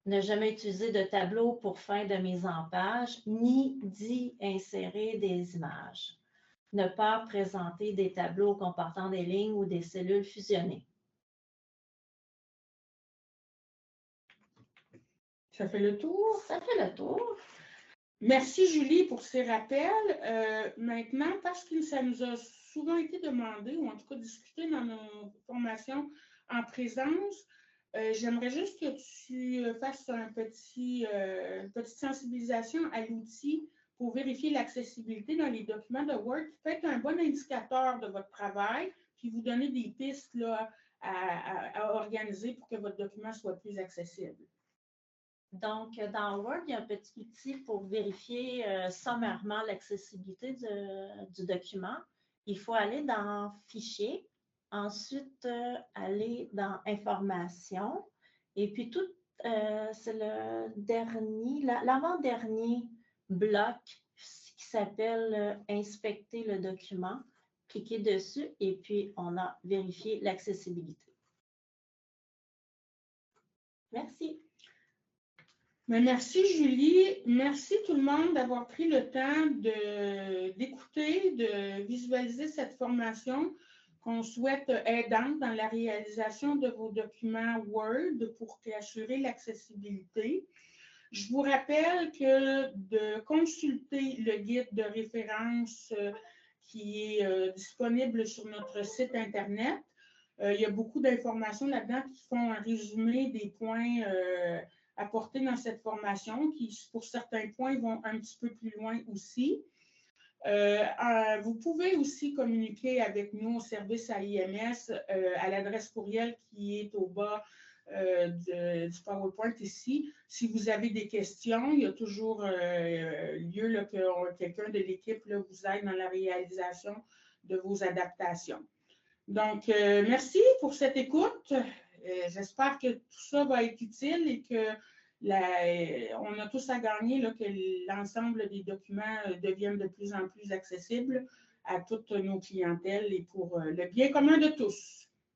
Ne jamais utiliser de tableau pour fin de mise en page, ni d'y insérer des images. Ne pas présenter des tableaux comportant des lignes ou des cellules fusionnées. Ça fait le tour? Ça fait le tour. Merci Julie pour ces rappels. Maintenant, parce que ça nous a souvent été demandé, ou en tout cas discuté dans nos formations en présence, j'aimerais juste que tu fasses une petite sensibilisation à l'outil pour vérifier l'accessibilité dans les documents de Word, qui peut être un bon indicateur de votre travail, puis vous donner des pistes là, à organiser pour que votre document soit plus accessible. Donc, dans Word, il y a un petit outil pour vérifier sommairement l'accessibilité du document. Il faut aller dans Fichier, ensuite aller dans Informations, et puis c'est le dernier, l'avant-dernier bloc qui s'appelle Inspecter le document. Cliquez dessus et puis on a vérifié l'accessibilité. Merci. Mais merci Julie, merci tout le monde d'avoir pris le temps d'écouter, de visualiser cette formation qu'on souhaite aidante dans la réalisation de vos documents Word pour assurer l'accessibilité. Je vous rappelle que de consulter le guide de référence qui est disponible sur notre site Internet. Il y a beaucoup d'informations là-dedans qui font un résumé des points apportés dans cette formation, qui, pour certains points, vont un petit peu plus loin aussi. Vous pouvez aussi communiquer avec nous au service à IMS à l'adresse courriel qui est au bas du PowerPoint ici. Si vous avez des questions, il y a toujours lieu là, que quelqu'un de l'équipe vous aide dans la réalisation de vos adaptations. Donc, merci pour cette écoute. J'espère que tout ça va être utile et que on a tous à gagner là, que l'ensemble des documents deviennent de plus en plus accessibles à toutes nos clientèles et pour le bien commun de tous.